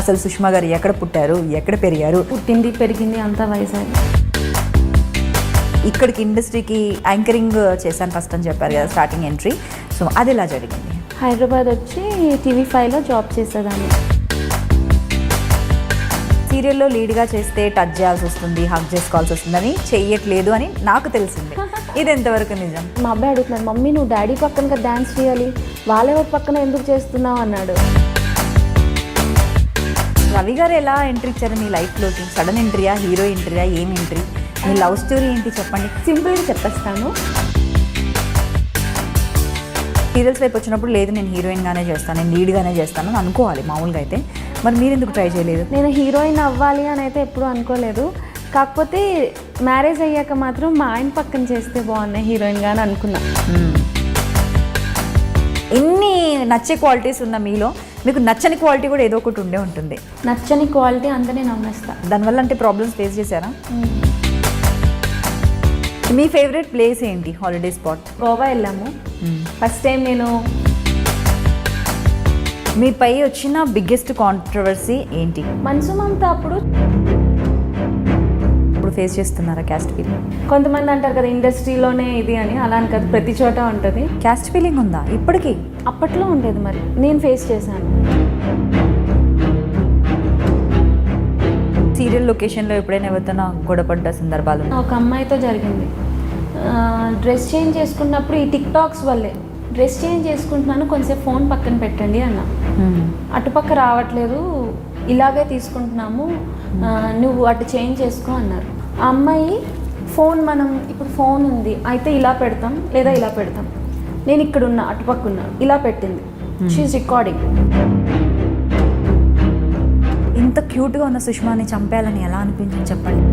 అసలు సుష్మా గారు ఎక్కడ పుట్టారు, ఎక్కడ పెరిగారు? పుట్టింది పెరిగింది అంతా వైజాగ్. ఇక్కడికి ఇండస్ట్రీకి యాంకరింగ్ చేశాను ఫస్ట్ అని చెప్పారు కదా, స్టార్టింగ్ ఎంట్రీ. సో అది ఎలా జరిగింది? హైదరాబాద్ వచ్చి TV5లో జాబ్ చేసేదాన్ని. సీరియల్లో లీడ్గా చేస్తే టచ్ చేయాల్సి వస్తుంది, హగ్ చేసుకోవాల్సి వస్తుందని చెయ్యట్లేదు అని నాకు తెలిసింది. ఇది ఎంతవరకు నిజం? మా అబ్బాయి అడుగుతున్నాడు, మమ్మీ నువ్వు డాడీ పక్కన డ్యాన్స్ చేయాలి, వాళ్ళెవరి పక్కన ఎందుకు చేస్తున్నావు అన్నాడు. రవి గారు ఎలా ఎంట్రీ ఇచ్చారు మీ లైఫ్లోకి? సడన్ ఎంట్రీయా, హీరో ఎంట్రీయా, ఏం ఎంట్రీ? మీ లవ్ స్టోరీ ఏంటి చెప్పండి. సింపుల్గా చెప్పేస్తాను. సీరియల్స్ వైపు వచ్చినప్పుడు లేదు నేను హీరోయిన్గానే చేస్తాను, నేను లీడ్గానే చేస్తాను అని అనుకోవాలి మామూలుగా అయితే. మరి మీరు ఎందుకు ట్రై చేయలేదు? నేను హీరోయిన్ అవ్వాలి అని అయితే ఎప్పుడూ అనుకోలేదు. కాకపోతే మ్యారేజ్ అయ్యాక మాత్రం మా ఆయన పక్కన చేస్తే బాగున్నాయి హీరోయిన్గా అని అనుకున్నా. ఎన్ని నచ్చే క్వాలిటీస్ ఉన్న మీలో మీకు నచ్చని క్వాలిటీ కూడా ఏదో ఒకటి ఉండే ఉంటుంది. నచ్చని క్వాలిటీ అంతా నేను అమ్మేస్తాను. దానివల్ల అంటే ప్రాబ్లమ్స్ ఫేస్ చేశారా? మీ ఫేవరెట్ ప్లేస్ ఏంటి, హాలిడే స్పాట్? గోవా వెళ్ళాము ఫస్ట్ టైం నేను. మీపై వచ్చిన బిగ్గెస్ట్ కాంట్రవర్సీ ఏంటి? మనసు మమత అప్పుడు ఫేస్ చేస్తున్నారా క్యాస్ట్ ఫీలింగ్? కొంతమంది అంటారు కదా ఇండస్ట్రీలోనే ఇది అని, అలా అని కదా ప్రతి చోట ఉంటుంది. క్యాస్ట్ ఫీలింగ్ ఉందా ఇప్పటికీ? అప్పట్లో ఉండేది, మరి నేను ఫేస్ చేశాను. సీరియల్ లొకేషన్లో ఎప్పుడైనా ఎవరితోనా గొడవపడ్డ సందర్భాలు? ఒక అమ్మాయితో జరిగింది. డ్రెస్ చేంజ్ చేసుకున్నప్పుడు ఈ టిక్ టాక్స్ వల్లే డ్రెస్ చేంజ్ చేసుకుంటున్నాను, కొంచెంసేపు ఫోన్ పక్కన పెట్టండి అన్న. అటుపక్క రావట్లేదు, ఇలాగే తీసుకుంటున్నాము, నువ్వు అటు చేంజ్ చేసుకో అన్నారు. ఆ అమ్మాయి ఫోన్, మనం ఇప్పుడు ఫోన్ ఉంది అయితే ఇలా పెడతాం లేదా ఇలా పెడతాం, నేను ఇక్కడ ఉన్నా అటుపక్క ఉన్నా, ఇలా పెట్టింది. She's recording. ఇంత క్యూట్గా ఉన్న సుష్మాని చంపేయాలని ఎలా అనిపించింది చెప్పండి.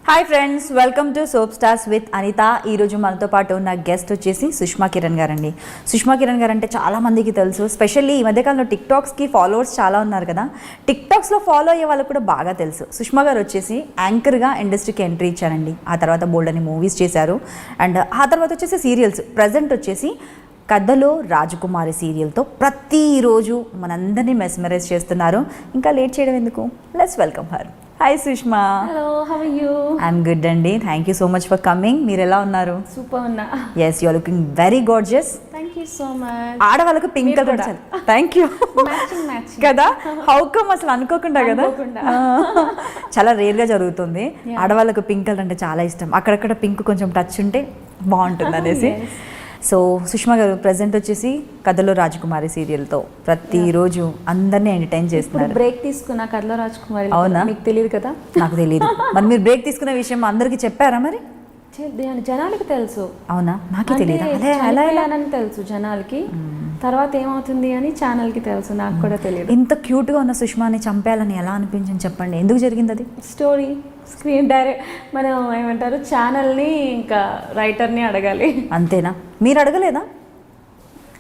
Hi friends, welcome to soap stars with Anitha. ఈరోజు మనతో పాటు ఉన్న గెస్ట్ వచ్చేసి సుష్మా కిరణ్ గారండి. సుష్మా కిరణ్ గారు అంటే చాలామందికి తెలుసు, స్పెషల్లీ ఈ మధ్యకాలంలో టిక్టాక్స్కి ఫాలోవర్స్ చాలా ఉన్నారు కదా. టిక్టాక్స్లో ఫాలో అయ్యే వాళ్ళకు కూడా బాగా తెలుసు. సుష్మా గారు వచ్చేసి యాంకర్గా ఇండస్ట్రీకి ఎంట్రీ ఇచ్చారండి. ఆ తర్వాత బోల్డ్ అని మూవీస్ చేశారు. అండ్ ఆ తర్వాత వచ్చేసి సీరియల్స్. ప్రజెంట్ వచ్చేసి కథలో రాజకుమారి సీరియల్తో ప్రతిరోజు మనందరినీ మెస్మరైజ్ చేస్తున్నారు. ఇంకా లేట్ చేయడం ఎందుకు, let's welcome her. Hi Sushma. Hello, how are you? I'm good అండి, thank you so much for coming. మీరు ఎలా ఉన్నారు? సూపర్ ఉన్నా. Yes, you are looking very gorgeous. Thank you so much. ఆడవాళ్ళకు పింక్ కలర్ థ్యాంక్ యూ కదా. How come అసలు అనుకోకుండా కదా, చాలా రేర్గా జరుగుతుంది. ఆడవాళ్ళకు పింక్ కలర్ అంటే చాలా ఇష్టం, అక్కడక్కడ పింక్ కొంచెం టచ్ ఉంటే బాగుంటుంది అనేసి. సో సుష్మా గారు ప్రజెంట్ వచ్చేసి కథలో రాజకుమారి సీరియల్తో ప్రతిరోజు అందరినీ ఎంటర్టైన్ చేస్తున్నారు. బ్రేక్ తీసుకున్నా కథలో రాజకుమారి. అవునా? మీకు తెలియదు కదా. నాకు తెలియదు. మరి మీరు బ్రేక్ తీసుకునే విషయం అందరికీ చెప్పారా మరి? జనాలకి తెలుసు. అవునా? నాకు తెలియదు. అని తెలుసు జనాలకి, తర్వాత ఏమవుతుంది అని ఛానల్కి తెలుసు, నాకు కూడా తెలియదు. ఇంత క్యూట్గా ఉన్న సుష్మాని చంపేయాలని ఎలా అనిపించింది చెప్పండి, ఎందుకు జరిగింది అది? స్టోరీ స్క్రీన్ డైరెక్ట్ మనం ఏమంటారు, ఛానల్ని ఇంకా రైటర్ని అడగాలి. అంతేనా? మీరు అడగలేదా?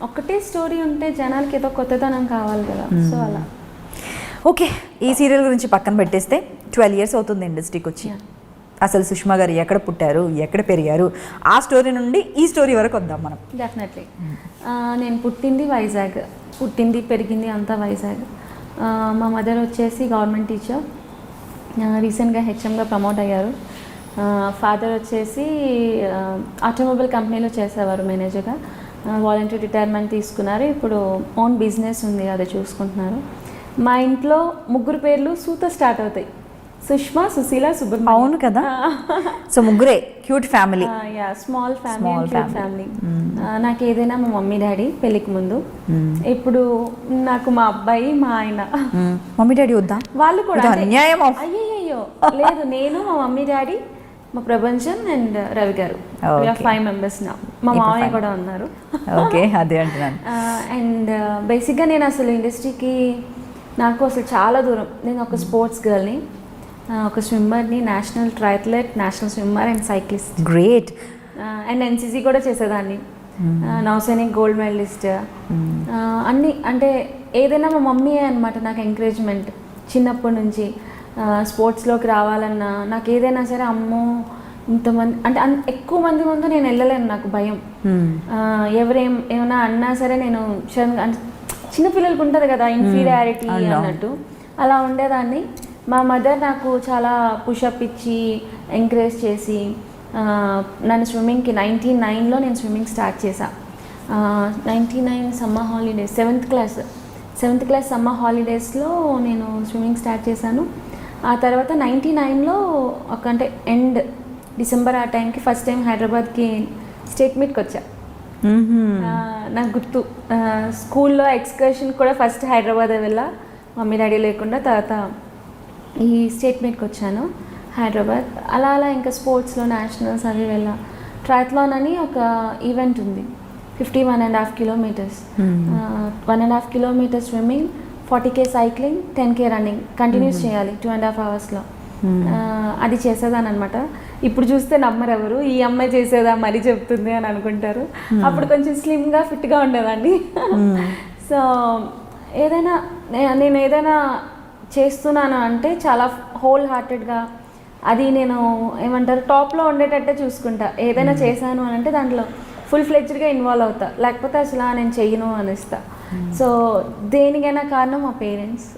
ఒక్కటే స్టోరీ ఉంటే జనాలకి ఏదో కొత్తదనం కావాలి కదా, సో అలా. ఓకే, ఈ సీరియల్ గురించి పక్కన పెట్టేస్తే 12 years అవుతుంది ఇండస్ట్రీకి వచ్చి. అసలు సుష్మా గారు ఎక్కడ పుట్టారు, ఎక్కడ పెరిగారు, ఆ స్టోరీ నుండి ఈ స్టోరీ వరకు వద్దాం మనం. డెఫినెట్లీ. నేను పుట్టింది వైజాగ్, పుట్టింది పెరిగింది అంతా వైజాగ్. మా మదర్ వచ్చేసి గవర్నమెంట్ టీచర్, రీసెంట్గా హెచ్ఎంగా ప్రమోట్ అయ్యారు. ఫాదర్ వచ్చేసి ఆటోమొబైల్ కంపెనీలో చేసేవారు మేనేజర్గా, వాలంటీర్ రిటైర్మెంట్ తీసుకున్నారు. ఇప్పుడు ఓన్ బిజినెస్ ఉంది, అదే చూసుకుంటున్నారు. మా ఇంట్లో ముగ్గురు పేర్లు సూతో స్టార్ట్ అవుతాయి, సుష్మా, సుశీల, సుబ్రహ్మణ్యం. అవును కదా. సో ముగ్గురే క్యూట్ ఫ్యామిలీ. Small family. నాకు ఏదైనా మా మమ్మీ డాడీ పెళ్ళికి ముందు, ఇప్పుడు నాకు మా అబ్బాయి మా ఆయన. మమ్మీ డాడీ వద్దా? వాళ్ళు కూడా అన్యాయం. అయ్యో లేదు, నేను మా మమ్మీ డాడీ, మా ప్రభంజన్ అండ్ రవి గారు, 5 members నా. మా మామయ్య కూడా ఉన్నారు. ఓకే, అదే అంటున్నాను. అండ్ బేసిక్గా నేను అసలు ఇండస్ట్రీకి నాకు అసలు చాలా దూరం. నేను ఒక స్పోర్ట్స్ గర్ల్ని, ఒక స్విమ్మర్ని, national triathlete, national swimmer and cyclist. Great. And NCC కూడా చేసేదాన్ని, నౌసైనిక్ గోల్డ్ మెడలిస్ట్. అన్నీ అంటే ఏదైనా మా మమ్మీయే అనమాట నాకు ఎంకరేజ్మెంట్ చిన్నప్పటి నుంచి. స్పోర్ట్స్లోకి రావాలన్నా నాకు ఏదైనా సరే, అమ్మో ఇంతమంది అంటే ఎక్కువ మంది ముందు నేను వెళ్ళలేను, నాకు భయం. ఏమైనా అన్నా సరే నేను అంటే చిన్నపిల్లలకు ఉంటుంది కదా ఇన్ఫీరియారిటీ అన్నట్టు, అలా ఉండేదాన్ని. మా మదర్ నాకు చాలా పుషప్ ఇచ్చి ఎంకరేజ్ చేసి నన్ను స్విమ్మింగ్కి 99లో నేను స్విమ్మింగ్ స్టార్ట్ చేశాను. 99 summer holidays, seventh class summer హాలిడేస్లో నేను స్విమ్మింగ్ స్టార్ట్ చేశాను. ఆ తర్వాత 99లో అంటే ఎండ్ డిసెంబర్ ఆ టైంకి ఫస్ట్ టైం హైదరాబాద్కి స్టేట్ మీట్కి వచ్చా. నాకు గుర్తు, స్కూల్లో ఎక్స్కర్షన్ కూడా ఫస్ట్ హైదరాబాద్ వెళ్ళా మమ్మీ డాడీ లేకుండా. తర్వాత ఈ స్టేట్ మీట్కి వచ్చాను హైదరాబాద్. అలా అలా ఇంకా స్పోర్ట్స్లో నేషనల్స్ అవి వెళ్ళా. ట్రయాథ్లాన్ అని ఒక ఈవెంట్ ఉంది, 51.5 kilometres, 1.5 kilometres swimming, 40K cycling, 10K running continuous చేయాలి 2.5 అవర్స్లో. అది చేసేదాని అనమాట. ఇప్పుడు చూస్తే నమ్మరు ఎవరు, ఈ అమ్మాయి చేసేదా మరీ చెప్తుంది అని అనుకుంటారు. అప్పుడు కొంచెం స్లిమ్గా ఫిట్గా ఉండేదాన్ని. సో నేను ఏదైనా చేస్తున్నాను అంటే చాలా హోల్ హార్టెడ్గా, అది నేను ఏమంటారు టాప్లో ఉండేటట్టే చూసుకుంటా. ఏదైనా చేశాను అని అంటే దాంట్లో ఫుల్ ఫ్లెడ్జ్డ్గా ఇన్వాల్వ్ అవుతా, లేకపోతే అసలు నేను చెయ్యను అనిస్తా. సో దేనికైనా కారణం మా పేరెంట్స్.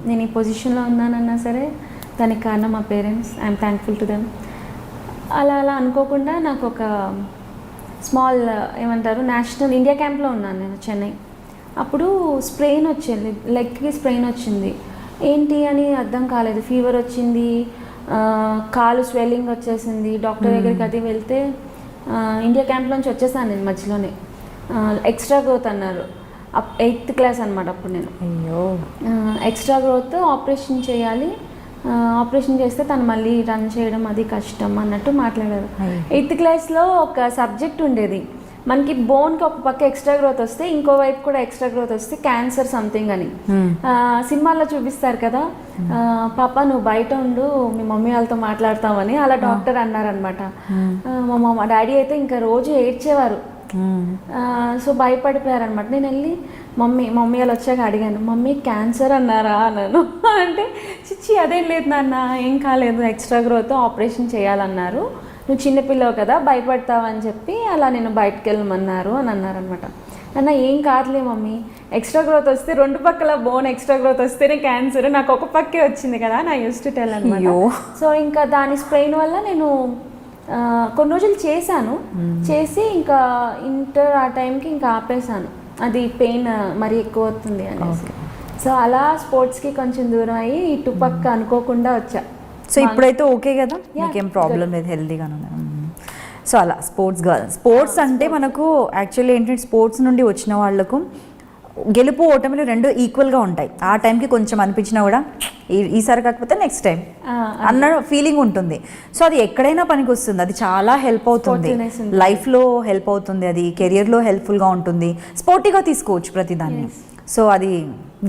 నేను ఈ పొజిషన్లో ఉన్నానన్నా సరే దానికి కారణం మా parents. I'm thankful to them. అలా అలా అనుకోకుండా నాకు ఒక స్మాల్ ఏమంటారు నేషనల్ ఇండియా క్యాంప్లో ఉన్నాను నేను చెన్నై. అప్పుడు స్ప్రెయిన్ వచ్చింది, లెగ్కి స్ప్రెయిన్ వచ్చింది. ఏంటి అని అర్థం కాలేదు, ఫీవర్ వచ్చింది, కాలు స్వెల్లింగ్ వచ్చేసింది. డాక్టర్ దగ్గరికి అది వెళ్తే ఇండియా క్యాంప్లోంచి వచ్చేసాను నేను మధ్యలోనే. ఎక్స్ట్రా గ్రోత్ అన్నారు, 8th క్లాస్ అనమాట అప్పుడు నేను. ఎక్స్ట్రా గ్రోత్ ఆపరేషన్ చేయాలి, ఆపరేషన్ చేస్తే తను మళ్ళీ రన్ చేయడం అది కష్టం అన్నట్టు మాట్లాడారు. 8th క్లాస్లో ఒక సబ్జెక్ట్ ఉండేది, మనకి బోన్కి ఒక పక్క ఎక్స్ట్రా గ్రోత్ వస్తే ఇంకో వైపు కూడా ఎక్స్ట్రా గ్రోత్ వస్తే క్యాన్సర్ సంథింగ్ అని సినిమాల్లో చూపిస్తారు కదా. పాప నువ్వు బయట ఉండు, మీ మమ్మీ వాళ్ళతో మాట్లాడతామని అలా డాక్టర్ అన్నారనమాట. మా డాడీ అయితే ఇంకా రోజు ఏడ్చేవారు. సో భయపడిపోయారనమాట. నేను వెళ్ళి మమ్మీ వాళ్ళు వచ్చాక అడిగాను, మమ్మీ క్యాన్సర్ అన్నారా అన్నాను. అంటే చిచ్చి అదేం లేదు నాన్న, ఏం కాలేదు, ఎక్స్ట్రా గ్రోత్ ఆపరేషన్ చేయాలన్నారు, నువ్వు చిన్నపిల్లవు కదా భయపడతావని చెప్పి అలా నేను బయటకు వెళ్ళమన్నారు అని అన్నారనమాట. అన్న ఏం కాదులే మమ్మీ, ఎక్స్ట్రా గ్రోత్ వస్తే 2 పక్కల బోన్ ఎక్స్ట్రా గ్రోత్ వస్తేనే క్యాన్సర్, నాకు ఒక పక్కే వచ్చింది కదా నా యూస్ టు టెల్ అనమాట. సో ఇంకా దాని స్ప్రెయిన్ వల్ల నేను కొన్ని రోజులు చేసి ఇంకా ఇంటర్ ఆ టైంకి ఇంకా ఆపేసాను, అది పెయిన్ మరీ ఎక్కువ అవుతుంది అనేసి. సో అలా స్పోర్ట్స్కి కొంచెం దూరం అయ్యి ఇటు పక్క అనుకోకుండా వచ్చా. సో ఇప్పుడైతే ఓకే కదా, మీకేం ప్రాబ్లం లేదు, హెల్తీగానే ఉన్నాను. సో అలా స్పోర్ట్స్ అంటే మనకు యాక్చువల్లీ ఏంటంటే స్పోర్ట్స్ నుండి వచ్చిన వాళ్ళకు గెలుపు ఓటమిలు 2 ఈక్వల్గా ఉంటాయి. ఆ టైంకి కొంచెం అనిపించినా కూడా ఈసారి కాకపోతే నెక్స్ట్ టైం అన్న ఫీలింగ్ ఉంటుంది. సో అది ఎక్కడైనా పనికి వస్తుంది, అది చాలా హెల్ప్ అవుతుంది, లైఫ్లో హెల్ప్ అవుతుంది, అది కెరియర్లో హెల్ప్ఫుల్గా ఉంటుంది, స్పోర్టీగా తీసుకోవచ్చు ప్రతిదాన్ని. సో అది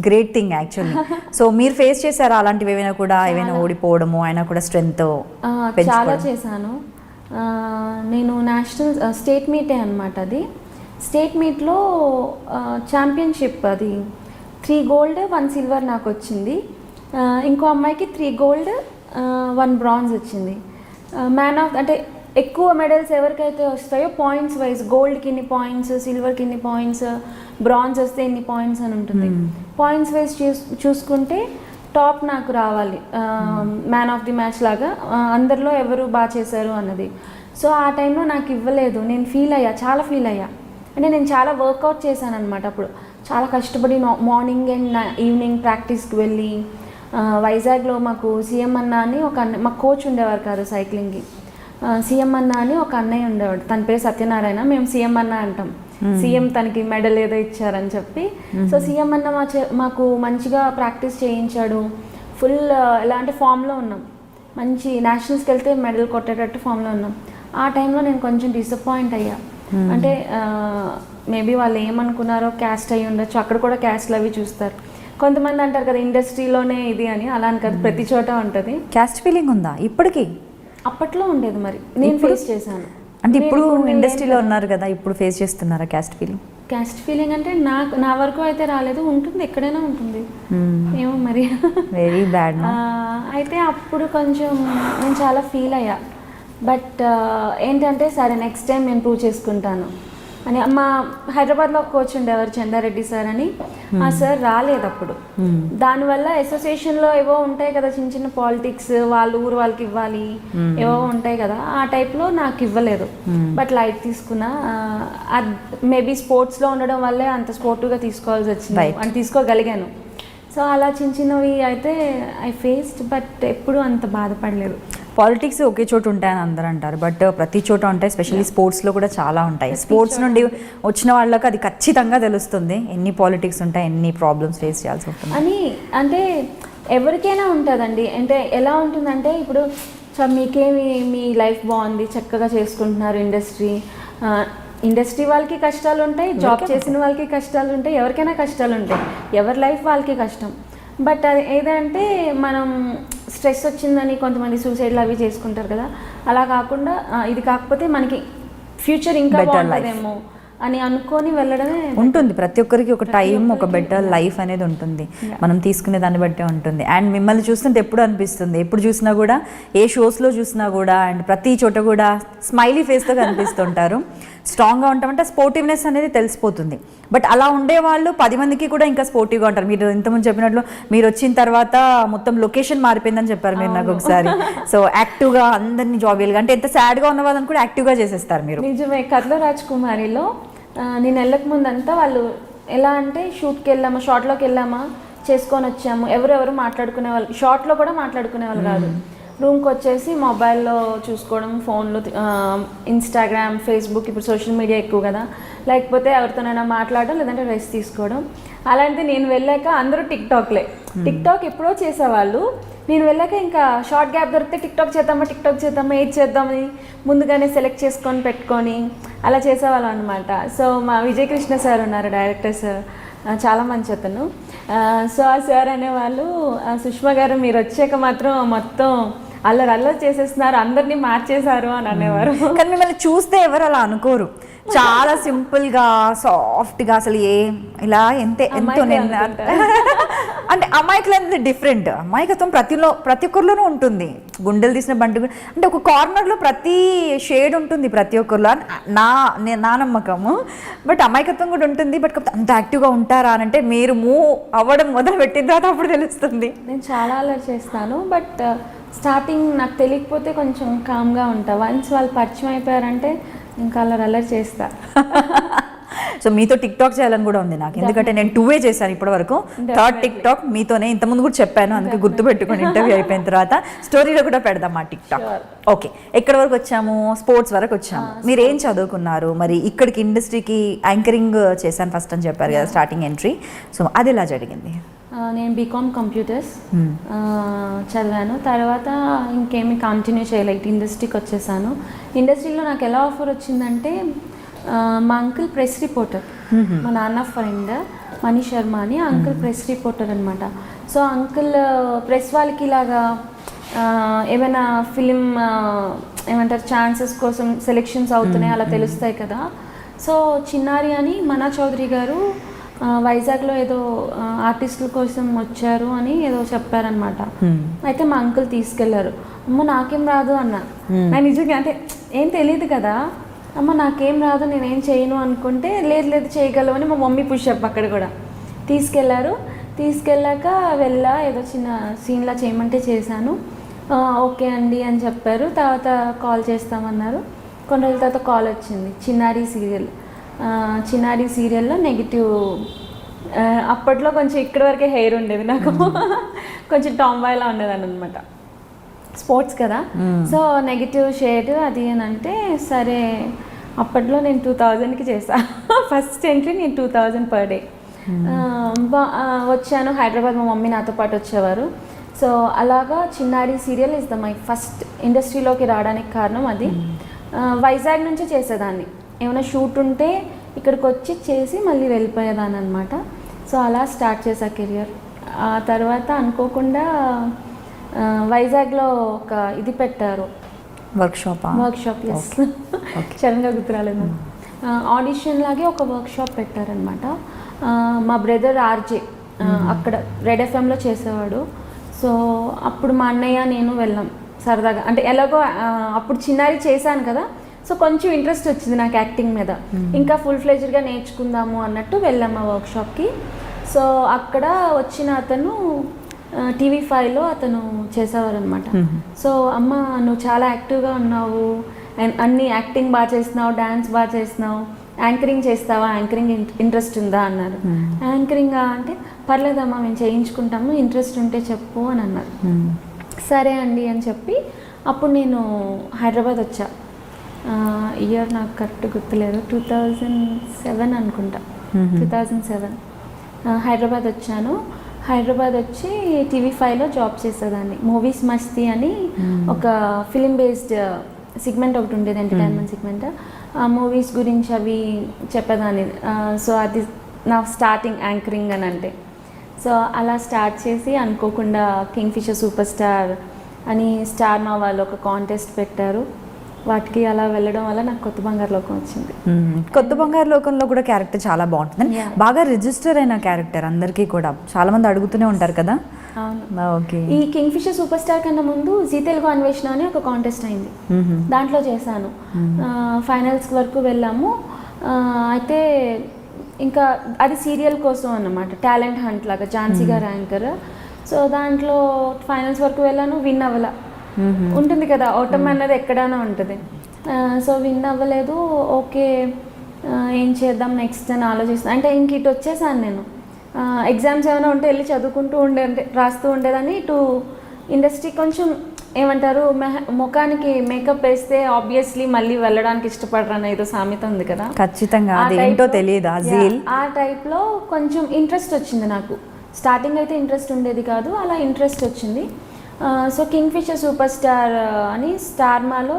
గ్రేట్ థింగ్ యాక్చువల్లీ. సో మీరు ఫేస్ చేశారా అలాంటివి ఏమైనా కూడా, ఏమైనా ఓడిపోవడము అయినా కూడా స్ట్రెంగ్త్ చాలా చేశాను నేను. నేషనల్ స్టేట్ మీటే అనమాట అది. స్టేట్ మీట్లో ఛాంపియన్షిప్, అది 3 గోల్డ్ 1 సిల్వర్ నాకు వచ్చింది. ఇంకో అమ్మాయికి 3 గోల్డ్ 1 బ్రాంజ్ వచ్చింది. మ్యాన్ ఆఫ్ అంటే ఎక్కువ మెడల్స్ ఎవరికైతే వస్తాయో పాయింట్స్ వైజ్, గోల్డ్కి ఇన్ని పాయింట్స్, సిల్వర్కి ఇన్ని పాయింట్స్, బ్రాంజ్ వస్తే ఇన్ని పాయింట్స్ అని ఉంటుంది. పాయింట్స్ వైజ్ చూసుకుంటే టాప్ నాకు రావాలి, మ్యాన్ ఆఫ్ ది మ్యాచ్ లాగా, అందరిలో ఎవరు బాగా చేశారు అన్నది. సో ఆ టైంలో నాకు ఇవ్వలేదు, నేను చాలా ఫీల్ అయ్యా. అంటే నేను చాలా వర్కౌట్ చేశాను అనమాట. అప్పుడు చాలా కష్టపడి మార్నింగ్ అండ్ ఈవినింగ్ ప్రాక్టీస్కి వెళ్ళి, వైజాగ్లో మాకు సీఎం అన్న అని ఒక మాకు కోచ్ ఉండేవారు కాదు సైక్లింగ్కి. సీఎం అన్న అని ఒక అన్నయ్య ఉండేవాడు, తన పేరు సత్యనారాయణ, మేము సీఎం అన్న అంటాం. సీఎం తనకి మెడల్ ఏదో ఇచ్చారని చెప్పి. సో సీఎం అన్న మాకు మంచిగా ప్రాక్టీస్ చేయించాడు. ఫుల్ ఎలా అంటే ఫామ్లో ఉన్నాం, మంచి నేషనల్స్కి వెళ్తే మెడల్ కొట్టేటట్టు ఫామ్లో ఉన్నాం. ఆ టైంలో నేను కొంచెం డిసప్పాయింట్ అయ్యా. అంటే మేబీ వాళ్ళు ఏమనుకున్నారో, క్యాస్ట్ అయ్యి ఉండొచ్చు, అక్కడ కూడా క్యాస్ట్లు అవి చూస్తారు. కొంతమంది అంటారు కదా ఇండస్ట్రీలోనే ఇది అని, అలా అని కదా ప్రతి చోట ఉంటుంది. క్యాస్ట్ ఫీలింగ్ ఉందా ఇప్పటికీ? అప్పట్లో ఉండేది, మరి నేను ఫేస్ చేశాను. అంటే ఇప్పుడు ఇండస్ట్రీలో ఉన్నారు కదా, ఇప్పుడు ఫేస్ చేస్తున్నారా క్యాస్ట్ ఫీలింగ్? క్యాస్ట్ ఫీలింగ్ అంటే నా వరకు అయితే రాలేదు, ఉంటుంది ఎక్కడైనా ఉంటుంది, ఏమో మరి. Very bad. అయితే అప్పుడు కొంచెం నేను చాలా ఫీల్ అయ్యా. బట్ ఏంటంటే సరే నెక్స్ట్ టైం నేను ప్రూవ్ చేసుకుంటాను అని. మా హైదరాబాద్లో ఒక కోచ్ ఉండేవారు చందారెడ్డి సార్ అని, ఆ సార్ రాలేదు అప్పుడు. దానివల్ల అసోసియేషన్లో ఏవో ఉంటాయి కదా చిన్న చిన్న పాలిటిక్స్, వాళ్ళు ఊరు వాళ్ళకి ఇవ్వాలి ఏవో ఉంటాయి కదా, ఆ టైప్లో నాకు ఇవ్వలేదు. బట్ లైట్ తీసుకున్నా. మేబీ స్పోర్ట్స్లో ఉండడం వల్లే అంత స్పోర్టివ్గా తీసుకోవాల్సి వచ్చింది అని తీసుకోగలిగాను. సో అలా చిన్న చిన్నవి అయితే ఐ ఫేస్డ్, బట్ ఎప్పుడు అంత బాధపడలేదు. పాలిటిక్స్ ఒకే చోట ఉంటాయని అందరూ అంటారు, బట్ ప్రతి చోట ఉంటాయి. స్పెషల్లీ స్పోర్ట్స్లో కూడా చాలా ఉంటాయి. స్పోర్ట్స్ నుండి వచ్చిన వాళ్ళకి అది ఖచ్చితంగా తెలుస్తుంది ఎన్ని పాలిటిక్స్ ఉంటాయి, ఎన్ని ప్రాబ్లమ్స్ ఫేస్ చేయాల్సి ఉంటుంది అని. అంటే ఎవరికైనా ఉంటుందండి. అంటే ఎలా ఉంటుందంటే ఇప్పుడు మీకేమి మీ లైఫ్ బాగుంది, చక్కగా చేసుకుంటున్నారు, ఇండస్ట్రీ వాళ్ళకి కష్టాలు ఉంటాయి, జాబ్ చేసిన వాళ్ళకి కష్టాలు ఉంటాయి, ఎవరికైనా కష్టాలు ఉంటాయి, ఎవరి లైఫ్ వాళ్ళకి కష్టం. బట్ అది ఏదంటే మనం స్ట్రెస్ వచ్చిందని కొంతమంది సూసైడ్లు అవి చేసుకుంటారు కదా, అలా కాకుండా ఇది కాకపోతే మనకి ఫ్యూచర్ ఇంకా బాగుంటుందేమో అని అనుకొని వెళ్ళడమే ఉంటుంది. ప్రతి ఒక్కరికి ఒక టైం, ఒక బెటర్ లైఫ్ అనేది ఉంటుంది, మనం తీసుకునే దాన్ని బట్టే ఉంటుంది. అండ్ మిమ్మల్ని చూస్తుంటే ఎప్పుడు అనిపిస్తుంది, ఎప్పుడు చూసినా కూడా, ఏ షోస్లో చూసినా కూడా, అండ్ ప్రతి చోట కూడా స్మైలీ ఫేస్తో కనిపిస్తుంటారు. స్ట్రాంగ్గా ఉంటామంటే స్పోర్టివ్నెస్ అనేది తెలిసిపోతుంది. బట్ అలా ఉండేవాళ్ళు 10 మందికి కూడా ఇంకా స్పోర్టివ్గా ఉంటారు. మీరు ఇంతకుముందు చెప్పినట్లు మీరు వచ్చిన తర్వాత మొత్తం లొకేషన్ మారిపోయిందని చెప్పారు మీరు నాకు ఒకసారి. సో యాక్టివ్గా అందరినీ జాబియల్గా, అంటే ఎంత సాడ్గా ఉన్న వాళ్ళని కూడా యాక్టివ్గా చేసేస్తారు మీరు. నిజమే. కథలో రాజ్ కుమారిలో నేను వెళ్ళక ముందంతా వాళ్ళు ఎలా అంటే షూట్కి వెళ్ళామా, షార్ట్లోకి వెళ్ళామా, చేసుకొని వచ్చాము, ఎవరెవరు మాట్లాడుకునే వాళ్ళు, షార్ట్లో కూడా మాట్లాడుకునే వాళ్ళు కాదు. రూమ్కి వచ్చేసి మొబైల్లో చూసుకోవడం, ఫోన్లో ఇన్స్టాగ్రామ్, ఫేస్బుక్, ఇప్పుడు సోషల్ మీడియా ఎక్కువ కదా, లేకపోతే ఎవరితోనైనా మాట్లాడడం, లేదంటే రెస్ట్ తీసుకోవడం. అలాంటిది నేను వెళ్ళాక అందరూ టిక్టాక్ ఎప్పుడో చేసేవాళ్ళు. నేను వెళ్ళాక ఇంకా షార్ట్ గ్యాప్ దొరికితే టిక్టాక్ చేద్దామా ఏది చేద్దామని ముందుగానే సెలెక్ట్ చేసుకొని పెట్టుకొని అలా చేసేవాళ్ళం అనమాట. సో మా విజయకృష్ణ సార్ ఉన్నారు, డైరెక్టర్ సార్, చాలా మంచి అతను. సో ఆ సార్ అనేవాళ్ళు, సుష్మా గారు మీరు వచ్చాక మాత్రం మొత్తం అల్లరి చేసేస్తున్నారు, అందరినీ మార్చేశారు అని అనేవారు. కానీ మిమ్మల్ని చూస్తే ఎవరు అలా అనుకోరు, చాలా సింపుల్గా సాఫ్ట్గా, అసలు ఇలా ఎంతో అంటే అమాయకులు అనేది డిఫరెంట్. అమాయకత్వం ప్రతి ఒక్కరిలోనూ ఉంటుంది. గుండెలు తీసిన బండి అంటే ఒక కార్నర్లో ప్రతి షేడ్ ఉంటుంది ప్రతి ఒక్కరిలో, నా నమ్మకము. బట్ అమాయకత్వం కూడా ఉంటుంది. బట్ అంత యాక్టివ్గా ఉంటారా అని అంటే మీరు మూవ్ అవ్వడం మొదలు పెట్టిన తర్వాత అప్పుడు తెలుస్తుంది. నేను చాలా అల్లరి చేస్తాను, బట్ స్టార్టింగ్ నాకు తెలియకపోతే కొంచెం కామ్గా ఉంటా. వన్స్ వాళ్ళు పరిచయం అయిపోయారంటే ఇంకా అల్లరి చేస్తా. సో మీతో టిక్టాక్ చేయాలని కూడా ఉంది నాకు, ఎందుకంటే నేను 2 చేశాను ఇప్పటి వరకు. థర్డ్ టిక్టాక్ మీతోనే, ఇంతకుముందు కూడా చెప్పాను, అందుకే గుర్తుపెట్టుకుని ఇంటర్వ్యూ అయిపోయిన తర్వాత స్టోరీలో కూడా పెడదాం ఆ టిక్టాక్. ఓకే, ఎక్కడి వరకు వచ్చాము? స్పోర్ట్స్ వరకు వచ్చాము. మీరు ఏం చదువుకున్నారు? మరి ఇక్కడికి ఇండస్ట్రీకి యాంకరింగ్ చేశాను ఫస్ట్ అని చెప్పారు కదా, స్టార్టింగ్ ఎంట్రీ. సో అది ఎలా జరిగింది? నేను బీకామ్ కంప్యూటర్స్ చదివాను. తర్వాత ఇంకేమి కంటిన్యూ చేయలేదు, ఇండస్ట్రీకి వచ్చేసాను. ఇండస్ట్రీలో నాకు ఎలా ఆఫర్ వచ్చిందంటే, మా అంకుల్ ప్రెస్ రిపోర్టర్, మా నాన్న ఫ్రెండ్ మనీ శర్మ అని, అంకుల్ ప్రెస్ రిపోర్టర్ అనమాట. సో అంకుల్ ప్రెస్ వాళ్ళకి ఇలాగా ఏమైనా ఫిలిం ఏమంటారు ఛాన్సెస్ కోసం సెలెక్షన్స్ అవుతున్నాయి అలా తెలుస్తాయి కదా. సో చిన్నారి అని మనా చౌదరి గారు వైజాగ్లో ఏదో ఆర్టిస్టుల కోసం వచ్చారు అని ఏదో చెప్పారనమాట. అయితే మా అంకుల్ తీసుకెళ్లారు. అమ్మ నాకేం రాదు అన్న. నాకు నిజంగా అంటే ఏం తెలియదు కదా, అమ్మ నాకేం రాదు నేనేం చేయను అనుకుంటే, లేదు చేయగలవు అని మా మమ్మీ పుషప్ అక్కడ కూడా తీసుకెళ్లారు. తీసుకెళ్ళాక ఏదో చిన్న సీన్లా చేయమంటే చేశాను. ఓకే అండి అని చెప్పారు. తర్వాత కాల్ చేస్తామన్నారు. కొన్ని రోజుల తర్వాత కాల్ వచ్చింది, చిన్నారి సీరియల్లో నెగిటివ్. అప్పట్లో కొంచెం ఇక్కడి వరకే హెయిర్ ఉండేది నాకు, కొంచెం టాంబాయ్లా ఉండేదాన్ని అనమాట, స్పోర్ట్స్ కదా. సో నెగిటివ్ షేడ్ అది అని అంటే, సరే అప్పట్లో నేను 2000కి చేశాను ఫస్ట్ ఎంట్రీ. నేను 2000 పర్ డే వచ్చాను హైదరాబాద్. మా మమ్మీ నాతో పాటు వచ్చేవారు. సో అలాగా చిన్నారి సీరియల్ ఇస్ మై ఫస్ట్ ఇండస్ట్రీలోకి రావడానికి కారణం అది. వైజాగ్ నుంచి చేసేదాన్ని, ఏమైనా షూట్ ఉంటే ఇక్కడికి వచ్చి చేసి మళ్ళీ వెళ్ళిపోయేదాన్ని అనమాట. సో అలా స్టార్ట్ చేసా కెరియర్. ఆ తర్వాత అనుకోకుండా వైజాగ్లో ఒక ఇది పెట్టారు, వర్క్షాప్. సడన్గా గుర్తురాలేదు. ఆడిషన్ లాగే ఒక వర్క్షాప్ పెట్టారనమాట. మా బ్రదర్ ఆర్జే అక్కడ రెడ్ ఎఫ్ఎంలో చేసేవాడు. సో అప్పుడు మా అన్నయ్య నేను వెళ్ళాం సరదాగా అంటే ఎలాగో అప్పుడు చిన్నారి చేశాను కదా, సో కొంచెం ఇంట్రెస్ట్ వచ్చింది నాకు యాక్టింగ్ మీద. ఇంకా ఫుల్ ఫ్లెజ్డ్గా నేర్చుకుందాము అన్నట్టు వెళ్ళాము ఆ వర్క్షాప్కి. సో అక్కడ వచ్చిన అతను TV5లో అతను చేసేవారు అనమాట. సో అమ్మ నువ్వు చాలా యాక్టివ్గా ఉన్నావు, అండ్ అన్ని యాక్టింగ్ బాగా చేస్తున్నావు, డ్యాన్స్ బాగా చేస్తున్నావు, యాంకరింగ్ చేస్తావా, యాంకరింగ్ ఇంట్రెస్ట్ ఉందా అన్నారు. యాంకరింగ్ అంటే పర్లేదమ్మా మేము చేయించుకుంటాము, ఇంట్రెస్ట్ ఉంటే చెప్పు అని అన్నారు. సరే అండి అని చెప్పి అప్పుడు నేను హైదరాబాద్ వచ్చా. ఇయర్ నాకు కరెక్ట్ గుర్తులేదు, 2007 అనుకుంటా, 2007 హైదరాబాద్ వచ్చాను. హైదరాబాద్ వచ్చి TV5లో జాబ్ చేసేదాన్ని. మూవీస్ మస్తీ అని ఒక ఫిలిం బేస్డ్ సెగ్మెంట్ ఒకటి ఉండేది, ఎంటర్టైన్మెంట్ సెగ్మెంట్. ఆ మూవీస్ గురించి అవి చెప్పేదాన్ని. సో అది నా స్టార్టింగ్ యాంకరింగ్ అని అంటే. సో అలా స్టార్ట్ చేసి అనుకోకుండా కింగ్ఫిషర్ సూపర్ స్టార్ అని స్టార్ మా వాళ్ళు ఒక కాంటెస్ట్ పెట్టారు. వాటికి అలా వెళ్ళడం వల్ల నాకు కొత్త బంగారు లోకం వచ్చింది. కొత్త బంగారు లోకంలో కూడా క్యారెక్టర్ చాలా బాగుంటుంది, బాగా రిజిస్టర్ అయిన క్యారెక్టర్, అందరికీ కూడా చాలా మంది అడుగుతూనే ఉంటారు కదా. అవును. ఓకే. ఈ కింగ్ఫిషర్ సూపర్ స్టార్ కన్నా ముందు జీ తెలుగు అన్వేషణ అని ఒక కాంటెస్ట్ అయింది, దాంట్లో చేశాను. ఫైనల్స్ వరకు వెళ్ళాము. అయితే ఇంకా అది సీరియల్ కోసం అన్నమాట, టాలెంట్ హంట్ లాగా, ఝాన్సీ గారు యాంకర్. సో దాంట్లో ఫైనల్స్ వరకు వెళ్ళాను, విన్ అవ్వాల ఉంటుంది కదా, ఓటమి అన్నది ఎక్కడైనా ఉంటుంది. సో విన్ అవ్వలేదు. ఓకే ఏం చేద్దాం నెక్స్ట్ అని ఆలోచిస్తాను. అంటే ఇంక ఇటు వచ్చేసాను నేను. ఎగ్జామ్స్ ఏమైనా ఉంటే వెళ్ళి చదువుకుంటూ రాస్తూ ఉండేదాన్ని. ఇటు ఇండస్ట్రీ కొంచెం ఏమంటారు, ముఖానికి మేకప్ వేస్తే ఆబ్వియస్లీ మళ్ళీ వెళ్ళడానికి ఇష్టపడరని ఏదో సామెత ఉంది కదా, ఖచ్చితంగా ఏంటో తెలియదు. ఆ టైప్లో కొంచెం ఇంట్రెస్ట్ వచ్చింది నాకు. స్టార్టింగ్ అయితే ఇంట్రెస్ట్ ఉండేది కాదు, అలా ఇంట్రెస్ట్ వచ్చింది. సో కింగ్ఫిషర్ సూపర్ స్టార్ అని స్టార్మాలో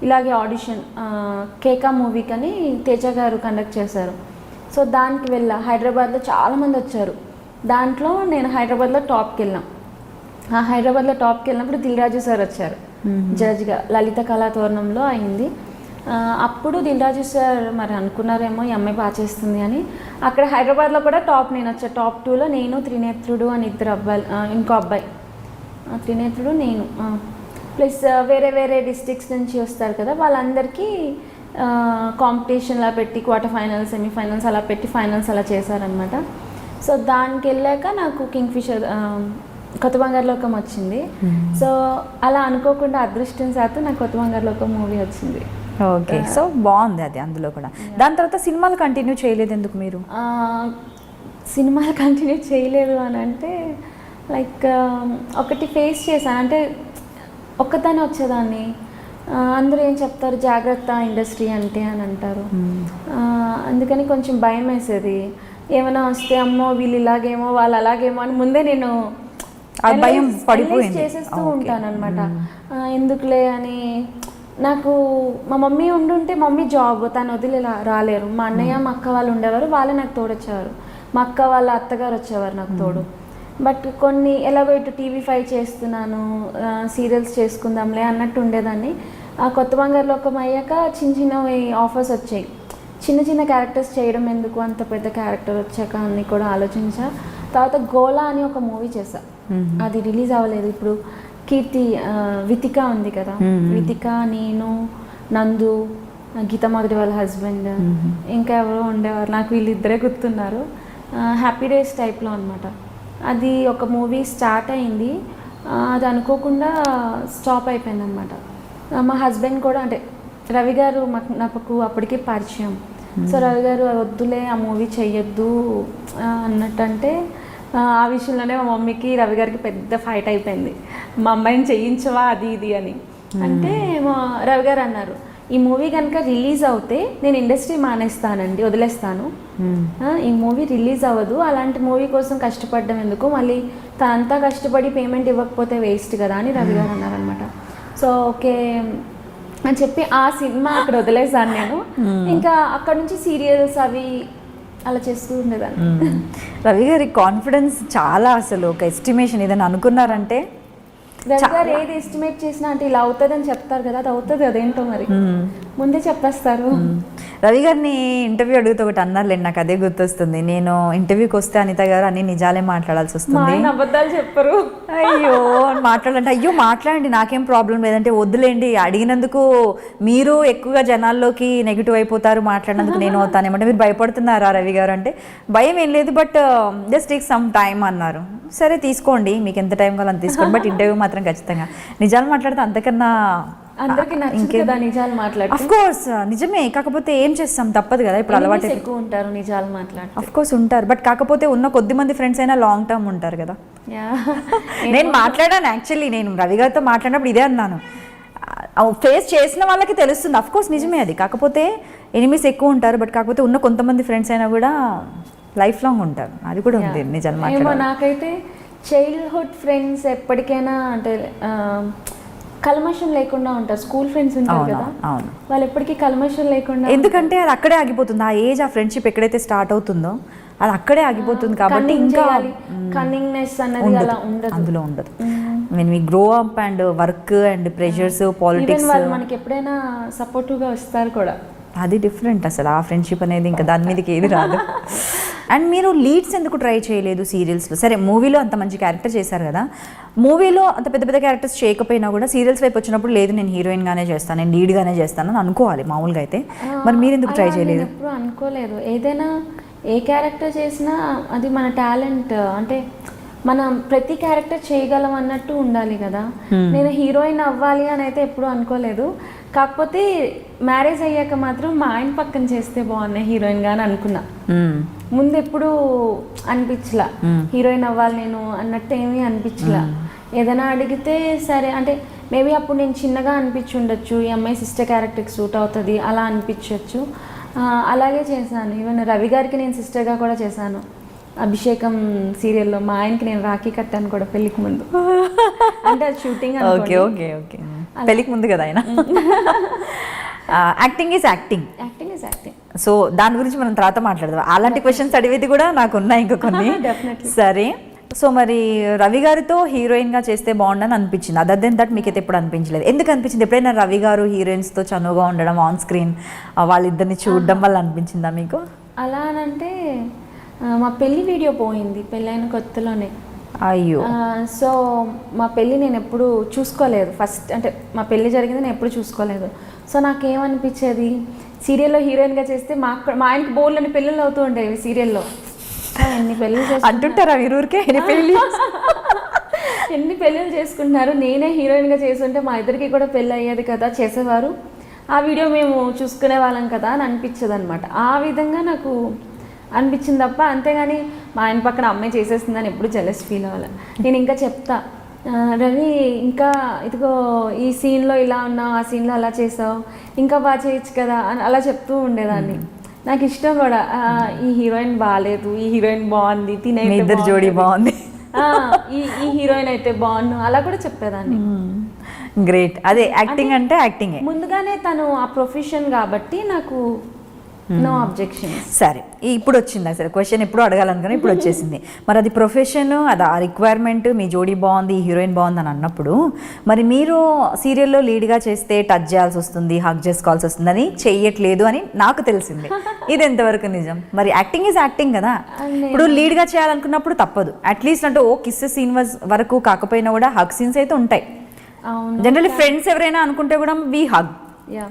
ఇలాగే ఆడిషన్ కేకా మూవీకి అని తేజ గారు కండక్ట్ చేశారు. సో దానికి వెళ్ళా. హైదరాబాద్లో చాలామంది వచ్చారు. దాంట్లో నేను హైదరాబాద్లో టాప్కి వెళ్ళాం. హైదరాబాద్లో టాప్కి వెళ్ళినప్పుడు దిల్రాజు సార్ వచ్చారు జడ్జ్గా, లలిత కళాతోరణంలో అయింది. అప్పుడు దిల్రాజు సార్ మరి అనుకున్నారేమో ఈ అమ్మాయి బాగా చేస్తుంది అని. అక్కడ హైదరాబాద్లో కూడా టాప్ నేను వచ్చా. టాప్ 2లో నేను, త్రినేత్రుడు అని ఇద్దరు అబ్బాయిలు, ఇంకో అబ్బాయి, త్రినేత్రుడు నేను, ప్లస్ వేరే వేరే డిస్ట్రిక్ట్స్ నుంచి వస్తారు కదా, వాళ్ళందరికీ కాంపిటీషన్లా పెట్టి క్వార్టర్ ఫైనల్స్, సెమీఫైనల్స్ అలా పెట్టి ఫైనల్స్ అలా చేశారనమాట. సో దానికి వెళ్ళాక నాకు కింగ్ఫిషర్ కొత్త బంగారు లోకం వచ్చింది. సో అలా అనుకోకుండా అదృష్టం శాతం నాకు కొత్త బంగారు లోకం మూవీ వచ్చింది. ఓకే. సో బాగుంది అది, అందులో కూడా. దాని తర్వాత సినిమాలు కంటిన్యూ చేయలేదు ఎందుకు మీరు? సినిమాలు కంటిన్యూ చేయలేదు అని అంటే లైక్ ఒకటి ఫేస్ చేశాను. అంటే ఒక్కదాన్ని వచ్చేదాన్ని, అందరూ ఏం చెప్తారు జాగ్రత్త ఇండస్ట్రీ అంటే అని అంటారు. అందుకని కొంచెం భయం వేసేది. ఏమైనా వస్తే అమ్మో వీళ్ళు ఇలాగేమో వాళ్ళు అలాగేమో అని ముందే నేను భయం పడిపోయింది చేసేస్తూ ఉంటాను అనమాట. ఎందుకులే అని. నాకు మా మమ్మీ ఉండుంటే, మమ్మీ జాబ్ తను వదిలి రాలేరు. మా అన్నయ్య మా అక్క వాళ్ళు ఉండేవారు, వాళ్ళే నాకు తోడొచ్చేవారు. మా అక్క వాళ్ళ అత్తగారు వచ్చేవారు నాకు తోడు. బట్ కొన్ని ఎలాగో ఇటు TV5 చేస్తున్నాను, సీరియల్స్ చేసుకుందాంలే అన్నట్టు ఉండేదాన్ని. ఆ కొత్త బంగారు లోకం అయ్యాక చిన్న చిన్నవి ఆఫర్స్ వచ్చాయి. చిన్న చిన్న క్యారెక్టర్స్ చేయడం ఎందుకు, అంత పెద్ద క్యారెక్టర్ వచ్చాక అన్నీ కూడా ఆలోచించా. తర్వాత గోలా అని ఒక మూవీ చేశా, అది రిలీజ్ అవ్వలేదు. ఇప్పుడు కీర్తి వితిక ఉంది కదా, వితిక, నేను, నందు, గీత మాధురి వాళ్ళ హస్బెండ్, ఇంకా ఎవరో ఉండేవారు, నాకు వీళ్ళిద్దరే గుర్తున్నారు. హ్యాపీ డేస్ టైప్లో అనమాట. అది ఒక మూవీ స్టార్ట్ అయింది, అది అనుకోకుండా స్టాప్ అయిపోయింది అనమాట. మా హస్బెండ్ కూడా, అంటే రవి గారు నాకు అప్పటికే పరిచయం. సో రవి గారు వద్దులే ఆ మూవీ చెయ్యొద్దు అన్నట్టు అంటే, ఆ విషయంలోనే మా మమ్మీకి రవి గారికి పెద్ద ఫైట్ అయిపోయింది. మా అమ్మాయిని చేయించవా అది ఇది అని అంటే, మా రవి గారు అన్నారు ఈ మూవీ కనుక రిలీజ్ అవుతే నేను ఇండస్ట్రీ మానేస్తానండి, వదిలేస్తాను. ఈ మూవీ రిలీజ్ అవ్వదు, అలాంటి మూవీ కోసం కష్టపడడం ఎందుకు, మళ్ళీ తనంతా కష్టపడి పేమెంట్ ఇవ్వకపోతే వేస్ట్ కదా అని రవి గారు అన్నారనమాట. సో ఓకే అని చెప్పి ఆ సినిమా అక్కడ వదిలేసాను నేను. ఇంకా అక్కడ నుంచి సీరియల్స్ అవి అలా చేస్తూ ఉండేదాన్ని. రవి గారి కాన్ఫిడెన్స్ చాలా, అసలు ఒక ఎస్టిమేషన్ ఏదైనా అనుకున్నారంటే రవి గారు ఏది ఎస్టిమేట్ చేసినా అంటే ఇలా అవుతుంది అని చెప్తారు కదా, అది అవుతుంది, అదేంటో మరి ముందే చెప్పేస్తారు. రవి గారిని ఇంటర్వ్యూ అడుగుతూ ఒకటి అన్నారులేండి, నాకు అదే గుర్తొస్తుంది. నేను ఇంటర్వ్యూకి వస్తే అనిత గారు అన్ని నిజాలే మాట్లాడాల్సి వస్తుంది, అబద్ధాలు చెప్పరు. అయ్యో మాట్లాడాలంటే అయ్యో మాట్లాడండి నాకేం ప్రాబ్లం లేదంటే వద్దులేండి, అడిగినందుకు మీరు ఎక్కువగా జనాల్లోకి నెగిటివ్ అయిపోతారు, మాట్లాడినందుకు నేను అవుతానేమంటే మీరు భయపడుతున్నారా రవి గారు అంటే భయం ఏం లేదు, but just take some time అన్నారు. సరే తీసుకోండి, మీకు ఎంత టైం కావాలో అంత తీసుకోండి, బట్ ఇంటర్వ్యూ మాత్రం ఖచ్చితంగా నిజాలు మాట్లాడితే అంతకన్నా అందరికి నచ్చింది కదా నిజాలు మాట్లాడితే. అఫ్ కోర్స్ నిజమే, కాకపోతే ఏం చేస్తాం తప్పదు కదా, ఇప్పుడు అలవాటు ఎక్కువ ఉంటారు నిజాలు మాట్లాడితే. అఫ్ కోర్స్ ఉంటారు, బట్ కాకపోతే ఉన్న కొద్ది మంది ఫ్రెండ్స్ అయినా లాంగ్ టర్మ్ ఉంటారు కదా. నేను మాట్లాడాను యాక్చువల్లీ, నేను రవి గారితో మాట్లాడినప్పుడు ఇదే అన్నాను, ఫేస్ చేసిన వాళ్ళకి తెలుస్తుంది. అఫ్ కోర్స్ నిజమే అది, కాకపోతే ఎనిమిస్ ఎక్కువ ఉంటారు, బట్ కాకపోతే ఉన్న కొంతమంది ఫ్రెండ్స్ అయినా కూడా లైఫ్ లాంగ్ ఉంటారు, అది కూడా ఉంది నిజాలు మాట్లాడాలి. నాకైతే చైల్డ్హుడ్ ఫ్రెండ్స్ ఎప్పటికైనా అంటే కల్మషం లేకుండా ఉంటారు. స్కూల్ ఫ్రెండ్స్ ఉంటారు కదా, వాళ్ళు ఎప్పటికీ కల్మషం లేకుండా, ఎందుకంటే అది అక్కడే ఆగిపోతుంది, ఆ ఏజ్ ఆ ఫ్రెండ్షిప్ ఎక్కడైతే స్టార్ట్ అవుతుందో అది అక్కడే ఆగిపోతుంది, కాబట్టి ఇంకా కన్నింగ్నెస్ అనేది అలా ఉండదు, అందులో ఉండదు. When we grow up and work and pressures politics, వాళ్ళు మనకి ఎప్పుడైనా సపోర్టివ్గా వస్తారు కూడా, అది డిఫరెంట్ అసలు ఆ ఫ్రెండ్షిప్ అనేది, ఇంకా దాని మీదకి ఏది రాదు. అండ్ మీరు లీడ్స్ ఎందుకు ట్రై చేయలేదు సీరియల్స్లో? సరే మూవీలో అంత మంచి క్యారెక్టర్ చేశారు కదా, మూవీలో అంత పెద్ద పెద్ద క్యారెక్టర్స్ చేయకపోయినా కూడా సీరియల్స్ వైపు వచ్చినప్పుడు లేదు నేను హీరోయిన్గానే చేస్తాను, నేను లీడ్గానే చేస్తాను అని అనుకోవాలి మామూలుగా అయితే, మరి మీరు ఎందుకు ట్రై చేయలేదు? ఎప్పుడు అనుకోలేదు, ఏదైనా ఏ క్యారెక్టర్ చేసినా అది మన టాలెంట్, అంటే మనం ప్రతి క్యారెక్టర్ చేయగలం అన్నట్టు ఉండాలి కదా. నేను హీరోయిన్ అవ్వాలి అని అయితే ఎప్పుడు అనుకోలేదు, కాకపోతే మ్యారేజ్ అయ్యాక మాత్రం మా ఆయన పక్కన చేస్తే బాగున్నాయి హీరోయిన్గా అని అనుకున్నా. ముందు ఎప్పుడు అనిపించలా హీరోయిన్ అవ్వాలి నేను అన్నట్టు ఏమీ అనిపించలా. ఏదైనా అడిగితే సరే అంటే మేబీ అప్పుడు నేను చిన్నగా అనిపించుండొచ్చు, ఈ అమ్మాయి సిస్టర్ క్యారెక్టర్కి సూట్ అవుతుంది అలా అనిపించవచ్చు, అలాగే చేశాను. ఈవెన్ రవి గారికి నేను సిస్టర్గా కూడా చేశాను, అభిషేకం సీరియల్లో మా ఆయనకి నేను రాఖీ కట్టాను కూడా పెళ్ళికి ముందు, అంటే అది షూటింగ్. ఓకే ఓకే ఓకే, పెళ్ళికి ముందు కదా ఆయన. Acting is acting, acting is acting. So దాని గురించి మనం తర్వాత మాట్లాడదాం, అలాంటి క్వశ్చన్స్ అడిగేది కూడా నాకు ఉన్నాయి ఇంకా కొన్ని. సరే, సో మరి రవి గారితో హీరోయిన్గా చేస్తే బాగుండని అనిపించింది, అదర్ దెన్ దట్ మీకైతే ఎప్పుడు అనిపించలేదు? ఎందుకు అనిపించింది? ఎప్పుడైనా రవి గారు హీరోయిన్స్తో చనువుగా ఉండడం ఆన్ స్క్రీన్ వాళ్ళిద్దరిని చూడడం వల్ల అనిపించిందా మీకు? అలా అనంటే మా పెళ్లి వీడియో పోయింది పెళ్ళైన కొత్తలోనే. అయ్యో. సో మా పెళ్ళి నేను ఎప్పుడు చూసుకోలేదు, ఫస్ట్ అంటే మా పెళ్ళి జరిగింది నేను ఎప్పుడు చూసుకోలేదు. సో నాకేమనిపించేది, సీరియల్లో హీరోయిన్గా చేస్తే మా ఆయనకి బోర్లని పెళ్ళిళ్ళు అవుతూ ఉండేవి సీరియల్లో. ఎన్ని పెళ్ళిళ్ళు అంటుంటారా వీరూరికే, ఎన్ని పెళ్ళిళ్ళు చేసుకుంటున్నారు, నేనే హీరోయిన్గా చేస్తుంటే మా ఇద్దరికి కూడా పెళ్ళి అయ్యేది కదా, చేసేవారు, ఆ వీడియో మేము చూసుకునే వాళ్ళం కదా అని అనిపించదు అనమాట. ఆ విధంగా నాకు అనిపించింది తప్ప, అంతేగాని మా ఆయన పక్కన అమ్మాయి చేసేస్తుందని ఎప్పుడు జెలస్ ఫీల్ అవ్వాలి. నేను ఇంకా చెప్తా, రవి ఇంకా ఇదిగో ఈ సీన్లో ఇలా ఉన్నావు, ఆ సీన్లో అలా చేసావు, ఇంకా బాగా చేయొచ్చు కదా అని అలా చెప్తూ ఉండేదాన్ని. నాకు ఇష్టం కూడా, ఈ హీరోయిన్ బాగాలేదు, ఈ హీరోయిన్ బాగుంది, తినే ఇద్దరు జోడీ బాగుంది, ఈ హీరోయిన్ అయితే బాగుండు, అలా కూడా చెప్పేదాన్ని. గ్రేట్, అదే యాక్టింగ్ అంటే యాక్టింగ్. ముందుగానే తను ఆ ప్రొఫెషన్ కాబట్టి నాకు నో అబ్జెక్షన్. సరే, ఇప్పుడు వచ్చింది సరే క్వశ్చన్, ఎప్పుడు అడగాలనుకున్నా ఇప్పుడు వచ్చేసింది. మరి అది ప్రొఫెషన్, అది ఆ రిక్వైర్మెంట్, మీ జోడీ బాగుంది, హీరోయిన్ బాగుంది అని అన్నప్పుడు మరి మీరు సీరియల్లో లీడ్గా చేస్తే టచ్ చేయాల్సి వస్తుంది, హగ్ చేసుకోవాల్సి వస్తుందని చెయ్యట్లేదు అని నాకు తెలిసింది. ఇది ఎంతవరకు నిజం? మరి యాక్టింగ్ ఈజ్ యాక్టింగ్ కదా, ఇప్పుడు లీడ్గా చేయాలనుకున్నప్పుడు తప్పదు, అట్లీస్ట్ అంటే ఓ కిస్ సీన్ వరకు కాకపోయినా కూడా హగ్ సీన్స్ అయితే ఉంటాయి. జనరల్లీ ఫ్రెండ్స్ ఎవరైనా అనుకుంటే కూడా వీ హగ్,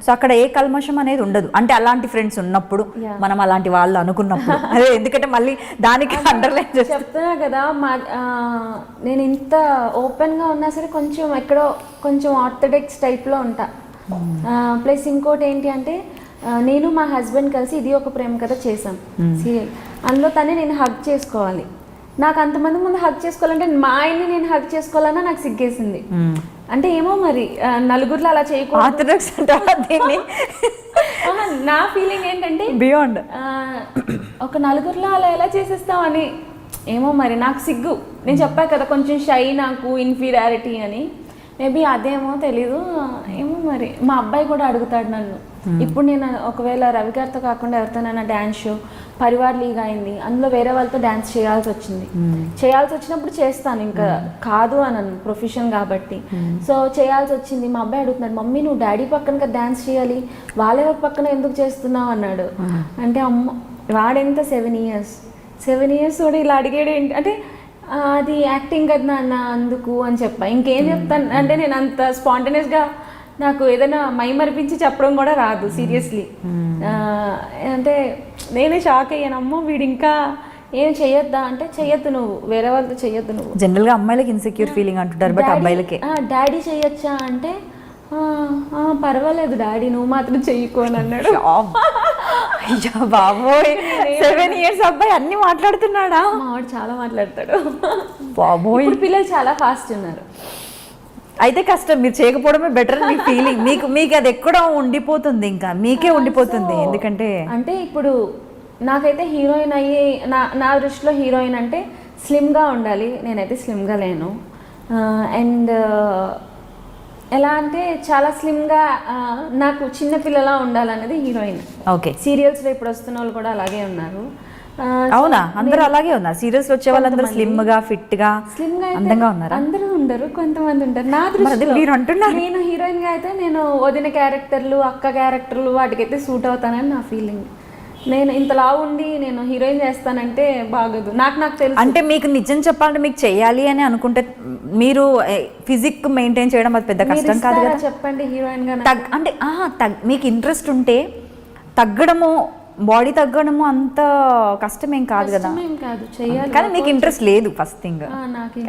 సో అక్కడ ఏ కల్మషం అనేది ఉండదు. అంటే అలాంటి ఫ్రెండ్స్ ఉన్నప్పుడు, మనం అలాంటి వాళ్ళు అనుకున్నప్పుడు, అదే ఎందుకంటే మళ్ళీ దానికి అండర్లైన్ చెప్తున్నా కదా, నేను ఇంత ఓపెన్గా ఉన్నా సరే కొంచెం ఎక్కడో కొంచెం ఆర్థోడాక్స్ టైప్లో ఉంటా. ప్లస్ ఇంకోటి ఏంటి అంటే, నేను మా హస్బెండ్ కలిసి ఇది ఒక ప్రేమ కథ చేసాం సీరియల్, అందులో తనే నేను హగ్ చేసుకోవాలి, నాకు అంతమంది ముందు హగ్ చేసుకోవాలంటే మా ఆయన్ని నేను హగ్ చేసుకోవాలన్నా నాకు సిగ్గేసింది. అంటే ఏమో మరి నలుగురిలో అలా చేయకూడదు, నా ఫీలింగ్ ఏంటంటే బియాండ్ ఒక నలుగురిలో అలా ఎలా చేసేస్తామని, ఏమో మరి నాకు సిగ్గు. నేను చెప్పా కదా కొంచెం షై, నాకు ఇన్ఫీరియారిటీ అని. మేబీ అదేమో తెలీదు, ఏమో మరి. మా అబ్బాయి కూడా అడుగుతాడు నన్ను. ఇప్పుడు నేను ఒకవేళ రవి గారితో కాకుండా ఎవరితోనైనా డ్యాన్స్ షో పరివార్ లీగ్ అయింది, అందులో వేరే వాళ్ళతో డ్యాన్స్ చేయాల్సి వచ్చింది. చేయాల్సి వచ్చినప్పుడు చేస్తాను, ఇంకా కాదు అనను, ప్రొఫెషన్ కాబట్టి. సో చేయాల్సి వచ్చింది. మా అబ్బాయి అడుగుతున్నాడు, మమ్మీ నువ్వు డాడీ పక్కన డ్యాన్స్ చేయాలి, వాళ్ళెవరి పక్కన ఎందుకు చేస్తున్నావు అన్నాడు. అంటే అమ్మ వాడెంత 7 years కూడా ఇలా అడిగాడు ఏంటి అంటే అది యాక్టింగ్ కదా నాన్న అందుకు అని చెప్పా. ఇంకేం చెప్తాను అంటే నేను అంత స్పాంటేనియస్గా నాకు ఏదైనా మైమరిపించి చెప్పడం కూడా రాదు సీరియస్లీ. అంటే నేనే షాక్ అయ్యాను, అమ్మో వీడు ఇంకా ఏం చెయ్యొద్దా అంటే చెయ్యొద్దు నువ్వు, వేరే వాళ్ళతో చెయ్యొద్దు నువ్వు. జనరల్గా అమ్మాయిలకి ఇన్సెక్యూర్ ఫీలింగ్ అంటుంటారు, బట్ అబ్బాయిలకి డాడీ చెయ్యొచ్చా అంటే పర్వాలేదు డాడీ నువ్వు మాత్రం చెయ్యకు అని అన్నాడు. బాబోయ్ 7 years అబ్బాయి అన్ని మాట్లాడుతున్నాడా? మావాడు చాలా మాట్లాడతాడు బాబోయ్. ఇప్పుడు పిల్లలు చాలా ఫాస్ట్ ఉన్నారు. అయితే కష్టం, మీరు చేయకపోవడమే బెటర్ మీ ఫీలింగ్. మీకు అది ఎక్కడో ఉండిపోతుంది, ఇంకా మీకే ఉండిపోతుంది. ఎందుకంటే అంటే ఇప్పుడు నాకైతే హీరోయిన్ అయ్యి నా దృష్టిలో హీరోయిన్ అంటే స్లిమ్గా ఉండాలి. నేనైతే స్లిమ్గా లేను. అండ్ ఎలా అంటే చాలా స్లిమ్గా నాకు చిన్నపిల్లలా ఉండాలనేది హీరోయిన్. ఓకే, సీరియల్స్లో ఇప్పుడు వస్తున్న వాళ్ళు కూడా అలాగే ఉన్నారు. అవునా? అందరూ అలాగే ఉన్నారు. సీరియల్స్ వచ్చే వాళ్ళందరూ స్లిమ్ గా ఫిట్ గా అందంగా ఉన్నారు. అందరూ ఉండరు, కొంతమంది ఉంటారు. నా దృష్టిలో మీరు అంటున్నారు. నేను హీరోయిన్ గా అయితే నేను వదిన క్యారెక్టర్లు, అక్క క్యారెక్టర్లు వాటికైతే సూట్ అవుతానని నా ఫీలింగ్. నేను ఇంతలా ఉండి నేను హీరోయిన్ చేస్తానంటే బాగోదు. నాకు తెలుసు. అంటే మీకు నిజం చెప్పాలంటే మీకు చేయాలి అని అనుకుంటే మీరు ఫిజిక్ మెయింటైన్ చేయడం అది పెద్ద కష్టం కాదు కదా? చెప్పండి హీరోయిన్ గా అంటే మీకు ఇంట్రెస్ట్ ఉంటే తగ్గడము, బాడీ తగ్గడము అంత కష్టమేం కాదు కదా? కానీ మీకు ఇంట్రెస్ట్ లేదు ఫస్ట్ థింగ్,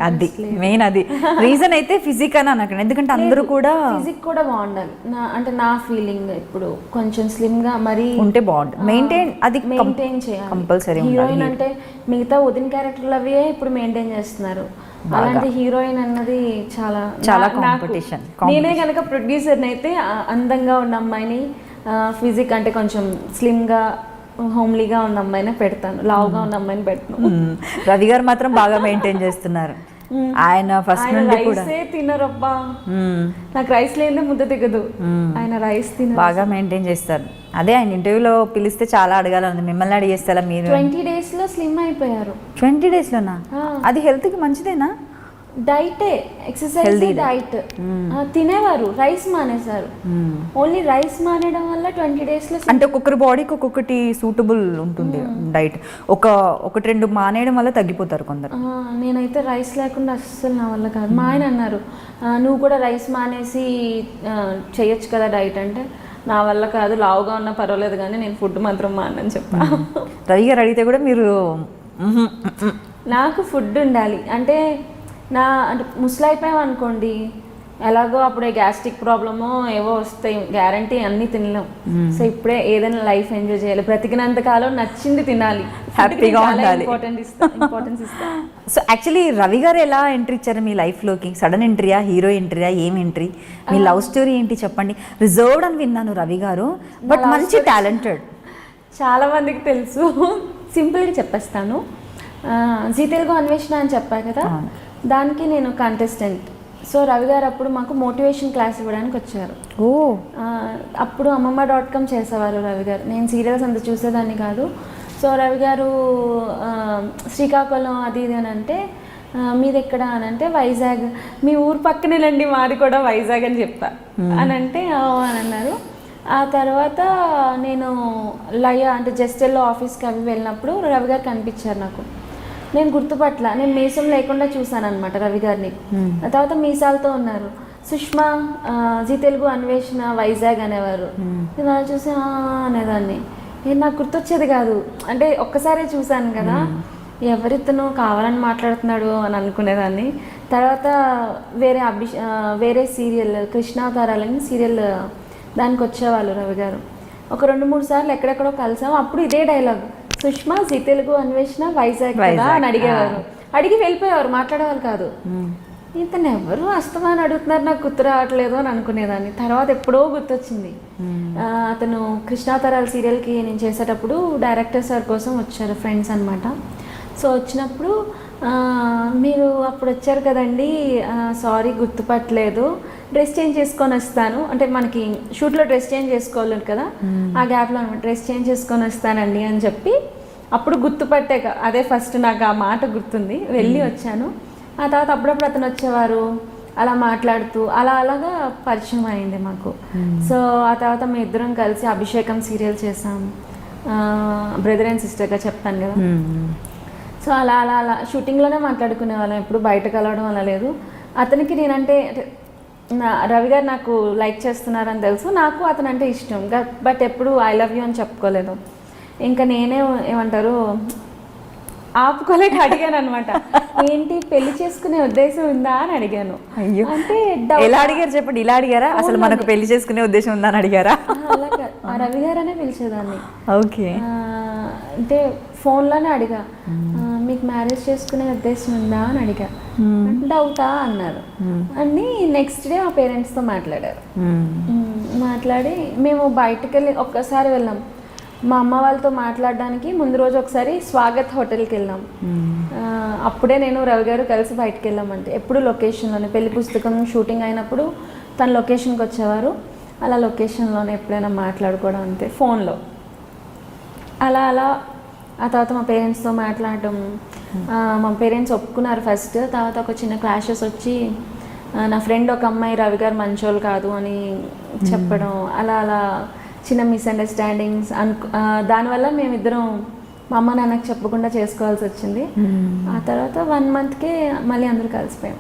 అది మెయిన్. అది రీజన్ అయితే ఫిజిక్ అని అనకండి, ఎందుకంటే అందరూ కూడా ఫిజిక్ కూడా బాగుండాలి అంటే నా ఫీలింగ్. ఇప్పుడు కొంచెం స్లిమ్ గా మరి ఉంటే బాగుంటుంది. మెయింటైన్ చేయాలి కంపల్సరీ. హీరోయిన్ అంటే మిగతా వదిన క్యారెక్టర్లు అవే ఇప్పుడు మెయింటైన్ చేస్తున్నారు. అలాంటి హీరోయిన్ అన్నది చాలా కాంపిటీషన్. నేనే కనుక ప్రొడ్యూసర్ని అయితే అందంగా ఉన్న అమ్మాయిని, ఫిజిక్ అంటే కొంచెం స్లిమ్గా హోమ్లీగా ఉన్న అమ్మాయినే పెడతాను, లావుగా ఉన్న అమ్మాయిని పెడతాను. రవి గారు మాత్రం బాగా మెయింటైన్ చేస్తున్నారు. ఆయన ఫస్ట్ నుండి కూడా తినరబ్బా, నాకు రైస్ లేదే ముద్ద దిగదు. ఆయన రైస్ బాగా మెయింటైన్ చేస్తారు. అదే ఆయన ఇంటర్వ్యూలో పిలిస్తే చాలా అడగాలని, మిమ్మల్ని అడిగేస్తారా మీరు? 20 days లో స్లిమ్ అయిపోయారు. 20 days లోనా? అది హెల్త్ కి మంచిదేనా? డైటే, ఎక్సర్సైజ్, డైట్. తినేవారు, రైస్ మానేశారు. ఓన్లీ రైస్ మానేయడం వల్ల 20 days లో. అంటే ఒక్కొక్కరి బాడీకి ఒక్కొక్కటి సూటబుల్ ఉంటుంది డైట్. ఒకటి రెండు మానేయడం వల్ల తగ్గిపోతారు కొందరు. నేనైతే రైస్ లేకుండా అస్సలు నా వల్ల కాదు. మా ఆయన అన్నారు, నువ్వు కూడా రైస్ మానేసి చేయొచ్చు కదా డైట్ అంటే, నా వల్ల కాదు, లావుగా ఉన్నా పర్వాలేదు కానీ నేను ఫుడ్ మాత్రం మానని చెప్పా. రవి గారు అడిగితే కూడా మీరు నాకు ఫుడ్ ఉండాలి అంటే అంటే ముసలైపోయాం అనుకోండి, ఎలాగో అప్పుడే గ్యాస్ట్రిక్ ప్రాబ్లమో ఏవో వస్తాయి, గ్యారంటీ అన్నీ తినలేం. సో ఇప్పుడే ఏదైనా లైఫ్ ఎంజాయ్ చేయాలి, బ్రతికినంత కాలం నచ్చింది తినాలి, హ్యాపీగా ఉండాలి, ఇంపార్టెన్స్ ఇస్తా. సో యాక్చువల్లీ రవి గారు ఎలా ఎంట్రీ ఇచ్చారు మీ లైఫ్లోకి? సడన్ ఎంట్రీయా, హీరో ఎంట్రీయా, ఏం ఎంట్రీ? మీ లవ్ స్టోరీ ఏంటి చెప్పండి. రిజర్వ్డ్ అని విన్నాను రవి గారు, బట్ మంచి టాలెంటెడ్. చాలా మందికి తెలుసు, సింపుల్గా చెప్పేస్తాను. జీ తెలుగు అన్వేషణ అని చెప్పా కదా, దానికి నేను కంటెస్టెంట్. సో రవి గారు అప్పుడు మాకు మోటివేషన్ క్లాస్ ఇవ్వడానికి వచ్చారు. అప్పుడు అమ్మమ్మ.com చేసేవారు రవి గారు. నేను సీరియల్స్ అంత చూసేదాన్ని కాదు. సో రవి గారు శ్రీకాకుళం అది ఇది అని అంటే, మీది ఎక్కడ అని అంటే వైజాగ్. మీ ఊరు పక్కనేలండి, మాది కూడా వైజాగ్ అని చెప్పా. అని అంటే అని అన్నారు. ఆ తర్వాత నేను లయ అంటే జస్టెల్లో ఆఫీస్కి అవి వెళ్ళినప్పుడు రవి గారు కనిపించారు నాకు. నేను గుర్తుపట్ల, నేను మీసం లేకుండా చూసాను అనమాట రవి గారిని. ఆ తర్వాత మీసాలతో ఉన్నారు. సుష్మా, జీ తెలుగు అన్వేషణ వైజాగ్ అనేవారు. నేను అలా చూసి అనేదాన్ని, నాకు గుర్తొచ్చేది కాదు. అంటే ఒక్కసారే చూశాను కదా, ఎవరితను కావాలని మాట్లాడుతున్నాడు అని అనుకునేదాన్ని. తర్వాత వేరే సీరియల్ కృష్ణావతారాలని సీరియల్ దానికి వచ్చేవాళ్ళు రవి గారు. ఒక 2-3 సార్లు ఎక్కడెక్కడో కలిసాము. అప్పుడు ఇదే డైలాగ్, సుష్మా జీ తెలుగు అన్వేషణ వైజాగ్ కదా అని అడిగేవారు. అడిగి వెళ్ళిపోయేవారు, మాట్లాడేవారు కాదు. ఇతను ఎవరు అస్తమాని అడుగుతున్నారు, నాకు గుర్తు రావట్లేదు అని అనుకునేదాన్ని. తర్వాత ఎప్పుడో గుర్తొచ్చింది, అతను కృష్ణావతారాల సీరియల్కి నేను చేసేటప్పుడు డైరెక్టర్ సార్ కోసం వచ్చారు, ఫ్రెండ్స్ అనమాట. సో వచ్చినప్పుడు మీరు అప్పుడు వచ్చారు కదండి, సారీ గుర్తుపట్టలేదు, డ్రెస్ చేంజ్ చేసుకొని వస్తాను అంటే మనకి షూట్లో డ్రెస్ చేంజ్ చేసుకోవాలి కదా, ఆ గ్యాప్లో అనమాట డ్రెస్ చేంజ్ చేసుకొని వస్తానండి అని చెప్పి అప్పుడు గుర్తుపట్టాక అదే ఫస్ట్ నాకు ఆ మాట గుర్తుంది. వెళ్ళి వచ్చాను. ఆ తర్వాత అప్పుడప్పుడు అతను వచ్చేవారు, అలా మాట్లాడుతూ అలాగా పరిచయం అయింది మాకు. సో ఆ తర్వాత మేము ఇద్దరం కలిసి అభిషేకం సీరియల్ చేసాం, బ్రదర్ అండ్ సిస్టర్గా చెప్తాను కదా. సో అలా అలా అలా షూటింగ్లోనే మాట్లాడుకునే వాళ్ళం, ఎప్పుడు బయట కలవడం అలా లేదు. అతనికి నేనంటే రవి గారు నాకు లైక్ చేస్తున్నారని తెలుసు, నాకు అతనంటే ఇష్టం, బట్ ఎప్పుడు ఐ లవ్ యూ అని చెప్పుకోలేదు. ఇంకా నేనే ఏమంటారు ఆపుకోలేక అడిగాను అనమాట, ఏంటి పెళ్లి చేసుకునే ఉద్దేశం ఉందా అని అడిగాను. అయ్యో, అంటే ఎలా అడిగారు చెప్పండి? ఇలా అడిగారా? అసలు మనకు పెళ్లి చేసుకునే ఉద్దేశం ఉందా అని అడిగారా? అలా రవి గారు అనే పిలిచేదాన్ని. ఓకే, అంటే ఫోన్లోనే అడిగా, మీకు మ్యారేజ్ చేసుకునే ఉద్దేశం ఉందా అని అడిగా. డౌటా అన్నారు. అని నెక్స్ట్ డే మా పేరెంట్స్తో మాట్లాడారు. మాట్లాడి మేము బయటకు వెళ్ళి ఒక్కసారి వెళ్ళాం. మా అమ్మ వాళ్ళతో మాట్లాడడానికి ముందు రోజు ఒకసారి స్వాగత్ హోటల్కి వెళ్ళాం. అప్పుడే నేను రవి గారు కలిసి బయటకు వెళ్ళామంటే ఎప్పుడు లొకేషన్లోనే, పెళ్లి పుస్తకం షూటింగ్ అయినప్పుడు తను లొకేషన్కి వచ్చేవారు, అలా లొకేషన్లోనే ఎప్పుడైనా మాట్లాడుకోవడం అంతే ఫోన్లో. అలా అలా ఆ తర్వాత మా పేరెంట్స్తో మాట్లాడటం, మా పేరెంట్స్ ఒప్పుకున్నారు ఫస్ట్. తర్వాత ఒక చిన్న క్లాషెస్ వచ్చి నా ఫ్రెండ్ ఒక అమ్మాయి రవి గారు మంచోళ్ళు కాదు అని చెప్పడం, అలా అలా చిన్న మిస్అండర్స్టాండింగ్స్ దానివల్ల మేమిద్దరం మా అమ్మ నాన్నకు చెప్పకుండా చేసుకోవాల్సి వచ్చింది. ఆ తర్వాత 1 monthకే మళ్ళీ అందరూ కలిసిపోయాం.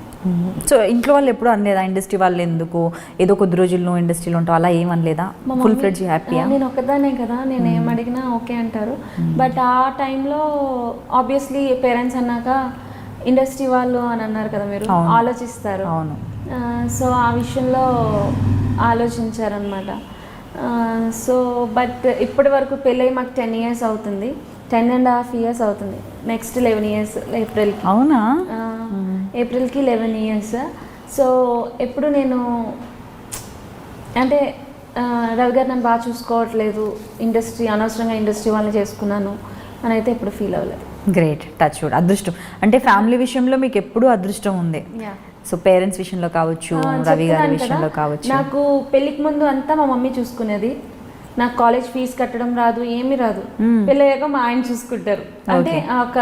సో ఇంట్లో వాళ్ళు ఎప్పుడు అనలేదా ఇండస్ట్రీ వాళ్ళు ఎందుకు, ఏదో కొద్ది రోజులు నువ్వు ఇండస్ట్రీలో ఉంటావు అలా ఏమనలేదా? ఫుల్ ఫ్లెడ్జ్ హ్యాపీయా? నేను ఒక్కదానే కదా, నేను ఏం అడిగినా ఓకే అంటారు. బట్ ఆ టైంలో ఆబ్వియస్లీ పేరెంట్స్ అన్నాక ఇండస్ట్రీ వాళ్ళు అని అన్నారు కదా, మీరు ఆలోచిస్తారు. అవును. సో ఆ విషయంలో ఆలోచించారనమాట. సో బట్ ఇప్పటి వరకు పెళ్ళి మాకు 10 years అవుతుంది, 10.5 years అవుతుంది. Next 11 years ఏప్రిల్కి. అవునా? ఏప్రిల్కి 11 years. సో ఎప్పుడు నేను అంటే రవి గారు నన్ను బాగా చూసుకోవట్లేదు, అనవసరంగా ఇండస్ట్రీ వాళ్ళని చేసుకున్నాను అని అయితే ఎప్పుడు ఫీల్ అవ్వలేదు. Great, touch wood. అదృష్టం అంటే ఫ్యామిలీ విషయంలో మీకు ఎప్పుడూ అదృష్టం ఉంది. సో పేరెంట్స్ విషయంలో కావచ్చు, రవి గారి విషయంలో కావచ్చు. నాకు పెళ్ళికి ముందు అంతా మా మమ్మీ చూసుకునేది, నాకు కాలేజ్ ఫీజు కట్టడం రాదు, ఏమీ రాదు. పెళ్ళయ్యాక మా ఆయన చూసుకుంటారు. అంటే ఒక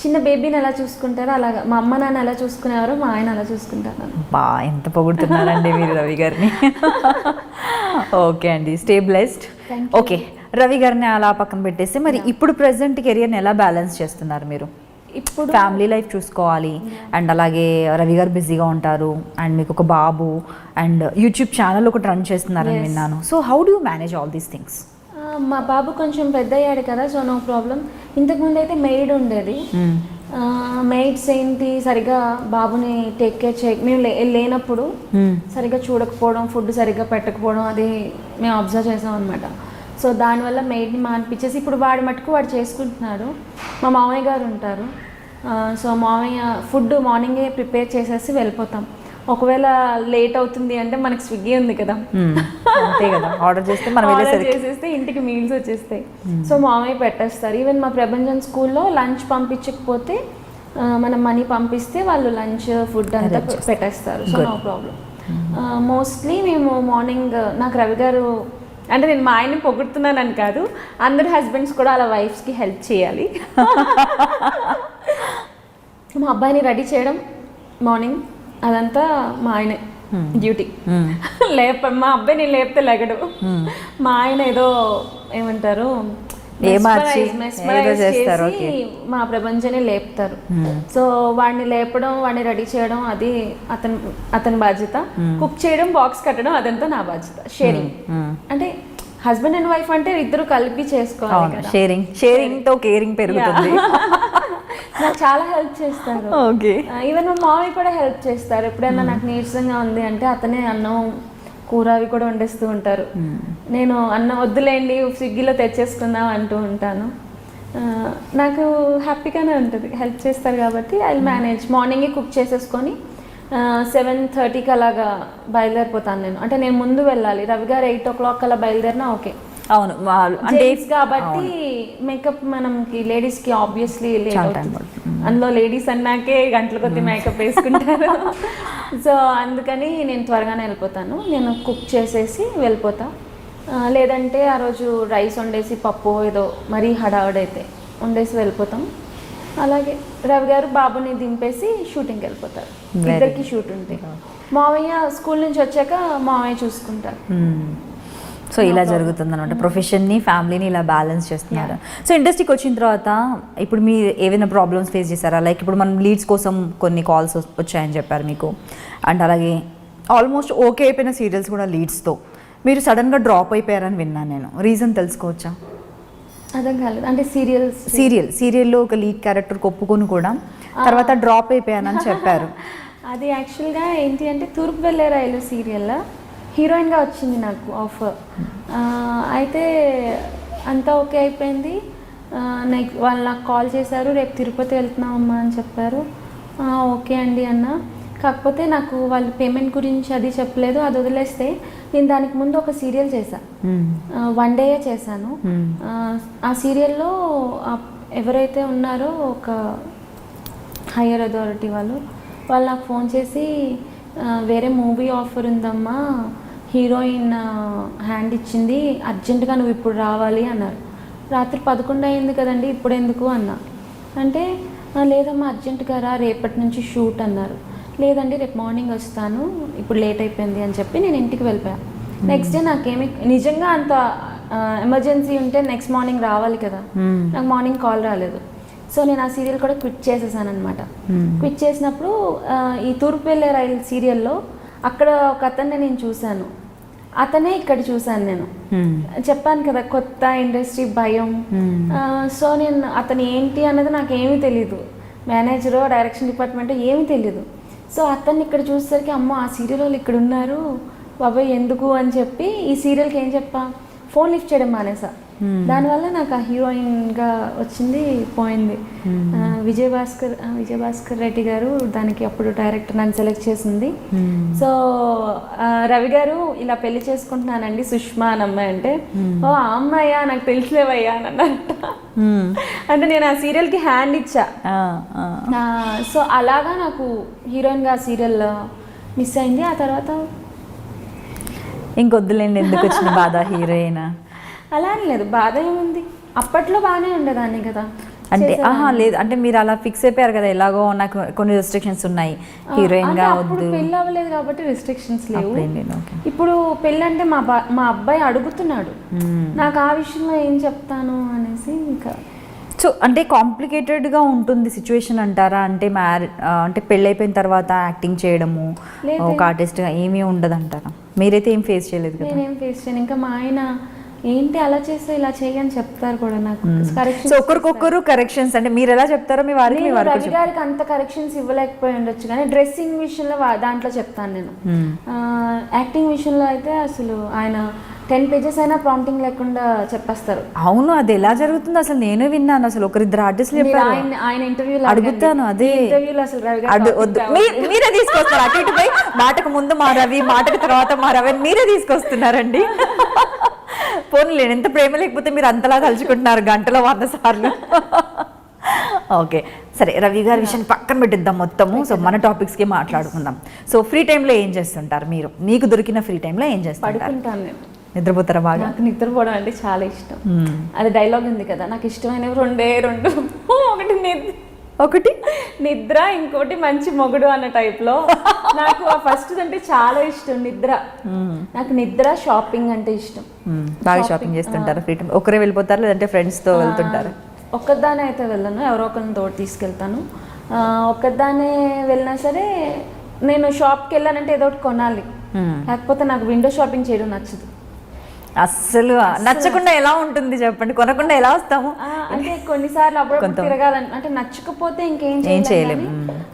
చిన్న బేబీని ఎలా చూసుకుంటారో అలాగా మా అమ్మ నాన్న ఎలా చూసుకునేవారో మా ఆయన అలా చూసుకుంటారు. బా, ఎంత పొగుడుతున్నారండి మీరు రవి గారిని. ఓకే అండి, స్టే బ్లెస్డ్. ఓకే, రవి గారిని అలా పక్కన పెట్టేసి మరి ఇప్పుడు ప్రెసెంట్ కెరియర్ని ఎలా బ్యాలెన్స్ చేస్తున్నారు మీరు? ఇప్పుడు ఫ్యామిలీ లైఫ్ చూసుకోవాలి అండ్ అలాగే రవి గారు బిజీగా ఉంటారు అండ్ మీకు ఒక బాబు అండ్ యూట్యూబ్ ఛానల్ ఒకటి రన్ చేస్తున్నారని విన్నాను. So how do you manage all these things? మా బాబు కొంచెం పెద్ద అయ్యాడు కదా, సో నో ప్రాబ్లం. ఇంతకుముందు అయితే మెయిడ్ ఉండేది. మెయిడ్స్ ఏంటి సరిగా బాబుని టేక్ కేర్ మేము లేనప్పుడు సరిగ్గా చూడకపోవడం, ఫుడ్ సరిగ్గా పెట్టకపోవడం, అది మేము అబ్జర్వ్ చేసాం అనమాట. సో దానివల్ల మెయిడ్ని మానిపించేసి ఇప్పుడు వాడి మటుకు వాడు చేసుకుంటున్నాడు. మా మామయ్య గారు ఉంటారు. సో మామయ్య ఫుడ్ మార్నింగే ప్రిపేర్ చేసేసి వెళ్ళిపోతాం. ఒకవేళ లేట్ అవుతుంది అంటే మనకి స్విగ్గీ ఉంది కదా, అంతే కదా, ఆర్డర్ చేసేస్తే ఇంటికి మీల్స్ వచ్చేస్తాయి. సో మామయ్య పెట్టేస్తారు. ఈవెన్ మా ప్రభంజన్ స్కూల్లో లంచ్ పంపించకపోతే మనం మనీ పంపిస్తే వాళ్ళు లంచ్ ఫుడ్ అంతా పెట్టేస్తారు. So no problem. మోస్ట్లీ మేము మార్నింగ్, నాకు రవి గారు అంటే నేను మా ఆయన్ని పొగుడుతున్నానని కాదు, అందరు హస్బెండ్స్ కూడా అలా వైఫ్స్కి హెల్ప్ చేయాలి. మా అబ్బాయిని రెడీ చేయడం మార్నింగ్ అదంతా మా ఆయనే డ్యూటీ. మా అబ్బాయి నేను లేపితే లెగడు, మా ఆయన ఏదో ఏమంటారు మా ప్రపంచాన్ని లేపుతారు. సో వాడిని లేపడం, వాడిని రెడీ చేయడం అది అతని బాధ్యత. కుక్ చేయడం, బాక్స్ కట్టడం అదంతా నా బాధ్యత. షేరింగ్ అంటే హస్బెండ్ అండ్ వైఫ్ అంటే ఇద్దరు కలిపి చేసుకోవాలి. షేరింగ్ తో కేరింగ్ పెరుగుతుంది. నాకు చాలా హెల్ప్ చేస్తారు. ఈవెన్ మా మామయ్య కూడా హెల్ప్ చేస్తారు. ఎప్పుడైనా నాకు నీరసంగా ఉంది అంటే అతనే అన్నం కూర అవి కూడా వండేస్తూ ఉంటారు. నేను అన్నం వద్దులేండి స్విగ్గీలో తెచ్చేసుకుందాం అంటూ ఉంటాను. నాకు హ్యాపీగానే ఉంటుంది, హెల్ప్ చేస్తారు కాబట్టి ఐ మేనేజ్. మార్నింగే కుక్ చేసేసుకొని 7:30కి అలాగా బయలుదేరిపోతాను నేను. అంటే నేను ముందు వెళ్ళాలి, రవి గారు 8 o'clock అలా బయలుదేరినా ఓకే, అవును వాళ్ళు అంటే జెంట్స్ కాబట్టి మేకప్ మనకి లేడీస్ కి ఆబ్వియస్లీ లేట్ చాలా టైం అవుతుంది. అందులో లేడీస్ అన్నాకే గంటల కొద్ది మేకప్ వేసుకుంటారు. సో అందుకని నేను త్వరగానే వెళ్ళిపోతాను. నేను కుక్ చేసేసి వెళ్ళిపోతా. లేదంటే ఆ రోజు రైస్ వండేసి పప్పు ఏదో మరీ హడావుడైతే వండేసి వెళ్ళిపోతాం. అలాగే రవి గారు బాబుని దింపేసి షూటింగ్కి వెళ్ళిపోతారు. ఇద్దరికి షూట్ ఉంటాయి. మావయ్య స్కూల్ నుంచి వచ్చాక మావయ్య చూసుకుంటారు. సో ఇలా జరుగుతుంది అనమాట. ప్రొఫెషన్ని ఫ్యామిలీని ఇలా బ్యాలెన్స్ చేస్తున్నారు. సో ఇండస్ట్రీకి వచ్చిన తర్వాత ఇప్పుడు మీరు ఏవైనా ప్రాబ్లమ్స్ ఫేస్ చేశారా? లైక్ ఇప్పుడు మనం లీడ్స్ కోసం కొన్ని కాల్స్ వచ్చాయని చెప్పారు మీకు, అండ్ అలాగే ఆల్మోస్ట్ ఓకే అయిపోయిన సీరియల్స్ కూడా లీడ్స్తో మీరు సడన్గా డ్రాప్ అయిపోయారని విన్నాను నేను. రీజన్ తెలుసుకోవచ్చా? అర్థం కాలేదు. అంటే సీరియల్లో ఒక లీడ్ క్యారెక్టర్ ఒప్పుకొని కూడా తర్వాత డ్రాప్ అయిపోయానని చెప్పారు. అది యాక్చువల్గా ఏంటి అంటే తూర్పు వెళ్ళే రైలు సీరియల్లో హీరోయిన్గా వచ్చింది నాకు ఆఫర్. అయితే అంతా ఓకే అయిపోయింది. నెక్స్ట్ వాళ్ళు నాకు కాల్ చేశారు, రేపు తిరుపతి వెళ్తున్నామమ్మా అని చెప్పారు. ఓకే అండి అన్న. కాకపోతే నాకు వాళ్ళు పేమెంట్ గురించి అది చెప్పలేదు. అది వదిలేస్తే నేను దానికి ముందు ఒక సీరియల్ చేశాను, 1 డే చేశాను. ఆ సీరియల్లో ఎవరైతే ఉన్నారో ఒక హయ్యర్ అథారిటీ వాళ్ళు నాకు ఫోన్ చేసి వేరే మూవీ ఆఫర్ ఉందమ్మా, హీరోయిన్ హ్యాండ్ ఇచ్చింది, అర్జెంటుగా నువ్వు ఇప్పుడు రావాలి అన్నారు. రాత్రి 11 అయింది కదండి, ఇప్పుడు ఎందుకు అన్నా. అంటే లేదమ్మా అర్జెంటుగా రా, రేపటి నుంచి షూట్ అన్నారు. లేదండి రేపు మార్నింగ్ వస్తాను, ఇప్పుడు లేట్ అయిపోయింది అని చెప్పి నేను ఇంటికి వెళ్ళిపోయాను. నెక్స్ట్ డే నాకేమి నిజంగా అంత ఎమర్జెన్సీ ఉంటే నెక్స్ట్ మార్నింగ్ రావాలి కదా, నాకు మార్నింగ్ కాల్ రాలేదు. సో నేను ఆ సీరియల్ కూడా క్విట్ చేసేసాను అనమాట. క్విట్ చేసినప్పుడు ఈ తూర్పు వెళ్ళే రైలు సీరియల్లో అక్కడ ఒక అతన్ని నేను చూశాను, అతనే ఇక్కడ చూశాను నేను. చెప్పాను కదా కొత్త ఇండస్ట్రీ భయం. సో నేను అతను ఏంటి అన్నది నాకు ఏమీ తెలీదు, మేనేజరో డైరెక్షన్ డిపార్ట్మెంటో ఏమీ తెలీదు. సో అతన్ని ఇక్కడ చూసేసరికి అమ్మో ఆ సీరియల్ వాళ్ళు ఇక్కడ ఉన్నారు బాబాయ్ ఎందుకు అని చెప్పి ఈ సీరియల్కి ఏం చెప్పా, ఫోన్ లిఫ్ట్ చేయడం మానేసా. దానివల్ల నాకు ఆ హీరోయిన్గా వచ్చింది పోయింది. విజయభాస్కర్ రెడ్డి గారు దానికి అప్పుడు డైరెక్టర్ నన్ను సెలెక్ట్ చేసింది. సో రవి గారు ఇలా పెళ్లి చేసుకుంటున్నానండి సుష్మా అని అమ్మాయి అంటే, ఓ ఆ అమ్మాయ్యా నాకు తెలిసిలేవయ్యా అని అన్నట్ట. అంటే నేను ఆ సీరియల్కి హ్యాండ్ ఇచ్చా. సో అలాగా నాకు హీరోయిన్గా సీరియల్ మిస్ అయింది. ఆ తర్వాత ఇంకొద్దులేండి ఎందుకు వచ్చిన బాధ హీరోయిన్ అలా అని లేదు, బాధ ఏముంది, అప్పట్లో బాగానే ఉండేదాన్ని కదా. అంటే లేదు అంటే మీరు అలా ఫిక్స్ అయిపోయారు కదా, ఎలాగో నాకు కొన్ని రెస్ట్రిక్షన్స్ ఉన్నాయి హీరోయిన్ గా వద్దు. పెళ్ళి అవ్వలేదు కాబట్టి రెస్ట్రిక్షన్స్ లేవు. ఇప్పుడు పెళ్ళి అంటే మా అబ్బాయి అడుగుతున్నాడు, నాకు ఆ విషయంలో ఏం చెప్తాను అనేసి ఇంకా. సో అంటే కాంప్లికేటెడ్గా ఉంటుంది సిచ్యువేషన్ అంటారా? అంటే అంటే పెళ్ళి అయిపోయిన తర్వాత యాక్టింగ్ చేయడము ఒక ఆర్టిస్ట్గా ఏమీ ఉండదు అంటారా? మీరైతే ఏం ఫేస్ చేయలేదు కదా? నేనేం ఫేస్ చేయను. ఇంకా మా ఆయన ఏంటి అలా చేస్తే ఇలా చేయని చెప్తారు కూడా నాకు. సో ఒకరికొకరు కరెక్షన్స్ అంటే మీరు ఎలా చెప్తారో మీ వారికి? రవి గారికి అంత కరెక్షన్స్ ఇవ్వలేకపోయి ఉండొచ్చు కానీ డ్రెస్సింగ్ విషయంలో దాంట్లో చెప్తాను నేను. యాక్టింగ్ విషయంలో అయితే అసలు ఆయన 10 pages అయినా ప్రాంప్టింగ్ లేకుండా చెప్పేస్తారు. అవును, అది ఎలా జరుగుతుంది అసలు? నేను విన్నాను, అసలు ఒకరిద్దరు ఆర్టిస్టులు చెప్పారు. ఆయన ఇంటర్వ్యూలో అడుగుతాను, అదే ఇంటర్వ్యూలో అసలు రవి గారు మీరే తీసుకొస్తారు. అటు ఇటు పోయి మాటకు ముందు మా రవి, మాటకు తర్వాత మా రవి మీరే తీసుకొస్తున్నారండి. పోనీలేండి, ఎంత ప్రేమ లేకపోతే మీరు అంతలా తలుచుకుంటున్నారు గంటలో 100 సార్లు. ఓకే సరే, రవి గారి విషయాన్ని పక్కన పెట్టిద్దాం మొత్తము. సో మన టాపిక్స్కి మాట్లాడుకుందాం. సో ఫ్రీ టైంలో ఏం చేస్తుంటారు మీరు? మీకు దొరికిన ఫ్రీ టైంలో ఏం చేస్తుంటారు? పడుకుంటాను నేను. నిద్రపోతారా బాగా? నాకు నిద్రపోవడం అంటే చాలా ఇష్టం. అది డైలాగ్ ఉంది కదా, నాకు ఇష్టమైనవి రెండు. ఒకటి నిద్ర, ఇంకోటి మంచి మొగుడు అన్న టైప్లో. నాకు ఆ ఫస్ట్ అంటే చాలా ఇష్టం నిద్ర. నాకు నిద్ర, షాపింగ్ అంటే ఇష్టం. బాగా షాపింగ్ చేస్తుంటారు ఫ్రీ టైం? ఒకరే వెళ్ళిపోతారు లేదంటే ఫ్రెండ్స్తో వెళ్తుంటారు? ఒక్కదానే అయితే వెళ్ళను, ఎవరో ఒకరిని తోడు తీసుకెళ్తాను. ఒక్కదానే వెళ్ళినా సరే నేను షాప్కి వెళ్ళానంటే ఏదో ఒకటి కొనాలి, లేకపోతే నాకు విండో షాపింగ్ చేయడం నచ్చదు. అస్సలు నచ్చకుండా ఎలా ఉంటుంది చెప్పండి, కొనకుండా ఎలా వస్తాము? అంటే కొన్నిసార్లు అప్పుడు తిరగాలని అంటే నచ్చకపోతే ఇంకేం చేయలేము.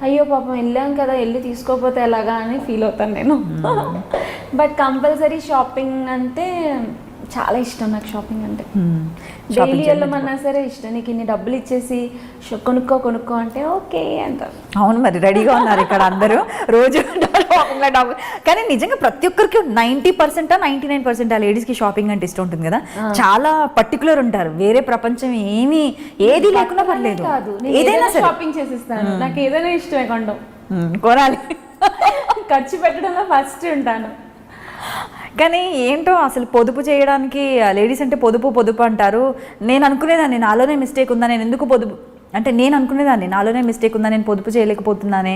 అయ్యో పాపం వెళ్ళాం కదా, వెళ్ళి తీసుకోకపోతే ఎలాగా అని ఫీల్ అవుతాను నేను. బట్ కంపల్సరీ షాపింగ్ అంటే చాలా ఇష్టం నాకు షాపింగ్ అంటే. డైలీ వెళ్ళమన్నా సరే ఇష్టం. నీకు ఇన్ని డబ్బులు ఇచ్చేసి కొనుక్కో అంటే ఓకే అంటారు. అవును, మరి రెడీగా ఉన్నారు ఇక్కడ అందరూ రోజు షాపింగ్ డబ్బు. కానీ నిజంగా ప్రతి ఒక్కరికి 90% 99% ఆ లేడీస్కి షాపింగ్ అంటే ఇష్టం ఉంటుంది కదా. చాలా పర్టికులర్ ఉంటారు, వేరే ప్రపంచం ఏది లేకున్నా పర్లేదు, ఏదైనా షాపింగ్ చేసిస్తాను. నాకు ఏదైనా ఇష్టమే కొనడం, కొనాలి, ఖర్చు పెట్టడంలో ఫస్ట్ ఉంటాను. కానీ ఏంటో అసలు పొదుపు చేయడానికి లేడీస్ అంటే పొదుపు అంటారు. నేను అనుకునేదాన్ని నాలోనే మిస్టేక్ ఉందా, నేను ఎందుకు పొదుపు అంటే నేను అనుకునేదాన్ని నాలోనే మిస్టేక్ ఉందా, నేను పొదుపు చేయలేకపోతున్నానే,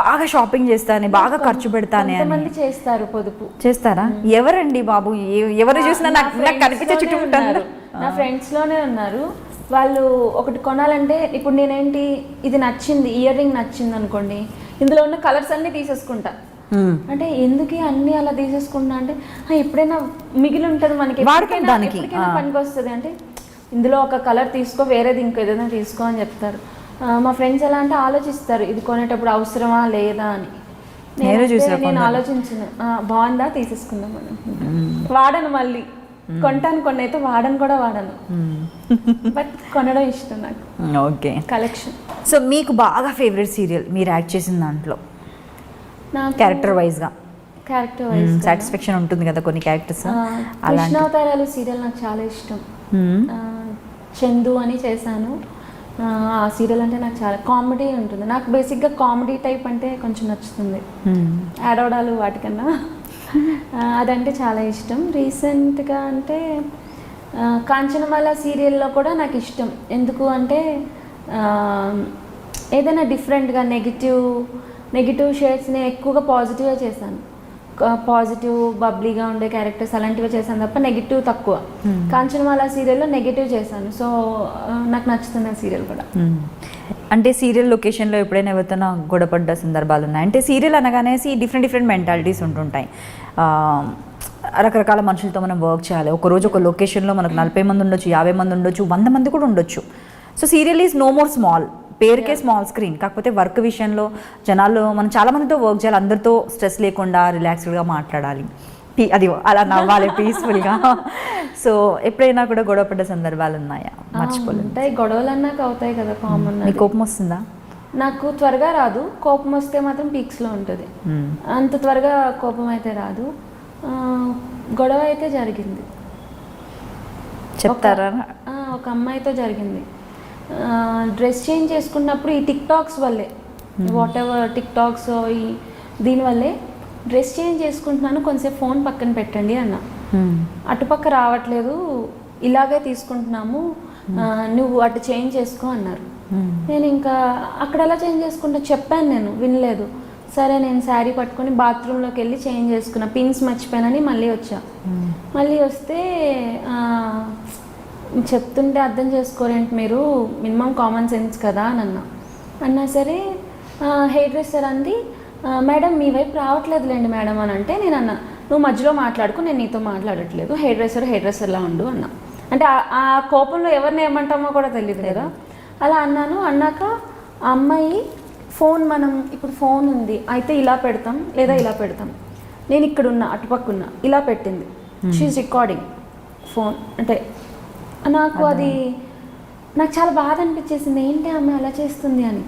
బాగా షాపింగ్ చేస్తానే, బాగా ఖర్చు పెడతానే అని. చేస్తారు పొదుపు. చేస్తారా? ఎవరండి బాబు? ఎవరు చూసినా నాకు కనిపించే చుట్టూ ఉంటారు. నా ఫ్రెండ్స్లోనే ఉన్నారు వాళ్ళు. ఒకటి కొనాలంటే ఇప్పుడు నేనేంటి, ఇది నచ్చింది, ఇయర్ రింగ్ నచ్చింది అనుకోండి, ఇందులో ఉన్న కలర్స్ అన్నీ తీసేసుకుంటా. అంటే ఎందుకు అన్ని అలా తీసేసుకుంటా అంటే, ఎప్పుడైనా మిగిలి ఉంటుంది మనకి, ఎప్పటికైనా పనికి వస్తుంది అంటే ఇందులో ఒక కలర్ తీసుకో, వేరేది ఇంకో ఏదైనా తీసుకో అని చెప్తారు. మా ఫ్రెండ్స్ ఎలా అంటే ఆలోచిస్తారు, ఇది కొనేటప్పుడు అవసరమా లేదా అని. నేను ఆలోచించిన బాగుందా తీసేసుకుందాం మనం. వాడను మళ్ళీ, కొంటాను కొన్ని అయితే వాడను కూడా వాడను, బట్ కొనడం ఇష్టం నాకు. Okay, collection. సో మీకు బాగా ఫేవరెట్ సీరియల్ మీరు యాక్ట్ చేసిన దాంట్లో క్యారెక్టర్ వైజ్గా సాటిస్ఫాక్షన్ ఉంటుంది కదా కొన్ని క్యారెక్టర్స్? కృష్ణావతారాలు సీరియల్ నాకు చాలా ఇష్టం. చందు అని చేశాను. ఆ సీరియల్ అంటే నాకు చాలా కామెడీ ఉంటుంది. నాకు బేసిక్గా కామెడీ టైప్ అంటే కొంచెం నచ్చుతుంది, ఆడవడాలు వాటికన్నా. అదంటే చాలా ఇష్టం. రీసెంట్గా అంటే కాంచనమాల సీరియల్లో కూడా నాకు ఇష్టం. ఎందుకు అంటే ఏదైనా డిఫరెంట్గా నెగిటివ్ షేడ్స్ని ఎక్కువగా పాజిటివ్గా చేశాను. పాజిటివ్ బబ్లీగా ఉండే క్యారెక్టర్స్ అలాంటివి చేశాను తప్ప నెగిటివ్ తక్కువ. కాంచనమాల సీరియల్లో నెగిటివ్ చేశాను. సో నాకు నచ్చుతుంది ఆ సీరియల్ కూడా. అంటే సీరియల్ లొకేషన్లో ఎప్పుడైనా ఎవరితో గొడవపడ్డ సందర్భాలు ఉన్నాయి? అంటే సీరియల్ అనగానే డిఫరెంట్ మెంటాలిటీస్ ఉంటుంటాయి. రకరకాల మనుషులతో మనం వర్క్ చేయాలి. ఒకరోజు ఒక లొకేషన్లో మనకు 40 మంది ఉండొచ్చు, 50 మంది ఉండొచ్చు, 100 మంది కూడా ఉండొచ్చు. So serial is no more small, పేరుకే స్మాల్ స్క్రీన్. కాకపోతే వర్క్ విషయంలో జనాలు మనం చాలా మందితో వర్క్ చేయాలి, అందరితో స్ట్రెస్ లేకుండా రిలాక్స్డ్గా మాట్లాడాలి, అది అలా నవ్వాలి పీస్ఫుల్గా. సో ఎప్పుడైనా కూడా గొడవపడ్డ సందర్భాలు ఉన్నాయా? మర్చిపోలేదు. ఉంటాయి, గొడవలు అన్నాక అవుతాయి కదా, కామన్. మీకు కోపం వస్తుందా? నాకు త్వరగా రాదు. కోపం వస్తే మాత్రం పీక్స్లో ఉంటుంది. అంత త్వరగా కోపం అయితే రాదు. గొడవ అయితే జరిగింది. చెప్తారా? ఒక అమ్మాయితో జరిగింది. డ్రెస్ చేంజ్ చేసుకున్నప్పుడు ఈ టిక్టాక్స్ వల్లే, వాట్ ఎవర్ టిక్టాక్స్ దీనివల్లే డ్రెస్ చేంజ్ చేసుకుంటున్నాను, కొంచెంసేపు ఫోన్ పక్కన పెట్టండి అన్న. అటుపక్క రావట్లేదు, ఇలాగే తీసుకుంటున్నాము, నువ్వు అటు చేంజ్ చేసుకో అన్నారు. నేను ఇంకా అక్కడ ఎలా చేంజ్ చేసుకుంటా చెప్పాను, నేను వినలేదు. సరే నేను శారీ పట్టుకొని బాత్రూంలోకి వెళ్ళి చేంజ్ చేసుకున్నా, పిన్స్ మర్చిపోయానని మళ్ళీ వచ్చా. మళ్ళీ వస్తే చెప్తుంటే అర్థం చేసుకోరేంటి మీరు, మినిమం కామన్ సెన్స్ కదా అని అన్నా సరే హెయిర్ డ్రెస్సర్ అంది, మేడం మీ వైపు రావట్లేదులేండి మేడం అని అంటే, నేను అన్నా నువ్వు మధ్యలో మాట్లాడుకు, నేను నీతో మాట్లాడట్లేదు, హెయిర్ డ్రెస్సర్లా ఉండు అన్నా. అంటే ఆ కోపంలో ఎవరిని ఏమంటామో కూడా తెలియదు కదా. అలా అన్నాను. అన్నాక ఆ అమ్మాయి ఫోన్, మనం ఇప్పుడు ఫోన్ ఉంది అయితే ఇలా పెడతాం లేదా ఇలా పెడతాం, నేను ఇక్కడున్నా అటుపక్కున్నా ఇలా పెట్టింది, షీఈస్ రికార్డింగ్ ఫోన్. అంటే నాకు చాలా బాధ అనిపించేసింది, ఏంటి ఆమె అలా చేస్తుంది అని.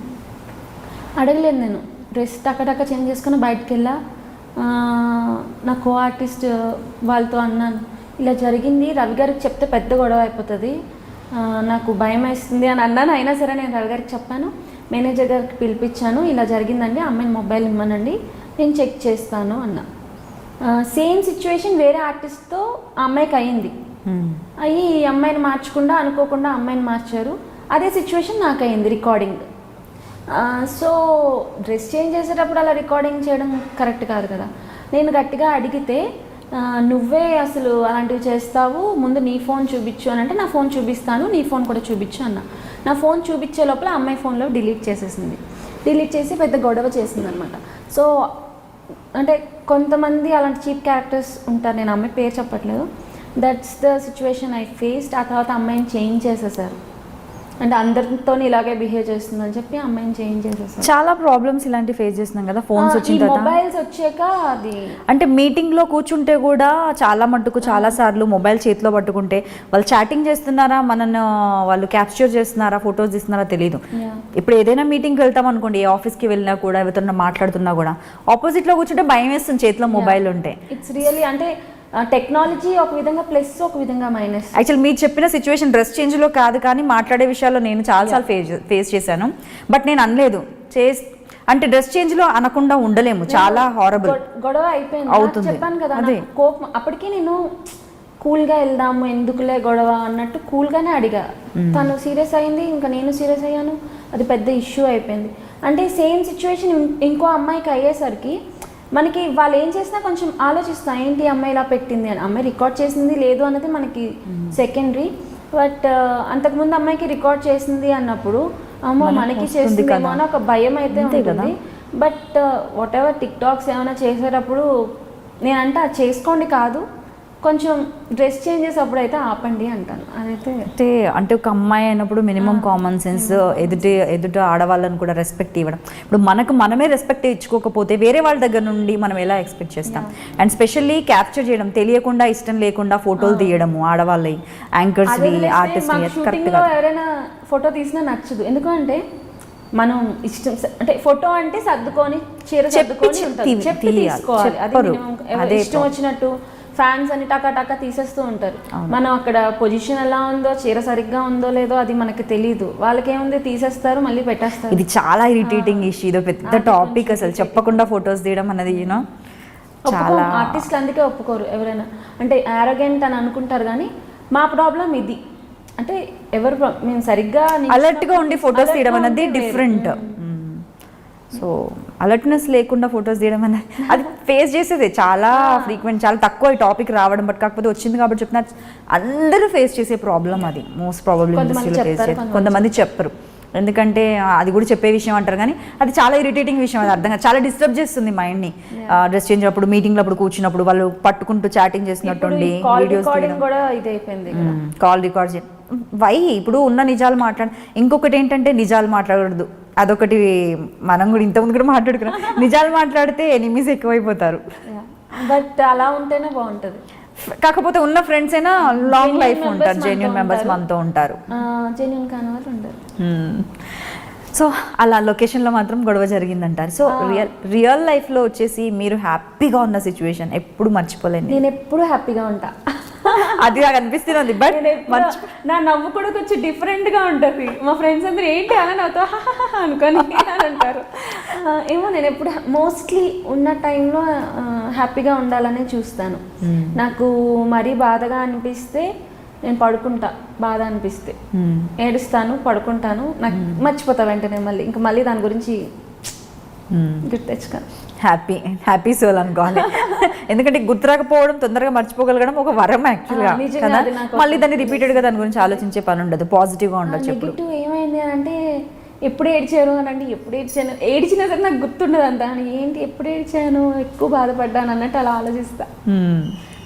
అడగలేదు నేను. డ్రెస్ టక్క చేంజ్ చేసుకుని బయటకు వెళ్ళా. నా కో ఆర్టిస్ట్ వాళ్ళతో అన్నాను, ఇలా జరిగింది, రవి గారికి చెప్తే పెద్ద గొడవ అయిపోతుంది, నాకు భయం వేస్తుంది అని అన్నాను. అయినా సరే నేను రవి గారికి చెప్పాను, మేనేజర్ గారికి పిలిపించాను, ఇలా జరిగిందండి, అమ్మాయిని మొబైల్ ఇమ్మనండి, నేను చెక్ చేస్తాను అన్నా. సేమ్ సిచ్యువేషన్ వేరే ఆర్టిస్ట్తో ఆ అమ్మాయికి అయ్యింది. అయ్యి ఈ అమ్మాయిని మార్చకుండా అనుకోకుండా అమ్మాయిని మార్చారు. అదే సిచ్యువేషన్ నాకు అయింది రికార్డింగ్. సో డ్రెస్ చేంజ్ చేసేటప్పుడు అలా రికార్డింగ్ చేయడం కరెక్ట్ కాదు కదా. నేను గట్టిగా అడిగితే, నువ్వే అసలు అలాంటివి చేస్తావు, ముందు నీ ఫోన్ చూపించు అని అంటే, నా ఫోన్ చూపిస్తాను, నీ ఫోన్ కూడా చూపించు అన్న. నా ఫోన్ చూపించే లోపల అమ్మాయి ఫోన్లో డిలీట్ చేసేసింది. డిలీట్ చేసి పెద్ద గొడవ చేసింది అనమాట. సో అంటే కొంతమంది అలాంటి చీప్ క్యారెక్టర్స్ ఉంటారు, నేను అమ్మాయి పేరు చెప్పట్లేదు. That's the situation I faced. ఆ తర్వాత అమ్మాయిని చేంజ్ చేసేసారు. అంటే అందరితో ఇలాగే బిహేవ్ చేస్తుందని చెప్పి అమ్మాయిని చేంజ్ చేసేసారు. చాలా ప్రాబ్లమ్స్ ఇలాంటి ఫేస్ చేస్తున్నాం కదా ఫోన్స్ వచ్చిన తర్వాత. మొబైల్స్ వచ్చాక అది అంటే మీటింగ్ లో కూర్చుంటే కూడా చాలా మట్టుకు చాలా సార్లు మొబైల్ చేతిలో పట్టుకుంటే వాళ్ళు చాటింగ్ చేస్తున్నారా, మనను వాళ్ళు క్యాప్చర్ చేస్తున్నారా, ఫొటోస్ తీస్తున్నారా తెలియదు. ఇప్పుడు ఏదైనా మీటింగ్కి వెళ్తాం అనుకోండి, ఏ ఆఫీస్కి వెళ్ళినా కూడా ఎవరితో మాట్లాడుతున్నా కూడా ఆపోజిట్ లో కూర్చుంటే భయం వేస్తుంది చేతిలో మొబైల్ ఉంటే. ఇట్స్ రియల్లీ అంటే టెక్నాలజీ ఒక విధంగా ప్లస్, ఒక విధంగా మైనస్. యాక్చువల్ మీరు చెప్పిన సిచ్యువేషన్ డ్రెస్ చేంజ్లో కాదు, కానీ మాట్లాడే విషయాల్లో నేను చాలాసార్లు ఫేస్ చేశాను. బట్ నేను అనలేదు అంటే డ్రెస్ చేంజ్లో అనకుండా ఉండలేము, చాలా హారబుల్ గొడవ అయిపోయింది. చెప్పాను కదా కోపం. అప్పటికి నేను కూల్గా వెళ్దాము, ఎందుకులే గొడవ అన్నట్టు కూల్గానే అడిగా. తను సీరియస్ అయింది, ఇంకా నేను సీరియస్ అయ్యాను, అది పెద్ద ఇష్యూ అయిపోయింది. అంటే సేమ్ సిచ్యువేషన్ ఇంకో అమ్మాయికి అయ్యేసరికి మనకి వాళ్ళు ఏం చేసినా కొంచెం ఆలోచిస్తాం, ఏంటి అమ్మాయి ఇలా పెట్టింది అని. అమ్మాయి రికార్డ్ చేసింది లేదు అనేది మనకి సెకండరీ. బట్ అంతకుముందు అమ్మాయికి రికార్డ్ చేసింది అన్నప్పుడు అమ్మో మనకి చేస్తుందేమో అని ఒక భయం అయితే ఉంటుంది. But what ever tick talks ఏమైనా చేసేటప్పుడు నేనంటే అది చేసుకోండి కాదు, కొంచెం డ్రెస్ చేంజ్ చేసేటప్పుడు అయితే ఆపండి అంటాను. అదైతే అంటే ఒక అమ్మాయి అయినప్పుడు మినిమం కామన్ సెన్స్, ఎదుట ఆడవాళ్ళని కూడా రెస్పెక్ట్ ఇవ్వడం. ఇప్పుడు మనమే రెస్పెక్ట్ ఇచ్చుకోకపోతే వేరే వాళ్ళ దగ్గర నుండి మనం ఎలా ఎక్స్పెక్ట్ చేస్తాం? అండ్ స్పెషల్లీ క్యాప్చర్ చేయడం, తెలియకుండా ఇష్టం లేకుండా ఫోటోలు తీయడము ఆడవాళ్ళవి, యాంకర్స్వి, ఆర్టిస్ట్వి కరెక్ట్గా. ఎవరైనా ఫోటో తీసినా నచ్చదు, ఎందుకంటే మనం ఇష్టం అంటే ఫోటో అంటే సర్దుకొని చీర సర్దుకొని చెప్పి తీసుకోవాలి. అది ఇష్టం వచ్చినట్టు ఫ్యాన్స్ అని టకా తీసేస్తూ ఉంటారు. మనం అక్కడ పొజిషన్ ఎలా ఉందో, చీర సరిగ్గా ఉందో లేదో అది మనకి తెలీదు. వాళ్ళకేముంది తీసేస్తారు, మళ్ళీ పెట్టేస్తారు. ఇది చాలా ఇరిటేటింగ్ ఇష్యూ, ఇదో పెద్ద టాపిక్ అసలు. చెప్పకుండా ఫొటోస్ తీయడం అనేది చాలా ఆర్టిస్టులు అందుకే ఒప్పుకోరు ఎవరైనా. అంటే యారగెంట్ అని అనుకుంటారు, కానీ మా ప్రాబ్లం ఇది. అంటే ఎవరు మేము సరిగ్గా అలర్ట్గా ఉండి ఫొటోస్ తీయడం అనేది డిఫరెంట్. సో అలర్ట్నెస్ లేకుండా ఫొటోస్ తీయడం అనేది అది ఫేస్ చేసేదే చాలా ఫ్రీక్వెంట్, చాలా తక్కువ ఈ టాపిక్ రావడం. బట్ కాకపోతే వచ్చింది కాబట్టి చెప్తున్నా, అందరూ ఫేస్ చేసే ప్రాబ్లం అది. మోస్ట్ ప్రాబ్లమ్ ఇండస్ట్రీలో ఫేస్ చేసే. కొంతమంది చెప్పరు, ఎందుకంటే అది కూడా చెప్పే విషయం అంటారు, కానీ అది చాలా ఇరిటేటింగ్ విషయం. అది అర్థంగా చాలా డిస్టర్బ్ చేస్తుంది మైండ్ని. డ్రెస్ చేంజ్ అప్పుడు, మీటింగ్లో అప్పుడు కూర్చున్నప్పుడు వాళ్ళు పట్టుకుంటూ చాటింగ్ చేసినట్టుండి వీడియోస్, కాల్ రికార్డ్ చేయడం. వై ఇప్పుడు ఉన్న నిజాలు మాట్లాడ. ఇంకొకటి ఏంటంటే నిజాలు మాట్లాడకూడదు, అదొకటి. మనం కూడా ఇంతకుముందు కూడా మాట్లాడుకున్నాం, నిజాలు మాట్లాడితే ఎనిమీస్ ఎక్కువైపోతారు. బట్ అలా ఉంటేనే బాగుంటుంది. కాకపోతే ఉన్న ఫ్రెండ్స్ అయినా లాంగ్ లైఫ్ ఉంటారు, జెన్యూన్ మెంబర్స్ మనతో ఉంటారు, జెన్యూన్ కాని వాళ్ళు ఉండరు. సో అలా లొకేషన్లో మాత్రం గొడవ జరిగిందంటారు. సో రియల్ లైఫ్లో వచ్చేసి మీరు హ్యాపీగా ఉన్న సిచ్యువేషన్ ఎప్పుడు మర్చిపోలేండి? నేను ఎప్పుడు హ్యాపీగా ఉంటా, అది నాకు అనిపిస్తుంది. బట్ నా నవ్వు కూడా కొంచెం డిఫరెంట్గా ఉంటుంది. మా ఫ్రెండ్స్ అందరూ ఏంటి అలా నాతో అనుకొని అని అంటారు. ఏమో నేను ఎప్పుడు మోస్ట్లీ ఉన్న టైంలో హ్యాపీగా ఉండాలని చూస్తాను. నాకు మరీ బాధగా అనిపిస్తే నేను పడుకుంటా, బాధ అనిపిస్తే ఏడుస్తాను, పడుకుంటాను, నాకు మర్చిపోతా వెంటనే. మళ్ళీ దాని గురించి గుర్తు తెచ్చుకోను. హ్యాపీ సోల్ అనుకోవాలి. ఎందుకంటే గుర్తురాకపోవడం, తొందరగా మర్చిపోగలగడం ఒక వరం యాక్చువల్గా కదా. మళ్ళీ దాన్ని రిపీటెడ్గా దాని గురించి ఆలోచించే పని ఉండదు, పాజిటివ్గా ఉండొచ్చు. నెగిటివ్ ఏమైంది అని అంటే ఎప్పుడు ఏడ్చాను అని అంటే ఎప్పుడు ఏడ్చినా సరే నాకు గుర్తుండదు అంతా. ఏంటి ఎప్పుడు ఏడ్చాను, ఎక్కువ బాధపడ్డాను అన్నట్టు అలా ఆలోచిస్తా,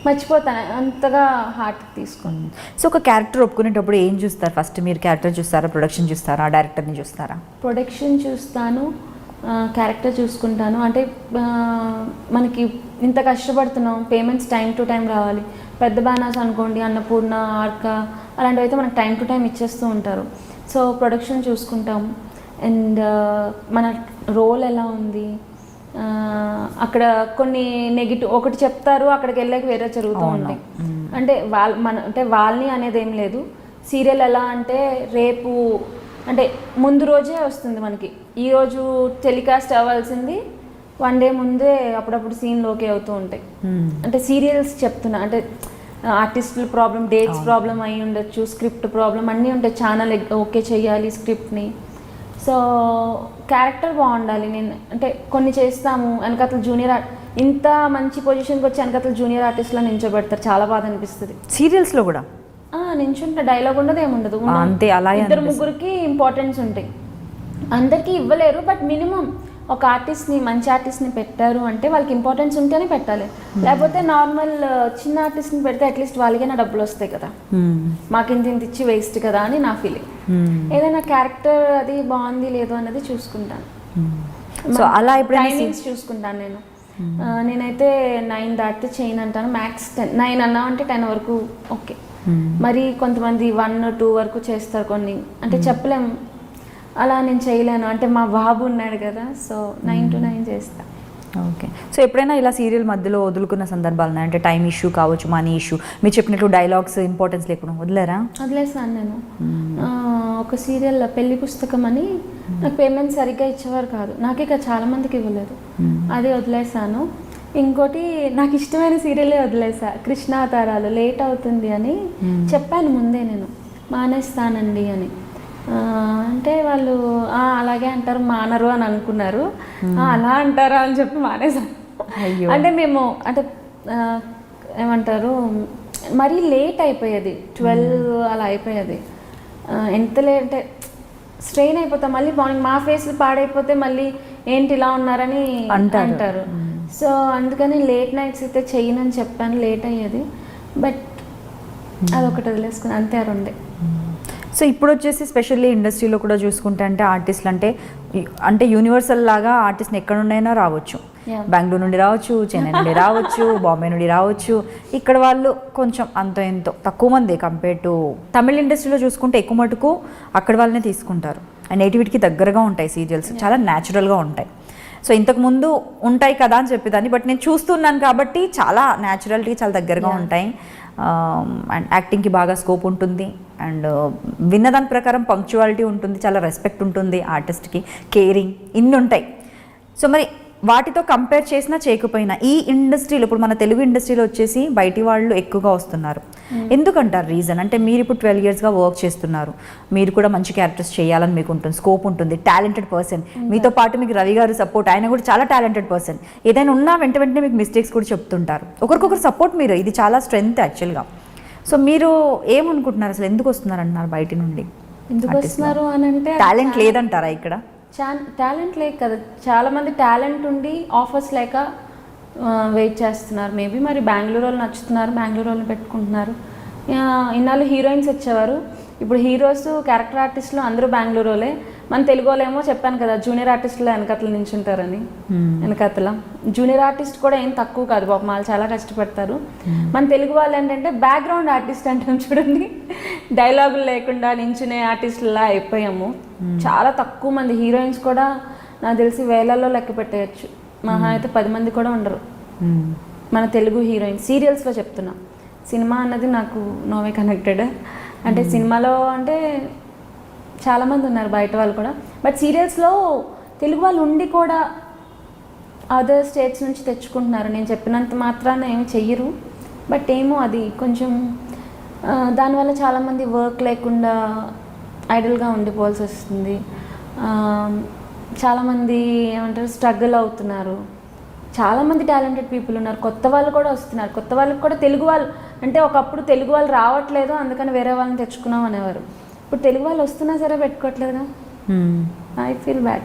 మర్చిపోతాను, అంతగా హార్ట్ తీసుకోండి. సో ఒక క్యారెక్టర్ ఒప్పుకునేటప్పుడు ఏం చూస్తారు ఫస్ట్? మీరు క్యారెక్టర్ చూస్తారా, ప్రొడక్షన్ చూస్తారా, డైరెక్టర్ని చూస్తారా? ప్రొడక్షన్ చూస్తాను, క్యారెక్టర్ చూసుకుంటాను. అంటే మనకి ఇంత కష్టపడుతున్నాం, పేమెంట్స్ టైం టు టైం రావాలి. పెద్ద బ్యానర్స్ అనుకోండి, అన్నపూర్ణ, ఆర్కా అలాంటివి అయితే మనకు టైం టు టైం ఇచ్చేస్తూ ఉంటారు. సో ప్రొడక్షన్ చూసుకుంటాం. అండ్ మన రోల్ ఎలా ఉంది, అక్కడ కొన్ని నెగిటివ్ ఒకటి చెప్తారు, అక్కడికి వెళ్ళాక వేరే జరుగుతూ ఉంటాయి. అంటే వాళ్ళని అనేది ఏం లేదు. సీరియల్ ఎలా అంటే రేపు అంటే ముందు రోజే వస్తుంది మనకి. ఈరోజు టెలికాస్ట్ అవ్వాల్సింది 1 డే ముందే అప్పుడప్పుడు సీన్లు ఓకే అవుతూ ఉంటాయి. అంటే సీరియల్స్ చెప్తున్నా, అంటే ఆర్టిస్టుల ప్రాబ్లం, డేట్స్ ప్రాబ్లం అయి ఉండొచ్చు, స్క్రిప్ట్ ప్రాబ్లం అన్నీ ఉంటాయి. ఛానల్ ఓకే చేయాలి స్క్రిప్ట్ని. సో క్యారెక్టర్ బాగుండాలి. నేను అంటే కొన్ని చేస్తాము, వెనకతలు జూనియర్ ఇంత మంచి పొజిషన్కి వచ్చి వెనకతలు జూనియర్ ఆర్టిస్ట్లో నించోబెడతారు, చాలా బాధ అనిపిస్తుంది. సీరియల్స్లో కూడా నించుంటే డైలాగ్ ఉండదు, ఏముండదు. అంతే, అలా 2-3కి ఇంపార్టెన్స్ ఉంటాయి, అందరికీ ఇవ్వలేరు. బట్ మినిమం ఒక ఆర్టిస్ట్ని, మంచి ఆర్టిస్ట్ని పెట్టారు అంటే వాళ్ళకి ఇంపార్టెన్స్ ఉంటేనే పెట్టాలి. లేకపోతే నార్మల్ చిన్న ఆర్టిస్ట్ని పెడితే అట్లీస్ట్ వాళ్ళకైనా డబ్బులు వస్తాయి కదా, మాకు ఇంత ఇచ్చి వేస్ట్ కదా అని నా ఫీలింగ్. ఏదైనా క్యారెక్టర్ అది బాగుంది లేదో అన్నది చూసుకుంటాను. సో అలా ఎప్పుడైనా టైమింగ్స్ చూసుకుంటాను నేను. నేనైతే 9 దాటితే చేయను అంటాను, మ్యాక్స్ 10. 9 అన్నా అంటే 10 వరకు ఓకే. మరి కొంతమంది 1-2 వరకు చేస్తారు కొన్ని, అంటే చెప్పలేము. అలా నేను చేయలేను, అంటే మా బాబు ఉన్నాడు కదా, సో 9 to 9 చేస్తా. ఓకే. సో ఎప్పుడైనా ఇలా సీరియల్ మధ్యలో వదులుకున్న సందర్భాలు ఉన్నాయి, అంటే టైం ఇష్యూ కావచ్చు, మనీ ఇష్యూ, మీరు చెప్పినట్టు డైలాగ్స్ ఇంపార్టెన్స్ లేకుండా వదిలేరా? వదిలేసాను నేను. ఒక సీరియల్ పెళ్లి పుస్తకం అని నాకు పేమెంట్ సరిగ్గా ఇచ్చేవారు కాదు, నాకే కాదు చాలా మందికి ఇవ్వలేదు, అది వదిలేసాను. ఇంకోటి నాకు ఇష్టమైన సీరియలే వదిలేసా, కృష్ణావతారాలు. లేట్ అవుతుంది అని చెప్పాను ముందే నేను, మానేస్తానండి అని. అంటే వాళ్ళు అలాగే అంటారు, మానరు అని అనుకున్నారు. అలా అంటారా అని చెప్పి మానేసాను. అంటే మేము అంటే ఏమంటారు, మరీ లేట్ అయిపోయేది, 12 అలా అయిపోయేది. ఎంత లేట్ అంటే స్ట్రెయిన్ అయిపోతాం, మళ్ళీ మార్నింగ్ మా ఫేస్లు పాడైపోతే మళ్ళీ ఏంటి ఇలా ఉన్నారని అంటారు. సో అందుకని లేట్ నైట్స్ అయితే చెయ్యనని చెప్పాను, లేట్ అయ్యేది. బట్ అదొకటి వదిలేసుకుని అంతే, ఆ రెండే. సో ఇప్పుడు వచ్చేసి స్పెషల్లీ ఇండస్ట్రీలో కూడా చూసుకుంటే అంటే ఆర్టిస్టులు అంటే యూనివర్సల్ లాగా ఆర్టిస్ట్ని ఎక్కడ నుండైనా రావచ్చు. బెంగళూరు నుండి రావచ్చు, చెన్నై నుండి రావచ్చు, బాంబే నుండి రావచ్చు. ఇక్కడ వాళ్ళు కొంచెం ఎంతో తక్కువ మంది కంపేర్ టు తమిళ ఇండస్ట్రీలో చూసుకుంటే ఎక్కువ మటుకు అక్కడ వాళ్ళనే తీసుకుంటారు. అండ్ నేటివిటీకి దగ్గరగా ఉంటాయి సీరియల్స్, చాలా న్యాచురల్గా ఉంటాయి. సో ఇంతకుముందు ఉంటాయి కదా అని చెప్పేదాన్ని, బట్ నేను చూస్తున్నాను కాబట్టి చాలా న్యాచురాలిటీ చాలా దగ్గరగా ఉంటాయి. అండ్ యాక్టింగ్కి బాగా స్కోప్ ఉంటుంది, అండ్ విన్నదాని ప్రకారం పంక్చువాలిటీ ఉంటుంది, చాలా రెస్పెక్ట్ ఉంటుంది ఆర్టిస్ట్కి, కేరింగ్, ఇన్ని ఉంటాయి. సో మరి వాటితో కంపేర్ చేసినా చేయకపోయినా ఈ ఇండస్ట్రీలో ఇప్పుడు మన తెలుగు ఇండస్ట్రీలో వచ్చేసి బయటి వాళ్ళు ఎక్కువగా వస్తున్నారు. ఎందుకంటారు రీజన్? అంటే మీరు ఇప్పుడు 12 yearsగా వర్క్ చేస్తున్నారు, మీరు కూడా మంచి క్యారెక్టర్స్ చేయాలని మీకు ఉంటుంది, స్కోప్ ఉంటుంది, టాలెంటెడ్ పర్సన్. మీతో పాటు మీకు రవి గారు సపోర్ట్, ఆయన కూడా చాలా టాలెంటెడ్ పర్సన్. ఏదైనా ఉన్నా వెంటనే మీకు మిస్టేక్స్ కూడా చెప్తుంటారు. ఒకరికొకరు సపోర్ట్ మీరు, ఇది చాలా స్ట్రెంగ్త్ యాక్చువల్గా. సో మీరు ఏమనుకుంటున్నారు, అసలు ఎందుకు వస్తున్నారు అంటున్నారు బయట నుండి? ఎందుకు వస్తున్నారు అని అంటే టాలెంట్ లేదంటారా ఇక్కడ? టాలెంట్ లేక కదా, చాలామంది టాలెంట్ ఉండి ఆఫర్స్ లేక వెయిట్ చేస్తున్నారు. మేబీ మరి బెంగళూరు వాళ్ళు నచ్చుతున్నారు, బెంగళూరు వాళ్ళని పెట్టుకుంటున్నారు. ఇన్నాళ్ళు హీరోయిన్స్ వచ్చేవారు, ఇప్పుడు హీరోస్ క్యారెక్టర్ ఆర్టిస్టులు అందరూ బెంగళూరు వాళ్ళే. మన తెలుగు వాళ్ళేమో చెప్పాను కదా, జూనియర్ ఆర్టిస్టులు వెనకతలు నించుంటారని. వెనకతల జూనియర్ ఆర్టిస్ట్ కూడా ఏం తక్కువ కాదు పాపం, వాళ్ళు చాలా కష్టపడతారు. మన తెలుగు వాళ్ళు ఏంటంటే బ్యాక్గ్రౌండ్ ఆర్టిస్ట్ అంటాం చూడండి, డైలాగులు లేకుండా నించునే ఆర్టిస్టులా అయిపోయాము. చాలా తక్కువ మంది హీరోయిన్స్ కూడా నాకు తెలిసి వేలల్లో లెక్క పెట్టేయచ్చు, మహా అయితే 10 మంది కూడా ఉండరు మన తెలుగు హీరోయిన్స్. సీరియల్స్లో చెప్తున్నా, సినిమా అన్నది నాకు నోవే కనెక్టెడ్. అంటే సినిమాలో అంటే చాలామంది ఉన్నారు బయట వాళ్ళు కూడా, బట్ సీరియల్స్లో తెలుగు వాళ్ళు ఉండి కూడా అదర్ స్టేట్స్ నుంచి తెచ్చుకుంటున్నారు. నేను చెప్పినంత మాత్రాన ఏమి చెయ్యరు, బట్ ఏమో అది కొంచెం దానివల్ల చాలామంది వర్క్ లేకుండా ఐడల్గా ఉండిపోవాల్సి వస్తుంది. చాలామంది ఏమంటారు స్ట్రగుల్ అవుతున్నారు. చాలామంది టాలెంటెడ్ పీపుల్ ఉన్నారు, కొత్త వాళ్ళు కూడా వస్తున్నారు. కొత్త వాళ్ళకి కూడా తెలుగు వాళ్ళు అంటే ఒకప్పుడు తెలుగు వాళ్ళు రావట్లేదు అందుకని వేరే వాళ్ళని తెచ్చుకున్నాం అనేవారు. ఇప్పుడు తెలుగు వాళ్ళు వస్తున్నా సరే పెట్టుకోవట్లేదుగా. I feel bad.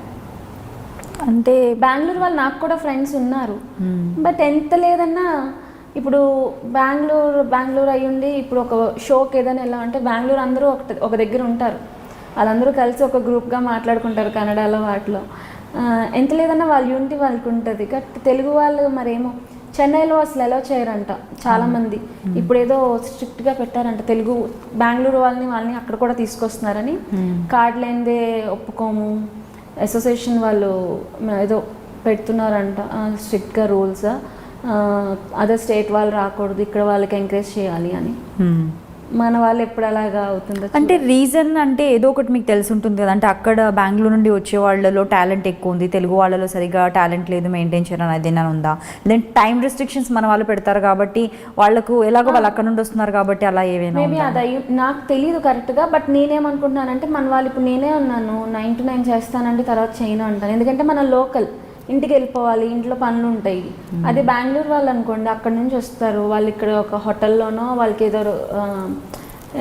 అంటే బెంగళూరు వాళ్ళు నాకు కూడా ఫ్రెండ్స్ ఉన్నారు, బట్ ఎంత లేదన్నా ఇప్పుడు బెంగళూరు అయ్యుండి ఇప్పుడు ఒక షోకి ఏదైనా ఎలా అంటే బెంగళూరు అందరూ ఒక దగ్గర ఉంటారు, వాళ్ళందరూ కలిసి ఒక గ్రూప్గా మాట్లాడుకుంటారు కన్నడలో వాటిలో. ఎంత లేదన్నా వాళ్ళ యూనిటీ వాళ్ళకి ఉంటుంది. బట్ తెలుగు వాళ్ళు మరేమో చెన్నైలో అసలు ఎలా చేయరంట చాలామంది. ఇప్పుడు ఏదో స్ట్రిక్ట్గా పెట్టారంట, తెలుగు బెంగళూరు వాళ్ళని అక్కడ కూడా తీసుకొస్తున్నారని. కార్డు లేనిదే ఒప్పుకోము, అసోసియేషన్ వాళ్ళు ఏదో పెడుతున్నారంట స్ట్రిక్ట్గా రూల్స్. అదర్ స్టేట్ వాళ్ళు రాకూడదు, ఇక్కడ వాళ్ళకి ఎంకరేజ్ చేయాలి అని. మన వాళ్ళు ఎప్పుడు అలాగా అవుతుందో అంటే రీజన్ అంటే ఏదో ఒకటి మీకు తెలిసి ఉంటుంది కదా. అంటే అక్కడ బెంగళూరు నుండి వచ్చే వాళ్ళలో టాలెంట్ ఎక్కువ ఉంది, తెలుగు వాళ్ళలో సరిగా టాలెంట్ లేదు, మెయింటైన్ చేయడం ఏదైనా ఉందా? లేదంటే టైం రెస్ట్రిక్షన్స్ మన వాళ్ళు పెడతారు కాబట్టి వాళ్ళకు ఎలాగో వాళ్ళు అక్కడ నుండి వస్తున్నారు కాబట్టి అలా ఏమైనా? మేబీ అది నాకు తెలియదు కరెక్ట్గా, బట్ నేనేమనుకుంటున్నానంటే మన వాళ్ళు ఇప్పుడు నేనే ఉన్నాను 9 to 9 చేస్తానంటే తర్వాత చేయను అంటాను. ఎందుకంటే మన లోకల్ ఇంటికి వెళ్ళిపోవాలి, ఇంట్లో పనులు ఉంటాయి. అదే బెంగళూరు వాళ్ళు అనుకోండి అక్కడ నుంచి వస్తారు, వాళ్ళు ఇక్కడ ఒక హోటల్లోనో వాళ్ళకి ఏదో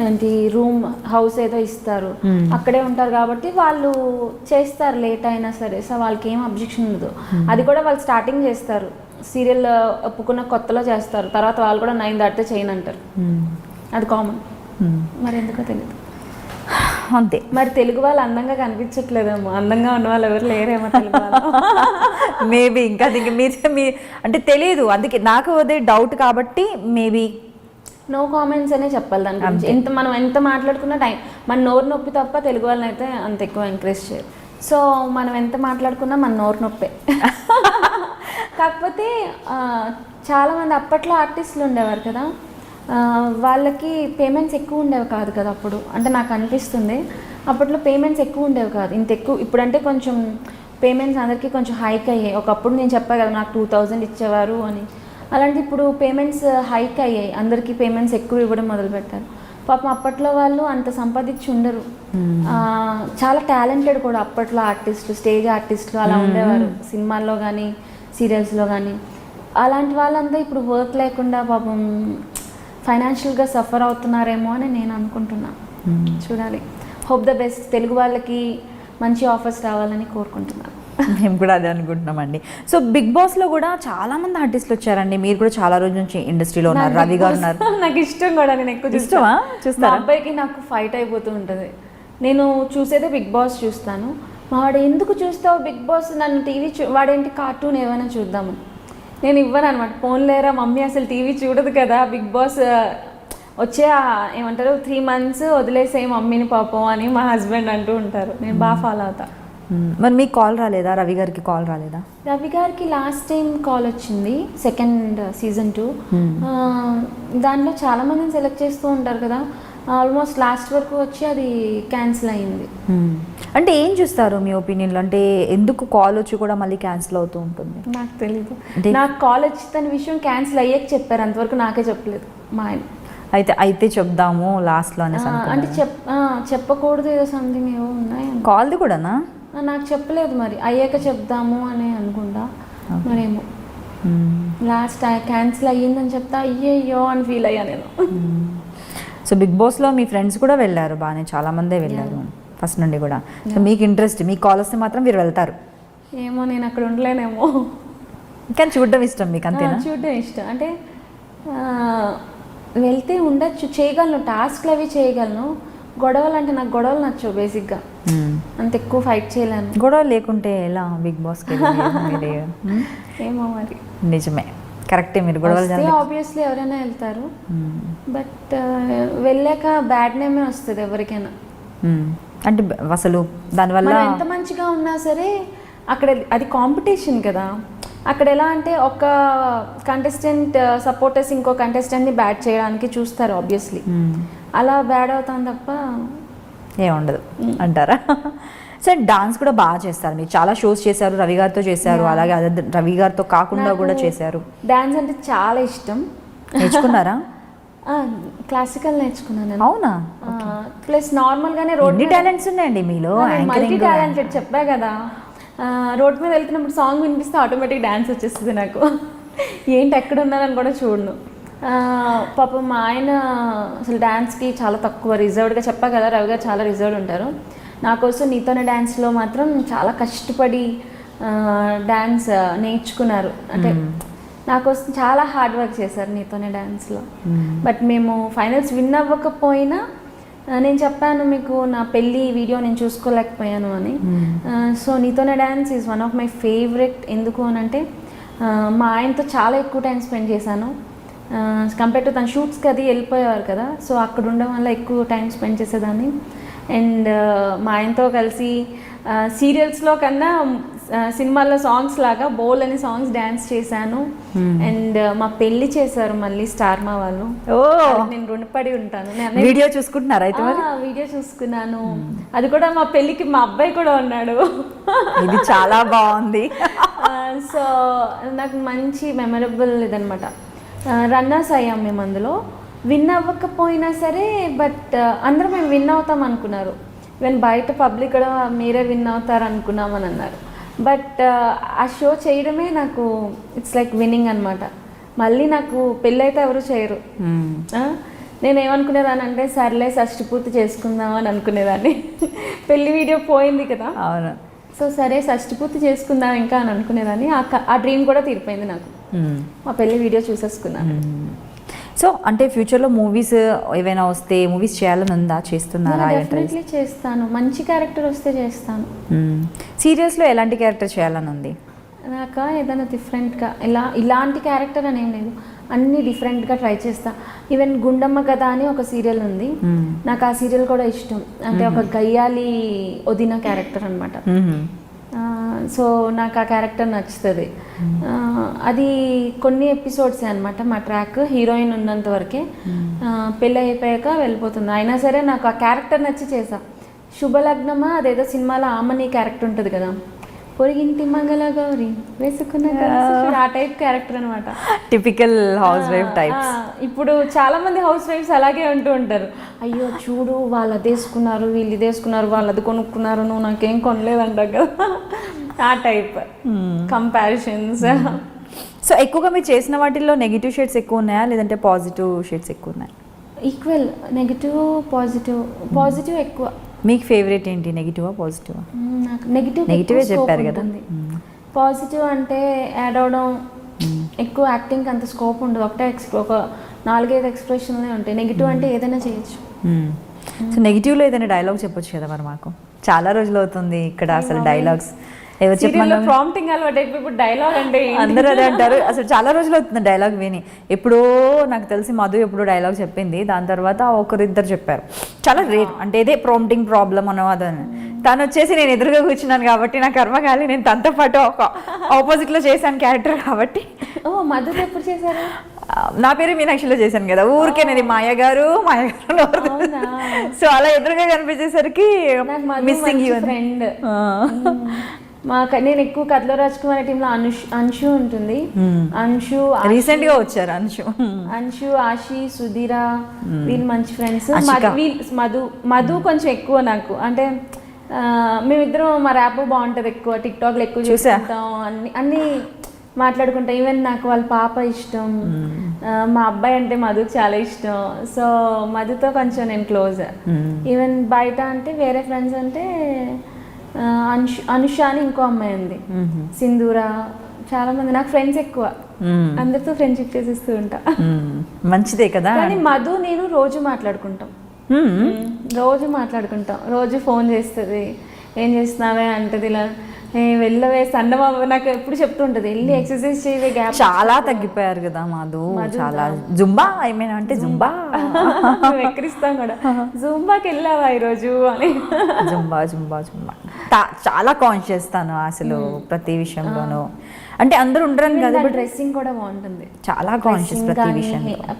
ఏంటి రూమ్ హౌస్ ఏదో ఇస్తారు, అక్కడే ఉంటారు కాబట్టి వాళ్ళు చేస్తారు లేట్ అయినా సరే. సో వాళ్ళకి ఏం అబ్జెక్షన్ ఉండదు. అది కూడా వాళ్ళు స్టార్టింగ్ చేస్తారు, సీరియల్ ఒప్పుకున్న కొత్తలో చేస్తారు, తర్వాత వాళ్ళు కూడా 9 దాటితే చేయను అంటారు. అది కామన్, మరి ఎందుకో తెలియదు. అంతే. మరి తెలుగు వాళ్ళు అందంగా కనిపించట్లేదేమో, అందంగా ఉన్న వాళ్ళు ఎవరు లేరేమో తెలుగు వాళ్ళు. మేబీ ఇంకా మీ అంటే తెలియదు, అందుకే నాకు అదే డౌట్ కాబట్టి మేబీ నో కామెంట్స్ అనే చెప్పాలి దాని గురించి. మనం ఎంత మాట్లాడుకున్న టైం మన నోరు నొప్పి తప్ప తెలుగు వాళ్ళని అయితే అంత ఎక్కువ ఎంకరేజ్ చేయరు. సో మనం ఎంత మాట్లాడుకున్నా మన నోరు నొప్పే. కాకపోతే చాలామంది అప్పట్లో ఆర్టిస్టులు ఉండేవారు కదా, వాళ్ళకి పేమెంట్స్ ఎక్కువ ఉండేవి కాదు కదా అప్పుడు. అంటే నాకు అనిపిస్తుంది అప్పట్లో పేమెంట్స్ ఎక్కువ ఉండేవి కాదు, ఇంత ఎక్కువ. ఇప్పుడంటే కొంచెం పేమెంట్స్ అందరికీ కొంచెం హైక్ అయ్యాయి. ఒకప్పుడు నేను చెప్పా కదా నాకు 2000 ఇచ్చేవారు అని, అలాంటి ఇప్పుడు పేమెంట్స్ హైక్ అయ్యాయి, అందరికీ పేమెంట్స్ ఎక్కువ ఇవ్వడం మొదలుపెట్టారు. పాపం అప్పట్లో వాళ్ళు అంత సంపాదించి ఉండరు. చాలా టాలెంటెడ్ కూడా అప్పట్లో ఆర్టిస్టులు, స్టేజ్ ఆర్టిస్టులు అలా ఉండేవారు, సినిమాల్లో కానీ సీరియల్స్లో కానీ. అలాంటి వాళ్ళంతా ఇప్పుడు వర్క్ లేకుండా పాపం ఫైనాన్షియల్గా సఫర్ అవుతున్నారేమో అని నేను అనుకుంటున్నాను. చూడాలి. Hope the best. తెలుగు వాళ్ళకి మంచి ఆఫర్స్ రావాలని కోరుకుంటున్నాను. మేము కూడా అదే అనుకుంటున్నామండి. సో బిగ్ బాస్లో కూడా చాలా మంది ఆర్టిస్టులు వచ్చారండి. మీరు కూడా చాలా రోజుల నుంచి ఇండస్ట్రీలో ఉన్నారు. రవి గారు ఉన్నారు. నాకు ఇష్టం కూడా, నేను ఎక్కువ ఇష్టమా చూస్తా. అబ్బాయికి నాకు ఫైట్ అయిపోతూ ఉంటుంది. నేను చూసేదే బిగ్ బాస్ చూస్తాను. వాడు ఎందుకు చూస్తావు బిగ్ బాస్, నన్ను టీవీ వాడేంటి కార్టూన్ ఏమైనా చూద్దామని నేను ఇవ్వను అనమాట. ఫోన్ లేరా మమ్మీ, అసలు టీవీ చూడదు కదా, బిగ్ బాస్ వచ్చే ఏమంటారు 3 months వదిలేసే మమ్మీని పాపం అని మా హస్బెండ్ అంటూ ఉంటారు. నేను బాగా ఫాలో అవుతా. మరి మీకు కాల్ రాలేదా? రవి గారికి కాల్ రాలేదా? రవి గారికి లాస్ట్ టైం కాల్ వచ్చింది, సెకండ్ సీజన్ 2. దాంట్లో చాలామందిని సెలెక్ట్ చేస్తూ ఉంటారు కదా, ఆల్మోస్ట్ లాస్ట్ వరకు వచ్చి అది క్యాన్సిల్ అయింది. అంటే ఏం చూస్తారు మీ ఒపీనియన్లో? అంటే ఎందుకు కాల్ వచ్చి కూడా మళ్ళీ క్యాన్సిల్ అవుతూ ఉంటుంది? నాకు తెలీదు. నాకు కాల్ వచ్చి తన విషయం క్యాన్సిల్ అయ్యాక చెప్పారు, అంతవరకు నాకే చెప్పలేదు మా ఆయన. అయితే చెప్దాము లాస్ట్లో అనేసి అంటే చెప్పకూడదు ఏదో సంథింగ్ ఏవో ఉన్నాయి. కాల్ది కూడానా? నాకు చెప్పలేదు, మరి అయ్యాక చెప్దాము అని అనుకుంటా మరేమో. లాస్ట్ క్యాన్సిల్ అయ్యిందని చెప్తా అయ్యయ్యో అని ఫీల్ అయ్యా నేను. సో బిగ్ బాస్లో మీ ఫ్రెండ్స్ కూడా వెళ్ళారు, బాగానే చాలామందే వెళ్ళారు ఫస్ట్ నుండి కూడా. సో మీకు ఇంట్రెస్ట్, మీకు కాల్ వస్తే మాత్రం మీరు వెళ్తారు? ఏమో నేను అక్కడ ఉండలేనేమో, కానీ చూడడం ఇష్టం మీకు అంతేనా? చూడడం ఇష్టం. అంటే వెళ్తే ఉండొచ్చు, చేయగలను, టాస్క్లు అవి చేయగలను. గొడవలు అంటే నాకు గొడవలు నచ్చవు బేసిక్గా, అంత ఎక్కువ ఫైట్ చేయలేను. గొడవ లేకుంటే ఎలా బిగ్ బాస్కి? ఏమో మరి. నిజమే, కరెక్టే. మీరు గొడవలు ఆబ్వియస్లీ ఎవరైనా వెళ్తారు, బట్ వెళ్ళాక బ్యాడ్ నేమే వస్తుంది ఎవరికైనా. అంటే అసలు దానివల్ల ఎంత మంచిగా ఉన్నా సరే అక్కడ అది కాంపిటీషన్ కదా. అక్కడ ఎలా అంటే ఒక కంటెస్టెంట్ సపోర్టర్స్ ఇంకో కంటెస్టెంట్ని బ్యాడ్ చేయడానికి చూస్తారు ఆబ్వియస్లీ, అలా బ్యాడ్ అవుతాం తప్ప ఏముండదు అంటారా? సరే, డాన్స్ కూడా బాగా చేస్తారు, మీరు చాలా షోస్ చేశారు, రవి గారితో చేశారు, అలాగే అదే రవి గారితో కాకుండా కూడా చేశారు. డాన్స్ అంటే చాలా ఇష్టం. నేర్చుకున్నారా? క్లాసికల్ నేర్చుకున్నాను. అవునా? ప్లస్ నార్మల్గానే రోడ్ టాలెంట్స్ ఉన్నాయండి మీలో, మల్టీ టాలెంటెడ్ చెప్పా కదా. రోడ్ మీద వెళ్తున్నప్పుడు సాంగ్ వినిపిస్తే ఆటోమేటిక్ డాన్స్ వచ్చేస్తుంది నాకు. ఏంటి ఎక్కడ ఉన్నానని కూడా చూడను. పాపం మా ఆయన అసలు డాన్స్కి చాలా తక్కువ, రిజర్వ్డ్గా. చెప్పా కదా రవి గారు చాలా రిజర్వ్డ్ ఉంటారు. నా కోసం నీతోనే డ్యాన్స్లో మాత్రం చాలా కష్టపడి డ్యాన్స్ నేర్చుకున్నారు. అంటే నా కోసం చాలా హార్డ్ వర్క్ చేశారు నీతోనే డ్యాన్స్లో. బట్ మేము ఫైనల్స్ విన్ అవ్వకపోయినా, నేను చెప్పాను మీకు నా పెళ్ళి వీడియో నేను చూసుకోలేకపోయాను అని. సో నీతోనే dance is one of my favourite. ఎందుకు అని అంటే మా ఆయనతో చాలా ఎక్కువ టైం స్పెండ్ చేశాను. కంపేర్ టు తన షూట్స్కి అది వెళ్ళిపోయేవారు కదా, సో అక్కడ ఉండడం వల్ల ఎక్కువ టైం స్పెండ్ చేసేదాన్ని. అండ్ మా ఆయనతో కలిసి సీరియల్స్లో కన్నా సినిమాల్లో సాంగ్స్ లాగా బోల్ అని సాంగ్స్ డ్యాన్స్ చేశాను. అండ్ మా పెళ్లి చేశారు మళ్ళీ స్టార్ మా వాళ్ళు. నేను రుణపడి ఉంటాను. వీడియో చూసుకుంటున్నారా? అయితే వీడియో చూసుకున్నాను. అది కూడా మా పెళ్ళికి మా అబ్బాయి కూడా ఉన్నాడు. ఇది చాలా బాగుంది. సో నాకు మంచి మెమరబుల్ ఇదనమాట. రన్నర్స్ అయ్యాం మేము అందులో. విన్ అవ్వకపోయినా సరే, బట్ అందరూ మేము విన్ అవుతాం అనుకున్నారు. ఈవెన్ బయట పబ్లిక్ కూడా మీరే విన్ అవుతారు అనుకున్నామని అన్నారు. బట్ ఆ షో చేయడమే నాకు ఇట్స్ లైక్ విన్నింగ్ అనమాట. మళ్ళీ నాకు పెళ్ళైతే ఎవరు చేయరు. నేనేమనుకునేదాన్ని అంటే సర్లే షష్టి పూర్తి చేసుకుందాం అని అనుకునేదాన్ని. పెళ్లి వీడియో పోయింది కదా, అవును. సో సరే షష్టి పూర్తి చేసుకుందాం ఇంకా అని అనుకునేదాన్ని. ఆ డ్రీమ్ కూడా తీరిపోయింది నాకు. మా పెళ్లి వీడియో చూసేసుకున్నాను. సో అంటే ఫ్యూచర్లో మూవీస్ ఏవైనా వస్తే మూవీస్ చేయాలని ఉందా, చేస్తున్నారా? డెఫినెట్లీ చేస్తాను, మంచి క్యారెక్టర్ వస్తే చేస్తాను. సీరియల్స్లో ఎలాంటి క్యారెక్టర్ చేయాలని ఉంది? నాకు ఏదైనా డిఫరెంట్గా ఇలాంటి క్యారెక్టర్ అని ఏం లేదు, అన్నీ డిఫరెంట్గా ట్రై చేస్తా. ఈవెన్ గుండమ్మ కథ అని ఒక సీరియల్ ఉంది, నాకు ఆ సీరియల్ కూడా ఇష్టం. అంటే ఒక గయ్యాలి వదిన క్యారెక్టర్ అనమాట. సో నాకు ఆ క్యారెక్టర్ నచ్చుతుంది. అది కొన్ని ఎపిసోడ్సే అనమాట మా ట్రాక్, హీరోయిన్ ఉన్నంత వరకే. పెళ్ళి అయిపోయాక వెళ్ళిపోతుంది. అయినా సరే నాకు ఆ క్యారెక్టర్ నచ్చి చేసా. శుభలగ్నమా అదేదో సినిమాలో ఆమని క్యారెక్టర్ ఉంటుంది కదా, పొరిగింటి మంగళ గౌరి వేసుకున్న ఆ టైప్ క్యారెక్టర్ అనమాట. Typical house wife type. ఇప్పుడు చాలా మంది హౌస్ వైఫ్స్ అలాగే అంటూ ఉంటారు, అయ్యో చూడు వాళ్ళు అది వేసుకున్నారు, వీళ్ళు ఇది వేసుకున్నారు, వాళ్ళు అది కొనుక్కున్నారు, నువ్వు నాకేం కొనలేదంట కదా, ఆ టైప్ కంపారిజన్స్. సో ఎక్కువగా మీరు చేసిన వాటిల్లో నెగిటివ్ షేడ్స్ ఎక్కువ ఉన్నాయా లేదంటే పాజిటివ్ షేడ్స్ ఎక్కువ ఉన్నాయా? ఈక్వల్, నెగిటివ్ పాజిటివ్ ఎక్కువ. మీకు ఫేవరెట్ ఏంటి, నెగిటివా పాజిటివా? నాకు నెగిటివే చెప్పారు కదా. పాజిటివ్ అంటే యాడ్ అవడం, ఎక్కువ యాక్టింగ్కి అంత స్కోప్ ఉండదు, ఒక 4-5 ఎక్స్ప్రెషన్లే ఉంటాయి. నెగిటివ్ అంటే ఏదైనా చేయొచ్చు. సో నెగిటివ్లో ఏదైనా డైలాగ్ చెప్పొచ్చు కదా మరి మాకు, చాలా రోజులు అవుతుంది ఇక్కడ అసలు డైలాగ్స్ ఎవరు చెప్పారు? ప్రాంప్టింగ్ అలవాటు అయిపోయి ఇప్పుడు డైలాగ్ అంటే అందరూ అదే అంటారు. అసలు చాలా రోజులు అవుతుంది డైలాగ్ విని. ఎప్పుడో నాకు తెలిసి మధు ఎప్పుడో డైలాగ్ చెప్పింది, దాని తర్వాత ఒకరిద్దరు చెప్పారు. చాలా రేర్, అంటే ఇదే ప్రాంప్టింగ్ ప్రాబ్లం అన్నవాదని. తను వచ్చేసి నేను ఎదురుగా కూర్చున్నాను కాబట్టి నా కర్మకాలి, నేను తనతో పాటు ఒక ఆపోజిట్లో చేశాను క్యారెక్టర్ కాబట్టి. మధు ఎప్పుడు చేశారు? నా పేరు మీనాక్షిలో చేశాను కదా, ఊరికేనది మాయ గారు సో అలా ఎదురుగా కనిపించేసరికి మిస్సింగ్ ఫ్రెండ్. నేను ఎక్కువ కథలో రాజకుమారి టీంలో అంశు ఉంటుంది. అంశు రీసెంట్ గా వచ్చారు. అంశు, ఆశి, సుధీర వీళ్ళు మంచి ఫ్రెండ్స్. మధు కొంచెం ఎక్కువ నాకు, అంటే మేమిద్దరం మా ర్యాప్ బాగుంటది, ఎక్కువ టిక్ టాక్లు ఎక్కువ చూస్తాం, అన్ని మాట్లాడుకుంటాం. ఈవెన్ నాకు వాళ్ళ పాప ఇష్టం, మా అబ్బాయి అంటే మధుకు చాలా ఇష్టం. సో మధుతో కొంచెం నేను క్లోజ్. ఈవెన్ బయట అంటే వేరే ఫ్రెండ్స్ అంటే అనుష అని ఇంకో అమ్మాయి ఉంది, సింధూర, చాలా మంది నాకు ఫ్రెండ్స్ ఎక్కువ. అందరితో ఫ్రెండ్షిప్ చేసిస్తూ ఉంటా. మంచిదే కదా. కానీ మధు నేను రోజు మాట్లాడుకుంటాం, రోజు ఫోన్ చేస్తుంది, ఏం చేస్తున్నావే అంటది, ఇలా వెళ్ళవే సన్నమా, నాకు ఎప్పుడు చెప్తుంటది వెళ్ళి ఎక్సర్సైజ్ చేయవే, గ్యాప్. చాలా తగ్గిపోయారు కదా మధు, చాలా. జుంబా ఏమైనా అంటే జుంబా ఎక్కడిస్తాం కూడా, జుంబాకి వెళ్ళావా ఈరోజు అని. జుంబా జుంబా జుంబా చాలా కాన్షియస్ తాను అసలు ప్రతి విషయంలోనూ. అంటే అందరూ ఉండరని కదా, డ్రెస్సింగ్ కూడా బాగుంటుంది, చాలా కాన్షియస్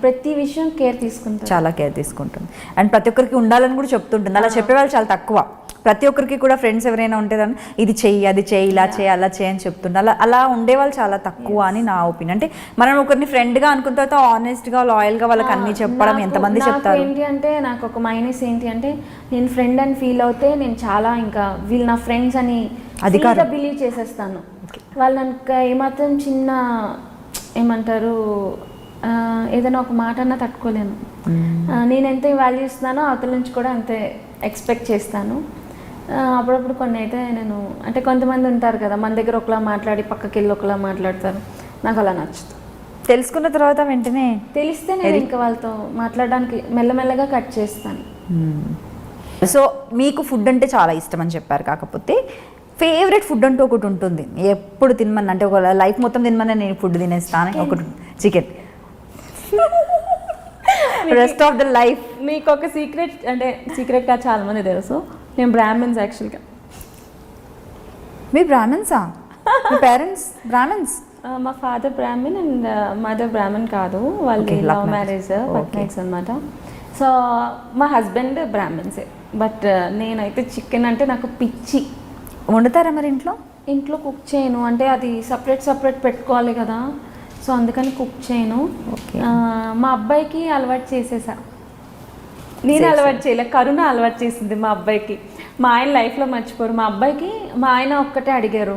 ప్రతి విషయం కేర్ తీసుకుంటుంది, చాలా కేర్ తీసుకుంటుంది. అండ్ ప్రతి ఒక్కరికి ఉండాలని కూడా చెప్తుంటుంది. అలా చెప్పేవాళ్ళు చాలా తక్కువ. ప్రతి ఒక్కరికి కూడా ఫ్రెండ్స్ ఎవరైనా ఉంటే దాన్ని ఇది చెయ్యి, అది చెయ్యి, ఇలా చేయి, అలా చేయి అని చెప్తుండే. అలా ఉండేవాళ్ళు చాలా తక్కువ అని నా ఒపీనియన్. అంటే మనం ఒకరిని ఫ్రెండ్గా అనుకున్న తర్వాత ఆనెస్ట్గా, లాయల్గా వాళ్ళకి అన్ని చెప్పడం ఎంతమంది చెప్తారు. ఏంటి అంటే నాకు ఒక మైనస్ ఏంటి అంటే, నేను ఫ్రెండ్ అని ఫీల్ అవుతే నేను చాలా ఇంకా వీళ్ళు నా ఫ్రెండ్స్ అని అధికారంగా బిలీవ్ చేసేస్తాను. వాళ్ళు నాకు ఏమాత్రం చిన్న ఏమంటారు ఏదైనా ఒక మాట అన్నా తట్టుకోలేను. నేను ఎంత వాల్యూ ఇస్తున్నానో అవతల నుంచి కూడా అంతే ఎక్స్పెక్ట్ చేస్తాను. అప్పుడప్పుడు కొన్ని అయితే నేను, అంటే కొంతమంది ఉంటారు కదా మన దగ్గర ఒకలా మాట్లాడి పక్కకి వెళ్ళి ఒకలా మాట్లాడతారు, నాకు అలా నచ్చుతుంది. తెలుసుకున్న తర్వాత వెంటనే తెలిస్తే నేను ఇంకా వాళ్ళతో మాట్లాడడానికి మెల్లమెల్లగా కట్ చేస్తాను. సో మీకు ఫుడ్ అంటే చాలా ఇష్టం అని చెప్పారు, కాకపోతే ఫేవరెట్ ఫుడ్ అంటూ ఒకటి ఉంటుంది, ఎప్పుడు తినమని, అంటే ఒక లైఫ్ మొత్తం తినమని నేను ఫుడ్ తినేస్తాను ఒకటి, chicken. Rest of the life. మీకు ఒక సీక్రెట్, అంటే సీక్రెట్గా చాలా మంది తెలుసు, మేము బ్రాహ్మణ్స్ యాక్చువల్గా. మీరు బ్రాహ్మణ్సా? మీ పేరెంట్స్ బ్రాహ్మణ్స్? మా father Brahmin and mother Brahmin కాదు, వాళ్ళది లవ్ మ్యారేజ్ పట్నెక్స్ అనమాట. సో మా హస్బెండ్ బ్రాహ్మణ్సే, బట్ నేనైతే చికెన్ అంటే నాకు పిచ్చి. వండుతారా మరి ఇంట్లో కుక్ చేయను, అంటే అది సపరేట్ పెట్టుకోవాలి కదా, సో అందుకని కుక్ చేయను. మా అబ్బాయికి అలవాటు చేసేసా, నేను అలవాటు చేయలే, కరుణ అలవాటు చేసింది మా అబ్బాయికి. మా ఆయన లైఫ్లో మర్చిపోరు. మా అబ్బాయికి మా ఆయన ఒక్కటే అడిగారు,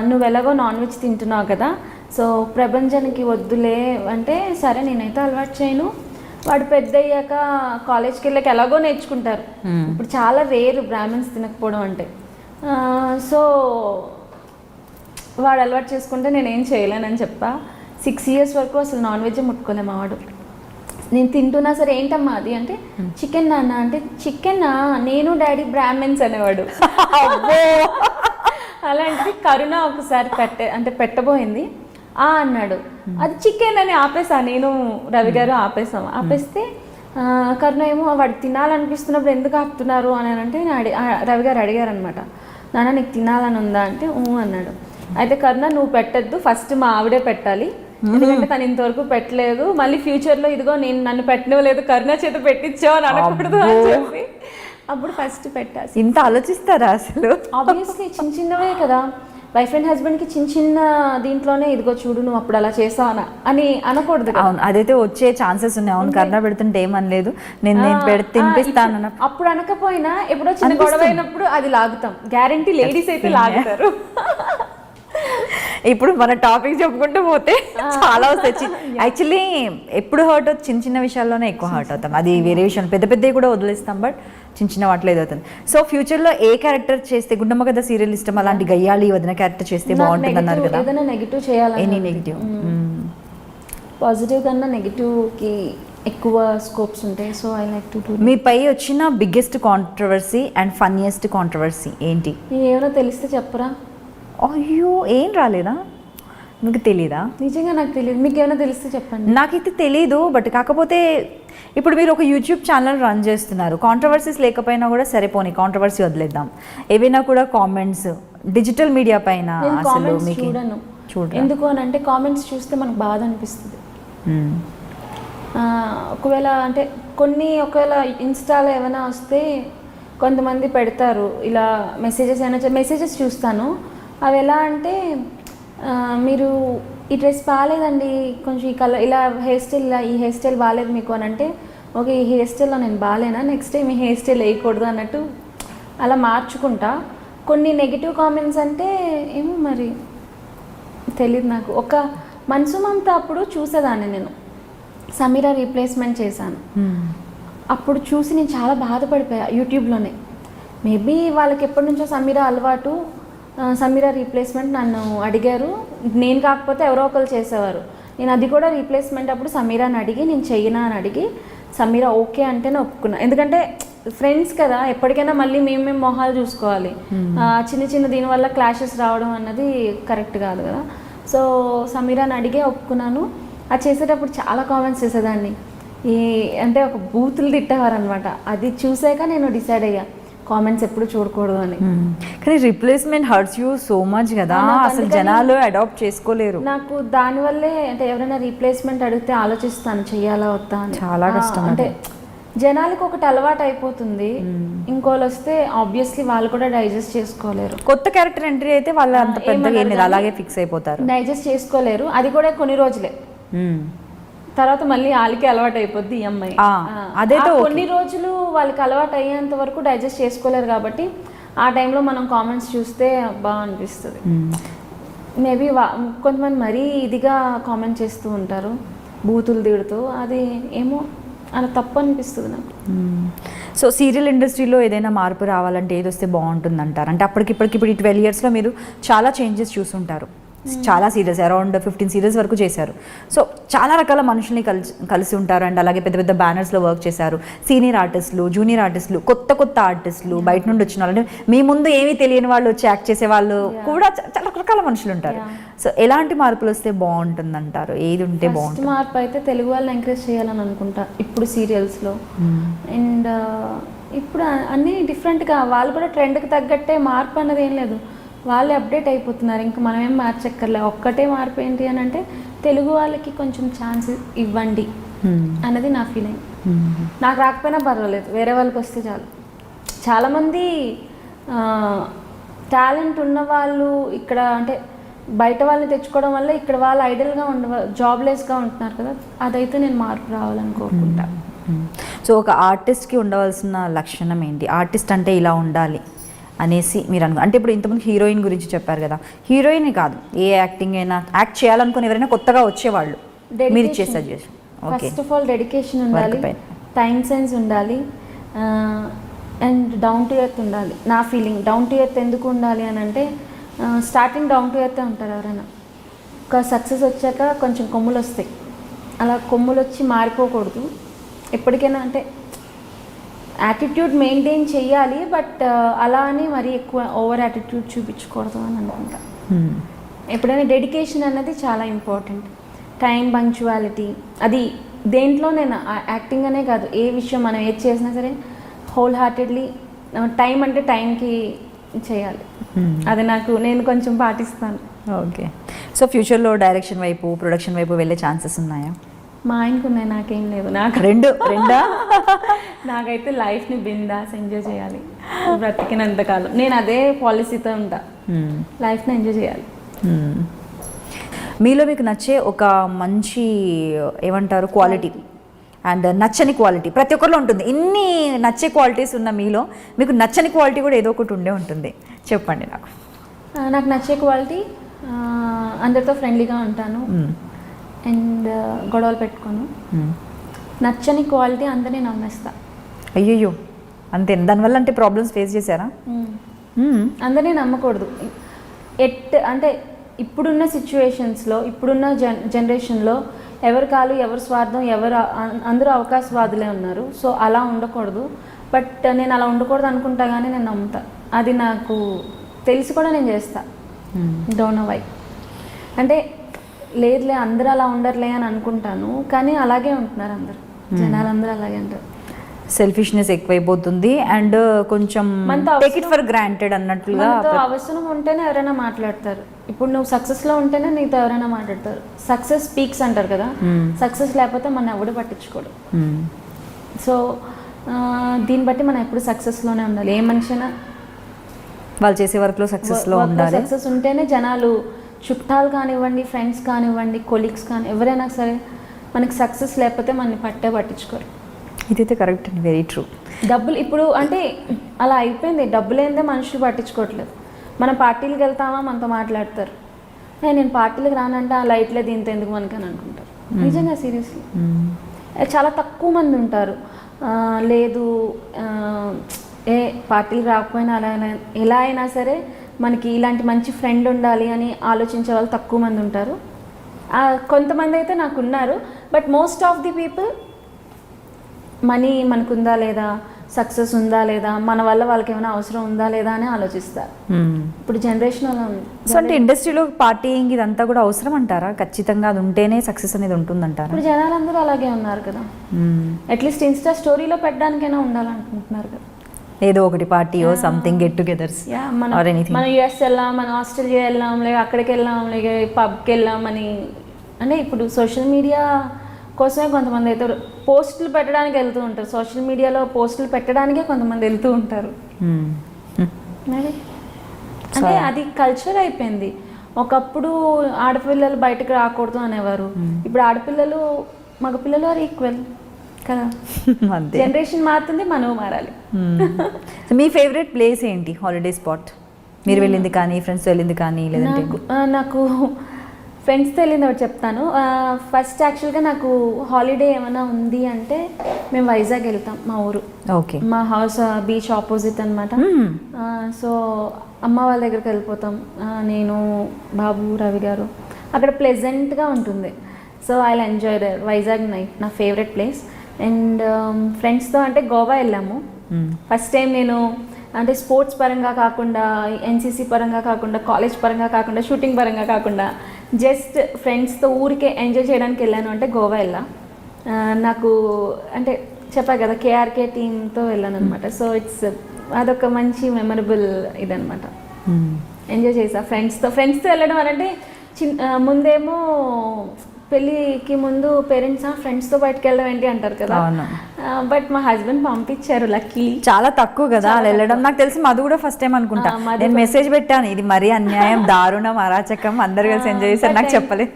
నువ్వు ఎలాగో నాన్ వెజ్ తింటున్నావు కదా, సో ప్రభంజనకి వద్దులే అంటే, సరే నేనైతే అలవాటు చేయను. వాడు పెద్ద అయ్యాక కాలేజ్కి వెళ్ళాక ఎలాగో నేర్చుకుంటారు. ఇప్పుడు చాలా రేరు బ్రాహ్మణ్స్ తినకపోవడం అంటే. సో వాడు అలవాటు చేసుకుంటే నేనేం చేయలేనని చెప్పా. 6 years వరకు అసలు నాన్ వెజ్ ముట్టుకోలే మా వాడు. నేను తింటున్నా సరే ఏంటమ్మా అది అంటే చికెన్ నాన్న అంటే చికెన్ నేను డాడీ బ్రాహ్మిన్స్ అనేవాడు. అలాంటిది కరుణ ఒకసారి పెట్టబోయింది అన్నాడు, అది చికెన్ అని ఆపేసా, నేను రవి గారు ఆపేస్తే కరుణ ఏమో వాడికి తినాలనిపిస్తున్నప్పుడు ఎందుకు ఆపుతున్నారు అని అంటే రవి గారు అడిగారు అనమాట, నాన్న నీకు తినాలని ఉందా అంటే అన్నాడు. అయితే కరుణ నువ్వు పెట్టద్దు, ఫస్ట్ మా ఆవిడే పెట్టాలి, ఎందుకంటే తను ఇంతవరకు పెట్టలేదు, మళ్ళీ ఫ్యూచర్లో ఇదిగో నేను నన్ను పెట్టనివ్వలేదు కరుణ చేత పెట్టించావు అని అనకూడదు అని చెప్పి అప్పుడు ఫస్ట్ పెట్టాలి. ఇంత ఆలోచిస్తారా అసలు? ఆబ్వియస్లీ చిన్న చిన్నవే కదా, వైఫ్ అండ్ హస్బెండ్కి చిన్న చిన్న దీంట్లోనే ఇదిగో చూడు నువ్వు అప్పుడు అలా చేసావు అని అనకూడదు. అవును, అదైతే వచ్చే ఛాన్సెస్ ఉన్నాయి. అవును, కర్ణ పెడుతుంటే ఏమనలేదు, నేను తినిపిస్తాను అప్పుడు అనకపోయినా ఎప్పుడో చిన్న గొడవ అయినప్పుడు అది లాగుతాం, గ్యారంటీ లేడీస్ అయితే లాగుతారు. ఇప్పుడు మన టాపిక్ చెప్పుకుంటూ పోతే చాలా వస్తాయి. యాక్చువల్లీ ఎప్పుడు హర్ట్ అవుతుంది, చిన్న చిన్న విషయాల్లోనే ఎక్కువ హర్ట్ అవుతాం, అది వేరే విషయం. పెద్ద పెద్దవి కూడా వదిలేస్తాం, బట్ చిన్న చిన్న వాటిలో ఏదవుతుంది. సో ఫ్యూచర్లో ఏ క్యారెక్టర్ చేస్తే, గుండమ్మ కథ సీరియల్ ఇష్టం, అలాంటి గయ్యాలి వదిన క్యారెక్టర్ చేస్తే బాగుంటుంది అన్నారు కదా? ఏదైనా నెగిటివ్ చేయాలి. Any negative? పాజిటివ్ కన్నా నెగిటివ్కి ఎక్కువ స్కోప్స్ ఉంటాయి. So I like to do. మీపై వచ్చిన biggest controversy and funniest controversy ఏంటి? ఏమైనా తెలిస్తే చెప్పరా? అయ్యో, ఏం రాలేదా? మీకు తెలీదా? నిజంగా నాకు తెలియదు, మీకు ఏమైనా తెలిస్తే చెప్పండి. నాకైతే తెలీదు, బట్ కాకపోతే ఇప్పుడు మీరు ఒక యూట్యూబ్ ఛానల్ రన్ చేస్తున్నారు, కాంట్రవర్సీస్ లేకపోయినా కూడా సరిపోని, కాంట్రవర్సీ వదిలేద్దాం. ఏవైనా కూడా కామెంట్స్ డిజిటల్ మీడియా పైన అసలు మీకు చూడను. ఎందుకు అని అంటే కామెంట్స్ చూస్తే మనకు బాధ అనిపిస్తుంది. ఒకవేళ అంటే ఒకవేళ ఇన్స్టాలో ఏమైనా వస్తే కొంతమంది పెడతారు ఇలా మెసేజెస్ చూస్తాను. అవి ఎలా అంటే మీరు ఈ డ్రెస్ బాగాలేదండి, కొంచెం ఈ కలర్ ఇలా ఈ హెయిర్ స్టైల్ బాగాలేదు మీకు అని అంటే, ఓకే ఈ హెయిర్ స్టైల్లో నేను బాగాలేనా, నెక్స్ట్ టైం ఈ హెయిర్ స్టైల్ వేయకూడదు అన్నట్టు అలా మార్చుకుంటా. కొన్ని నెగిటివ్ కామెంట్స్ అంటే ఏమో మరి తెలీదు నాకు. ఒక మనసు మమత అప్పుడు చూసేదాన్ని నేను, సమీరా రీప్లేస్మెంట్ చేశాను. అప్పుడు చూసి నేను చాలా బాధపడిపోయా యూట్యూబ్లోనే. మేబీ వాళ్ళకి ఎప్పటి నుంచో సమీరా అలవాటు, సమీరా రీప్లేస్మెంట్ నన్ను అడిగారు, నేను కాకపోతే ఎవరో ఒకరు చేసేవారు. నేను అది కూడా రీప్లేస్మెంట్ అప్పుడు సమీరాని అడిగి నేను చెయ్యనా అని అడిగి సమీరా ఓకే అంటేనే ఒప్పుకున్నా. ఎందుకంటే ఫ్రెండ్స్ కదా, ఎప్పటికైనా మళ్ళీ మేము మొహాలు చూసుకోవాలి. చిన్న దీనివల్ల క్లాషెస్ రావడం అన్నది కరెక్ట్ కాదు కదా. సో సమీరాని అడిగే ఒప్పుకున్నాను. అది చేసేటప్పుడు చాలా కామెంట్స్ చేసేదాన్ని, అంటే ఒక బూతులు తిట్టేవారు అనమాట. అది చూసాక నేను డిసైడ్ అయ్యా కామెంట్స్ ఎప్పుడు చూడకూడదు అని. కానీ replacement hurts you so much కదా, అసలు జనాలు అడాప్ట్ చేసుకోలేరు. నాకు దానివల్లే అంటే ఎవరైనా రీప్లేస్మెంట్ అడిగితే ఆలోచిస్తాను చెయ్యాలా వద్దా అని. చాలా కష్టం. అంటే జనాలకు ఒకటి అలవాటు అయిపోతుంది, ఇంకోళ్ళు వస్తే ఆబ్వియస్లీ వాళ్ళు కూడా డైజెస్ట్ చేసుకోలేరు. కొత్త క్యారెక్టర్ ఎంట్రీ అయితే వాళ్ళు అంత పెద్దగా అలాగే ఫిక్స్ అయిపోతారు, డైజెస్ట్ చేసుకోలేరు. అది కూడా కొన్ని రోజులే, తర్వాత మళ్ళీ వాళ్ళకి అలవాటు అయిపోద్ది ఈ అమ్మాయి. అదే కొన్ని రోజులు వాళ్ళకి అలవాటు అయ్యేంత వరకు డైజెస్ట్ చేసుకోలేరు కాబట్టి ఆ టైంలో మనం కామెంట్స్ చూస్తే బాగా అనిపిస్తుంది. మేబీ కొంతమంది మరీ ఇదిగా కామెంట్ చేస్తూ ఉంటారు, బూతులు తిడుతూ, అది ఏమో అలా తప్పు అనిపిస్తుంది నాకు. సో సీరియల్ ఇండస్ట్రీలో ఏదైనా మార్పు రావాలంటే ఏది వస్తే బాగుంటుంది అంటారు? అంటే ఇప్పుడు ఈ 12 yearsలో మీరు చాలా చేంజెస్ చూసుంటారు, చాలా సీరియల్స్ అరౌండ్ 15 సీరియల్స్ వరకు చేశారు. సో చాలా రకాల మనుషుల్ని కలిసి ఉంటారు, అండ్ అలాగే పెద్ద పెద్ద బ్యానర్స్లో వర్క్ చేశారు. సీనియర్ ఆర్టిస్టులు, జూనియర్ ఆర్టిస్టులు, కొత్త ఆర్టిస్టులు, బయట నుండి వచ్చిన వాళ్ళు, మీ ముందు ఏమీ తెలియని వాళ్ళు వచ్చి యాక్ట్ చేసే వాళ్ళు కూడా చాలా రకాల మనుషులు ఉంటారు. సో ఎలాంటి మార్పులు వస్తే బాగుంటుంది అంటారు? ఏది ఉంటే బాగుంటుంది? మార్పు అయితే తెలుగు వాళ్ళని ఎంకరేజ్ చేయాలని అనుకుంటా ఇప్పుడు సీరియల్స్లో. అండ్ ఇప్పుడు అన్నీ డిఫరెంట్గా, వాళ్ళు కూడా ట్రెండ్కి తగ్గట్టే మార్పు అన్నది ఏం లేదు, వాళ్ళే అప్డేట్ అయిపోతున్నారు, ఇంకా మనం ఏం మార్చక్కర్లే. ఒక్కటే మార్పు ఏంటి అని అంటే తెలుగు వాళ్ళకి కొంచెం ఛాన్స్ ఇవ్వండి అన్నది నా ఫీలింగ్. నాకు రాకపోయినా పర్వాలేదు, వేరే వాళ్ళకి వస్తే చాలు. చాలామంది టాలెంట్ ఉన్న వాళ్ళు ఇక్కడ అంటే బయట వాళ్ళని తెచ్చుకోవడం వల్ల ఇక్కడ వాళ్ళు ఐడల్గా జాబ్లెస్గా ఉంటున్నారు కదా, అదైతే నేను మార్పు రావాలని కోరుకుంటా. సో ఒక ఆర్టిస్ట్కి ఉండవలసిన లక్షణం ఏంటి? ఆర్టిస్ట్ అంటే ఇలా ఉండాలి అనేసి మీరు అంటే ఇప్పుడు ఇంతకుముందు హీరోయిన్ గురించి చెప్పారు కదా, హీరోయిన్ కాదు, ఏ యాక్టింగ్ అయినా యాక్ట్ చేయాలనుకుని ఎవరైనా కొత్తగా వచ్చేవాళ్ళు మీరు ఇచ్చే suggestion? First of all dedication ఉండాలి, టైం సెన్స్ ఉండాలి, అండ్ డౌన్ టు ఎర్త్ ఉండాలి. నా ఫీలింగ్ డౌన్ టు ఎర్త్ ఎందుకు ఉండాలి అని అంటే, స్టార్టింగ్ డౌన్ టు ఎర్తే ఉంటారు ఎవరైనా, ఒక సక్సెస్ వచ్చాక కొంచెం కొమ్ములు వస్తాయి, అలా కొమ్ములు వచ్చి మారిపోకూడదు. ఎప్పటికైనా అంటే యాటిట్యూడ్ మెయింటైన్ చెయ్యాలి, బట్ అలా అని మరీ ఎక్కువ ఓవర్ యాటిట్యూడ్ చూపించకూడదు అని అనుకుంటా. ఎప్పుడైనా డెడికేషన్ అన్నది చాలా ఇంపార్టెంట్. టైం, పంక్చువాలిటీ, అది దేంట్లో నేను యాక్టింగ్ అనే కాదు, ఏ విషయం మనం ఏది చేసినా సరే హోల్ హార్టెడ్లీ టైం అంటే టైంకి చేయాలి. అది నేను కొంచెం పాటిస్తాను. ఓకే. సో ఫ్యూచర్లో డైరెక్షన్ వైపు, ప్రొడక్షన్ వైపు వెళ్ళే ఛాన్సెస్ ఉన్నాయా? మా ఆయనకు ఉన్నాయి, నాకేం లేదు. నాకు రెండా నాకైతే లైఫ్ని బిందాస్ ఎంజాయ్ చేయాలి బ్రతికినంతకాలం. నేను అదే పాలసీతో ఉంటా, లైఫ్ని ఎంజాయ్ చేయాలి. మీలో మీకు నచ్చే ఒక మంచి ఏమంటారు క్వాలిటీ అండ్ నచ్చని క్వాలిటీ ప్రతి ఒక్కరిలో ఉంటుంది. ఇన్ని నచ్చే క్వాలిటీస్ ఉన్న మీలో మీకు నచ్చని క్వాలిటీ కూడా ఏదో ఒకటి ఉండే ఉంటుంది, చెప్పండి నాకు. నాకు నచ్చే క్వాలిటీ అందరితో ఫ్రెండ్లీగా ఉంటాను అండ్ గొడవలు పెట్టుకోను. నచ్చని క్వాలిటీ అందరినీ నమ్మేస్తా. అయ్యయ్యో, అంతే. దానివల్ల అంటే ప్రాబ్లమ్స్ ఫేస్ చేశారా? అందరినీ నమ్మకూడదు. అంటే ఇప్పుడున్న సిచ్యువేషన్స్లో, ఇప్పుడున్న జనరేషన్లో ఎవరి కాలు, ఎవరి స్వార్థం, అందరూ అవకాశవాదులే ఉన్నారు. సో అలా ఉండకూడదు. బట్ నేను అలా ఉండకూడదు అనుకుంటా, కానీ నేను నమ్ముతా. అది నాకు తెలిసి కూడా నేను చేస్తా. Don't know why. అంటే లేదులే అందరూ అలా ఉండర్లే అని అనుకుంటాను, కానీ అలాగే ఉంటున్నారు అందరు జనాలు, అందరూ అలాగే అంటారు. సెల్ఫిష్నెస్ ఎక్కువైపోతుంది అండ్ కొంచెం టేక్ ఇట్ ఫర్ గ్రాంటెడ్ అన్నట్లుగా. అవసరం ఉంటేనే ఎవరైనా మాట్లాడతారు. ఇప్పుడు నువ్వు సక్సెస్లో ఉంటేనే నీతో ఎవరైనా మాట్లాడతారు. సక్సెస్ స్పీక్స్ అంటారు కదా, సక్సెస్ లేకపోతే మనం ఎవడు పట్టించుకోడు. సో దీన్ని బట్టి మనం ఎప్పుడు సక్సెస్లోనే ఉండాలి. ఏ మనిషినా వాళ్ళు చేసే వర్క్లో సక్సెస్లో ఉండాలి. సక్సెస్ ఉంటేనే జనాలు, చుట్టాలు కానివ్వండి, ఫ్రెండ్స్ కానివ్వండి, కొలీగ్స్ కానీ ఎవరైనా సరే మనకి సక్సెస్ లేకపోతే మనని పట్టించుకోరు. ఇదైతే కరెక్ట్ అండి, వెరీ ట్రూ. డబ్బులు ఇప్పుడు అంటే అలా అయిపోయింది, డబ్బులు ఏందే మనుషులు పట్టించుకోవట్లేదు. మనం పార్టీలకు వెళ్తామా, మనతో మాట్లాడతారు. నేను పార్టీలకు రానంటే ఆ లైట్లే దీంతో ఎందుకు మనకని అనుకుంటారు. నిజంగా సీరియస్లీ చాలా తక్కువ మంది ఉంటారు. లేదు పార్టీలు రాకపోయినా ఎలా అయినా సరే మనకి ఇలాంటి మంచి ఫ్రెండ్ ఉండాలి అని ఆలోచించే వాళ్ళు తక్కువ మంది ఉంటారు. కొంతమంది అయితే నాకు ఉన్నారు, but most of the people money మనకుందా లేదా, సక్సెస్ ఉందా లేదా, మన వల్ల వాళ్ళకి ఏమైనా అవసరం ఉందా లేదా అని ఆలోచిస్తారు. ఇప్పుడు జనరేషన్ అలా ఉంది. సో అంటే ఇండస్ట్రీలో పార్టీయింగ్ ఇదంతా కూడా అవసరం అంటారా? ఖచ్చితంగా అది ఉంటేనే సక్సెస్ అనేది ఉంటుందంటారా? ఇప్పుడు జనాలందరూ అలాగే ఉన్నారు కదా. అట్లీస్ట్ ఇన్స్టా స్టోరీలో పెట్టడానికైనా ఉండాలనుకుంటున్నారు కదా, ఏదో ఒకటి పార్టీయో something get togethers or anything. మనం యుఎస్ వెళ్ళాం, మనం ఆస్ట్రేలియా వెళ్ళాం, లేక అక్కడికి వెళ్ళాం, లేక పబ్కి వెళ్ళాం అని. అంటే ఇప్పుడు సోషల్ మీడియా కోసమే కొంతమంది అయితే పోస్టులు పెట్టడానికి వెళ్తూ ఉంటారు. సోషల్ మీడియాలో పోస్టులు పెట్టడానికే కొంతమంది వెళ్తూ ఉంటారు. మరి అంటే అది కల్చర్ అయిపోయింది. ఒకప్పుడు ఆడపిల్లలు బయటకు రాకూడదు అనేవారు, ఇప్పుడు ఆడపిల్లలు మగపిల్లలు ఆర్ ఈక్వల్ కదా. జనరేషన్ మారుతుంది, మనం మారాలి. మీ ఫేవరెట్ ప్లేస్ ఏంటి? హాలిడే స్పాట్ మీరు వెళ్ళింది కానీ, ఫ్రెండ్స్ వెళ్ళింది కానీ, లేదంటే? నాకు ఫ్రెండ్స్తో వెళ్ళింది ఒకటి చెప్తాను. ఫస్ట్ యాక్చువల్గా నాకు హాలిడే ఏమైనా ఉంది అంటే మేము వైజాగ్ వెళ్తాం, మా ఊరు. ఓకే. మా హౌస్ బీచ్ ఆపోజిట్ అనమాట. సో అమ్మ వాళ్ళ దగ్గరికి వెళ్ళిపోతాం, నేను, బాబు, రవి గారు. అక్కడ ప్లెజెంట్గా ఉంటుంది. So I will enjoy there. Vizag నా ఫేవరెట్ ప్లేస్. అండ్ ఫ్రెండ్స్తో అంటే గోవా వెళ్ళాము. ఫస్ట్ టైం నేను అంటే స్పోర్ట్స్ పరంగా కాకుండా, ఎన్సీసీ పరంగా కాకుండా, కాలేజ్ పరంగా కాకుండా, షూటింగ్ పరంగా కాకుండా, జస్ట్ ఫ్రెండ్స్తో ఊరికే ఎంజాయ్ చేయడానికి వెళ్ళాను అంటే గోవా వెళ్ళా. నాకు అంటే చెప్పా కదా, కేఆర్కే టీమ్తో వెళ్ళాను అనమాట. సో అదొక మంచి మెమరబుల్ ఇదనమాట. ఎంజాయ్ చేసా ఫ్రెండ్స్తో వెళ్ళడం అని. అంటే ముందేమో పెళ్ళికి ముందు పేరెంట్స్ ఫ్రెండ్స్తో బయటకు వెళ్ళడం ఏంటి అంటారు కదా, బట్ మా హస్బెండ్ పంపించారు. లక్కీ చాలా తక్కువ కదా అలా వెళ్ళడం. నాకు తెలిసి మధు కూడా ఫస్ట్ టైం అనుకుంటా. నేను మెసేజ్ పెట్టాను, ఇది మరీ అన్యాయం, దారుణం, అరాచకం, అందరు కలిసి ఎంజాయ్ చేశారు, నాకు చెప్పలేదు.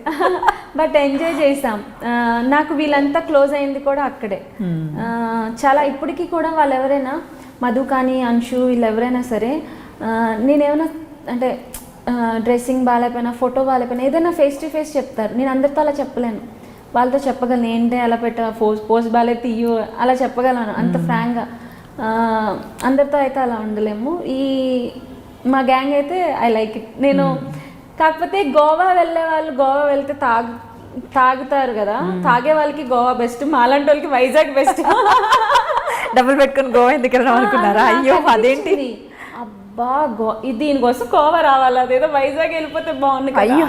బట్ ఎంజాయ్ చేసాం. నాకు వీళ్ళంతా క్లోజ్ అయింది కూడా అక్కడే. చాలా ఇప్పటికీ కూడా వాళ్ళు ఎవరైనా, మధు కానీ, అంశు, వీళ్ళు ఎవరైనా సరే, నేనేమైనా అంటే డ్రెస్సింగ్ బాగాలేకపోయినా, ఫోటో బాగాలేకపోయినా, ఏదైనా ఫేస్ టు ఫేస్ చెప్తారు. నేను అందరితో అలా చెప్పలేను, వాళ్ళతో చెప్పగలను. ఏంటి అలా పోస్ట్ బాగాలే తీయు అలా చెప్పగలను అంత ఫ్రాంక్గా. అందరితో అయితే అలా ఉండలేము. మా గ్యాంగ్ అయితే ఐ లైక్ ఇట్. నేను కాకపోతే గోవా వెళ్ళే వాళ్ళు, గోవా వెళ్తే తాగుతారు కదా, తాగే వాళ్ళకి గోవా బెస్ట్, మాలాంటి వాళ్ళకి వైజాగ్ బెస్ట్. డబ్బులు పెట్టుకుని గోవా ఎందుకు వెళ్దాం అనుకున్నారా? అయ్యో అదేంటి, అబ్బా దీనికోసం గోవా రావాలి, అదేదో వైజాగ్ వెళ్ళిపోతే బాగుంది. అయ్యో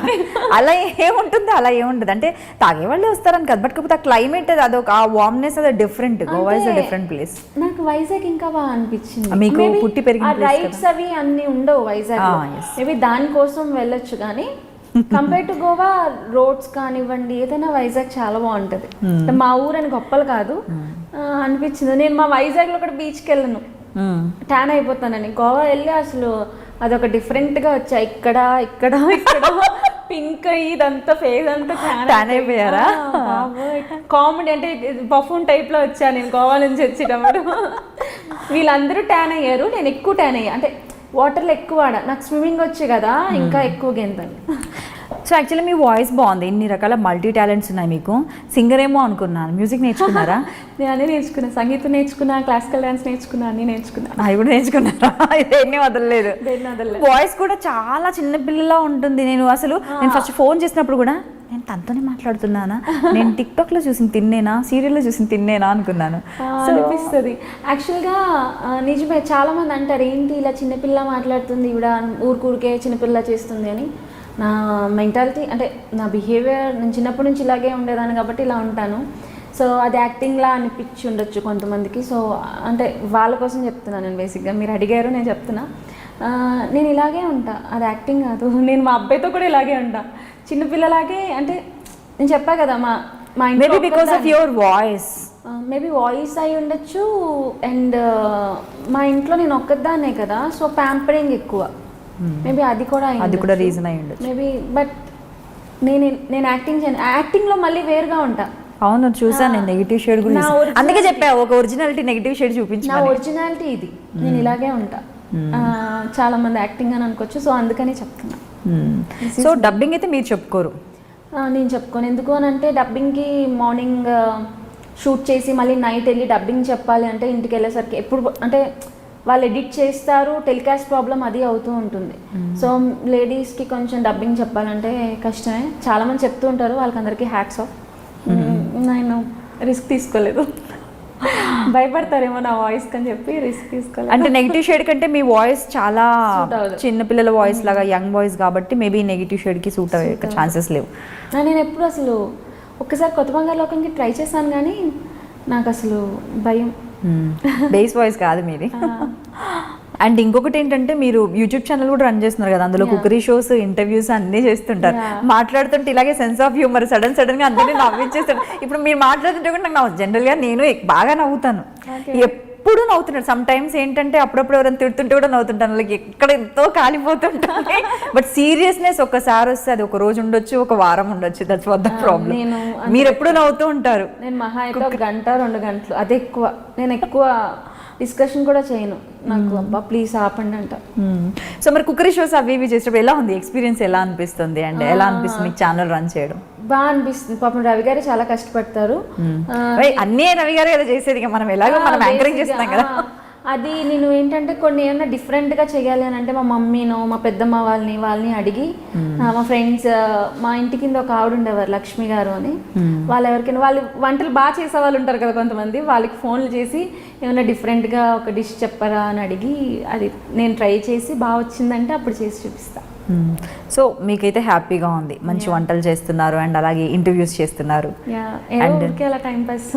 అలా ఏముంటుంది, అలా ఏముంటుంది అంటే తాగే వాళ్ళే వస్తారని కదా, బట్ కాకపోతే ఆ క్లైమేట్ అదొక ఆ వార్మ్నెస్ అది different. Goa is different place. నాకు వైజాగ్ ఇంకా బాగా అనిపించింది. మీకు పుట్టి పెరిగిన రైడ్స్ అవి అన్ని ఉండవు వైజాగ్, మేబీ దానికోసం వెళ్ళొచ్చు. కానీ కంపేర్ టు గోవా రోడ్స్ కానివ్వండి ఏదైనా వైజాగ్ చాలా బాగుంటది. మా ఊరని గొప్పలు కాదు అనిపించింది. నేను మా వైజాగ్ లో కూడా బీచ్కి వెళ్ళను, ట్యాన్ అయిపోతానని. గోవా వెళ్ళి అసలు అదొక డిఫరెంట్ గా వచ్చా, ఇక్కడ ఇక్కడ ఇక్కడ పింక్ ఇదంతా ఫేస్ అంతా ట్యాన్ అయిపోయారా? కామెడీ అంటే బఫూన్ టైప్ లో వచ్చా నేను గోవా నుంచి వచ్చేటప్పుడు. వీళ్ళందరూ ట్యాన్ అయ్యారు, నేను ఎక్కువ ట్యాన్ అయ్యా. అంటే వాటర్లో ఎక్కువ ఆడ, నాకు స్విమ్మింగ్ వచ్చి కదా ఇంకా ఎక్కువ గెంతాను. సో యాక్చువల్లీ మీ వాయిస్ బాగుంది, ఇన్ని రకాల మల్టీ టాలెంట్స్ ఉన్నాయి మీకు. సింగర్ ఏమో అనుకున్నాను. మ్యూజిక్ నేర్చుకున్నారా? నేను అన్నీ నేర్చుకున్నా, సంగీతం నేర్చుకున్నా, క్లాసికల్ డాన్స్ నేర్చుకున్నా, అన్నీ నేర్చుకున్నా. అవి కూడా నేర్చుకున్నారా? దేన్ని వదలలేదు. వాయిస్ కూడా చాలా చిన్న పిల్లలా ఉంటుంది. నేను ఫస్ట్ ఫోన్ చేసినప్పుడు కూడా నేను తనతోనే మాట్లాడుతున్నానా, నేను టిక్టాక్లో చూసి తిన్నేనా, సీరియల్లో చూసి తిన్నేనా అనుకున్నాను. అనిపిస్తుంది యాక్చువల్గా. నిజమే, చాలా మంది అంటారు ఏంటి ఇలా చిన్నపిల్ల మాట్లాడుతుంది, ఇవిడ ఊరికే చిన్నపిల్ల చేస్తుంది అని. నా మెంటాలిటీ అంటే నా బిహేవియర్ నేను చిన్నప్పటి నుంచి ఇలాగే ఉండేదాన్ని కాబట్టి ఇలా ఉంటాను. సో అది యాక్టింగ్లా అనిపించి ఉండొచ్చు కొంతమందికి. సో అంటే వాళ్ళ కోసం చెప్తున్నాను నేను. బేసిక్గా మీరు అడిగారు, నేను చెప్తున్నా. నేను ఇలాగే ఉంటా, అది యాక్టింగ్ కాదు. నేను మా అబ్బాయితో కూడా ఇలాగే ఉంటా, చిన్నపిల్లలాగే. అంటే నేను చెప్పా కదా మా ఇంట్లో because of your voice, maybe voice అయి ఉండొచ్చు. అండ్ మా ఇంట్లో నేను ఒక్కదాన్నే కదా, సో ప్యాంపరింగ్ ఎక్కువ. మేబీ అది కూడా రీజన్ అయి ఉండొచ్చు మేబీ. బట్ నేను యాక్టింగ్ చేయను, యాక్టింగ్లో మళ్ళీ వేరుగా ఉంటా. అవును, చూసాను నేను నెగిటివ్ షేడ్ గురించి. అందుకే చెప్పా ఒక ఒరిజినాలిటీ నెగిటివ్ షేడ్ చూపించు. నా ఒరిజినాలిటీ ఇది, నేను ఇలాగే ఉంటా. చాలా మంది యాక్టింగ్ అని అనుకోవచ్చు, సో అందుకని చెప్తున్నా. సో డబ్బింగ్ అయితే మీరు చెప్పుకోరు? నేను చెప్పుకోను. ఎందుకు అని అంటే డబ్బింగ్కి మార్నింగ్ షూట్ చేసి మళ్ళీ నైట్ వెళ్ళి డబ్బింగ్ చెప్పాలి అంటే ఇంటికి వెళ్ళేసరికి ఎప్పుడు అంటే వాళ్ళు ఎడిట్ చేస్తారు, టెలికాస్ట్ ప్రాబ్లం అది అవుతూ ఉంటుంది. సో లేడీస్కి కొంచెం డబ్బింగ్ చెప్పాలంటే కష్టమే. చాలామంది చెప్తూ ఉంటారు, వాళ్ళకందరికీ హ్యాట్స్ ఆఫ్. నేను రిస్క్ తీసుకోలేదు. భయపడతారేమో నా వాయిస్ అని చెప్పి రిస్క్ తీసుకోలేదు. అంటే నెగిటివ్ షేడ్ కంటే మీ వాయిస్ చాలా చిన్నపిల్లల వాయిస్ లాగా యంగ్ వాయిస్ కాబట్టి మేబీ నెగిటివ్ షేడ్కి సూట్ అయ్యే ఛాన్సెస్ లేవు. నేను ఎప్పుడు అసలు ఒక్కసారి కొత్త బంగారు లోకంకి ట్రై చేశాను కానీ నాకు అసలు భయం. బేస్ వాయిస్ కాదు మీది. అండ్ ఇంకొకటి ఏంటంటే మీరు యూట్యూబ్ ఛానల్ కూడా రన్ చేస్తున్నారు కదా, అందులో కుకరీ షోస్, ఇంటర్వ్యూస్ అన్నీ చేస్తుంటారు. మాట్లాడుతుంటే ఇలాగే సెన్స్ ఆఫ్ హ్యూమర్ సడన్ గా అందరినీ నవ్వించేస్తాడు. ఇప్పుడు మీరు మాట్లాడుతుంటే కూడా నాకు జనరల్గా నేను బాగా నవ్వుతాను, ఎప్పుడు నవ్వుతున్నాడు. సమ్ టైమ్స్ ఏంటంటే అప్పుడప్పుడు ఎవరైనా తిడుతుంటే కూడా నవ్వుతుంటాను, లైక్ ఎక్కడ ఎంతో కాలిపోతుంటాను. బట్ సీరియస్నెస్ ఒక్కసారి వస్తే అది ఒక రోజు ఉండొచ్చు, ఒక వారం ఉండొచ్చు. That's what the problem. మీరు ఎప్పుడు నవ్వుతూ ఉంటారు. నేను మహా అయితే 1 గంట 2 గంటలు, అదే ఎక్కువ. నేను ఎక్కువ డిస్కషన్ కూడా చేయను, నాకు అబ్బా ప్లీజ్ ఆపండి అంట. సో మరి కుకరీ షోస్ అవి ఇవి చేసేటప్పుడు ఎలా ఉంది ఎక్స్పీరియన్స్? ఎలా అనిపిస్తుంది అండ్ ఎలా అనిపిస్తుంది మీకు ఛానల్ రన్ చేయడం? బాగా అనిపిస్తుంది. పాపం రవి గారు చాలా కష్టపడతారు. అన్నీ రవి గారు కదా చేసేది, మనం ఎలాగో మనం యాంకరింగ్ చేస్తున్నాం కదా. అది నేను ఏంటంటే కొన్ని ఏమన్నా డిఫరెంట్గా చేయాలి అని అంటే మా మమ్మీనో మా పెద్దమ్మ వాళ్ళని అడిగి, మా ఫ్రెండ్స్, మా ఇంటి కింద ఒక ఆవిడ ఉండేవారు లక్ష్మి గారు అని, వాళ్ళు ఎవరికైనా వాళ్ళు వంటలు బాగా చేసే వాళ్ళు ఉంటారు కదా కొంతమంది, వాళ్ళకి ఫోన్లు చేసి ఏమైనా డిఫరెంట్గా ఒక డిష్ చెప్పరా అని అడిగి అది నేను ట్రై చేసి బాగా వచ్చిందంటే అప్పుడు చేసి చూపిస్తా. సో మీకైతే హ్యాపీగా ఉంది, మంచి వంటలు చేస్తున్నారు అండ్ అలాగే ఇంటర్వ్యూస్ చేస్తున్నారు. అలా టైం పాస్.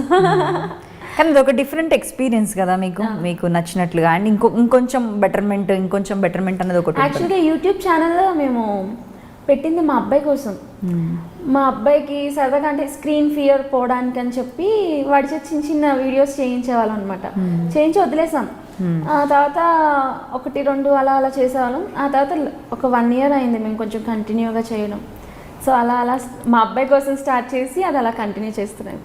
కానీ అది ఒక డిఫరెంట్ ఎక్స్పీరియన్స్ కదా మీకు నచ్చినట్లుగా. అండ్ ఇంకొంచెం బెటర్మెంట్ అనేది ఒకటి. యాక్చువల్గా యూట్యూబ్ ఛానల్లో మేము పెట్టింది మా అబ్బాయి కోసం. మా అబ్బాయికి సరదాగా అంటే స్క్రీన్ ఫియర్ పోవడానికి అని చెప్పి వాడి చిన్న చిన్న వీడియోస్ చేయించేవాళ్ళం అనమాట. చేయించి వదిలేసాం. ఆ తర్వాత 1, 2 అలా చేసేవాళ్ళం. ఆ తర్వాత ఒక 1 year అయింది మేము కొంచెం కంటిన్యూగా చేయడం. సో అలా మా అబ్బాయి కోసం స్టార్ట్ చేసి అది అలా కంటిన్యూ చేస్తున్నాం.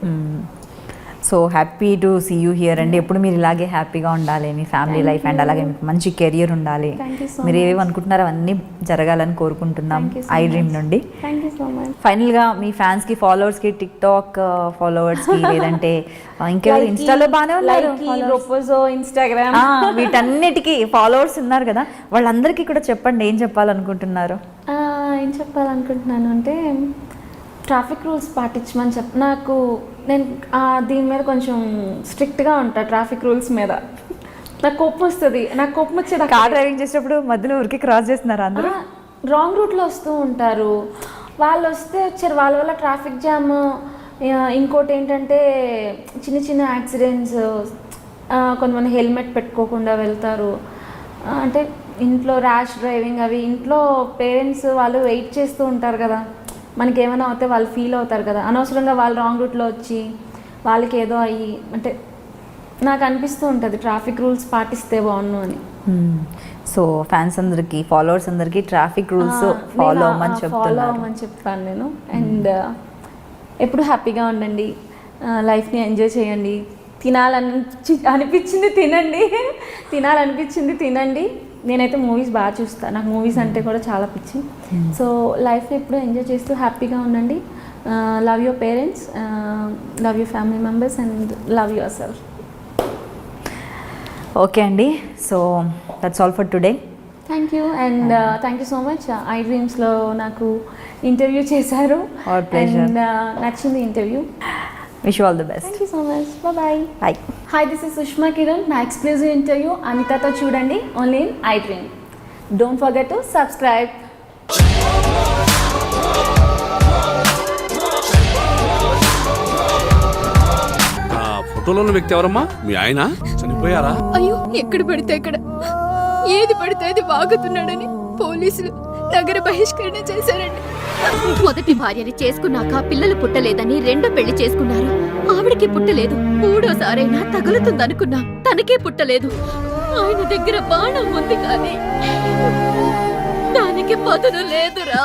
So happy to see you here అండి. ఎప్పుడు మీరు ఇలాగే హ్యాపీగా ఉండాలి, మీ ఫ్యామిలీ లైఫ్ అండ్ అలాగే మీకు మంచి కెరియర్ ఉండాలి. మీరు ఏవి అనుకుంటున్నారో అవన్నీ జరగాలని కోరుకుంటున్నాం ఐ డ్రీమ్ నుండి. ఫైనల్గా మీ ఫ్యాన్స్కి, ఫాలోవర్స్కి, టిక్టాక్ ఫాలోవర్స్కి లేదంటే ఇంకెవరు ఇన్స్టాలో బాగానే ఉన్నారు, ఇన్స్టాగ్రామ్, వీటన్నిటికీ ఫాలోవర్స్ ఉన్నారు కదా, వాళ్ళందరికీ కూడా చెప్పండి ఏం చెప్పాలనుకుంటున్నారు? ఏం చెప్పాలనుకుంటున్నాను అంటే ట్రాఫిక్ రూల్స్ పాటించమని నాకు నేను దీని మీద కొంచెం స్ట్రిక్ట్గా ఉంటా. ట్రాఫిక్ రూల్స్ మీద నాకు కోపం వస్తుంది. నాకు కోపం వచ్చేది కార్ డ్రైవింగ్ చేసేటప్పుడు మధ్యలో ఊరికి క్రాస్ చేస్తున్నారు అందరూ. రాంగ్ రూట్లో వస్తూ ఉంటారు. వాళ్ళు వస్తే వచ్చారు, వాళ్ళ వల్ల ట్రాఫిక్ జామ్. ఇంకోటి ఏంటంటే చిన్న చిన్న యాక్సిడెంట్స్. కొంతమంది హెల్మెట్ పెట్టుకోకుండా వెళ్తారు. అంటే ఇంట్లో ర్యాష్ డ్రైవింగ్ అవి. ఇంట్లో పేరెంట్స్ వాళ్ళు వెయిట్ చేస్తూ ఉంటారు కదా, మనకి ఏమైనా అవుతే వాళ్ళు ఫీల్ అవుతారు కదా. అనవసరంగా వాళ్ళు రాంగ్ రూట్లో వచ్చి వాళ్ళకి ఏదో అయ్యి అంటే నాకు అనిపిస్తూ ఉంటుంది ట్రాఫిక్ రూల్స్ పాటిస్తే బాగుండు అని. సో ఫ్యాన్స్ అందరికి, ఫాలోవర్స్ అందరికి ట్రాఫిక్ రూల్స్ ఫాలో అవ్వమని చెప్తాను నేను. అండ్ ఎప్పుడు హ్యాపీగా ఉండండి, లైఫ్ని ఎంజాయ్ చేయండి, అనిపించింది తినండి, తినాలనిపించింది తినండి. నేనైతే మూవీస్ బాగా చూస్తాను, నాకు మూవీస్ అంటే కూడా చాలా పిచ్చి. సో లైఫ్ని ఎప్పుడు ఎంజాయ్ చేస్తూ హ్యాపీగా ఉండండి. Love your parents, love your family members and love yourself. Okay అండి, so that's all for today. Thank you and thank you so much. I డ్రీమ్స్లో నాకు ఇంటర్వ్యూ చేశారు అండ్ నచ్చింది interview. Wish you all the best. Thank you so much. Bye. Hi, this is Sushma Kiran. నా exclusive interview అనితతో చూడండి only in I dream. Don't forget to subscribe. ఫోటోలో ఉన్న వ్యక్తి ఎవరమ్మా? మీ ఆయన చనిపోయారా? అయ్యో, ఎక్కడ పడితే అక్కడ ఏది పడితే అది వాగుతున్నాడని పోలీసులు నగర బహిష్కరణ చేశారండి. మొదటి భార్యని చేసుకున్నాక పిల్లలు పుట్టలేదని రెండో పెళ్లి చేసుకున్నారు. ఆవిడకి పుట్టలేదు. మూడోసారైనా తగులుతుందనుకున్నా, తనకే పుట్టలేదు. ఆయన దగ్గర బాణం ఉంది కానీ దానికి పదును లేదురా.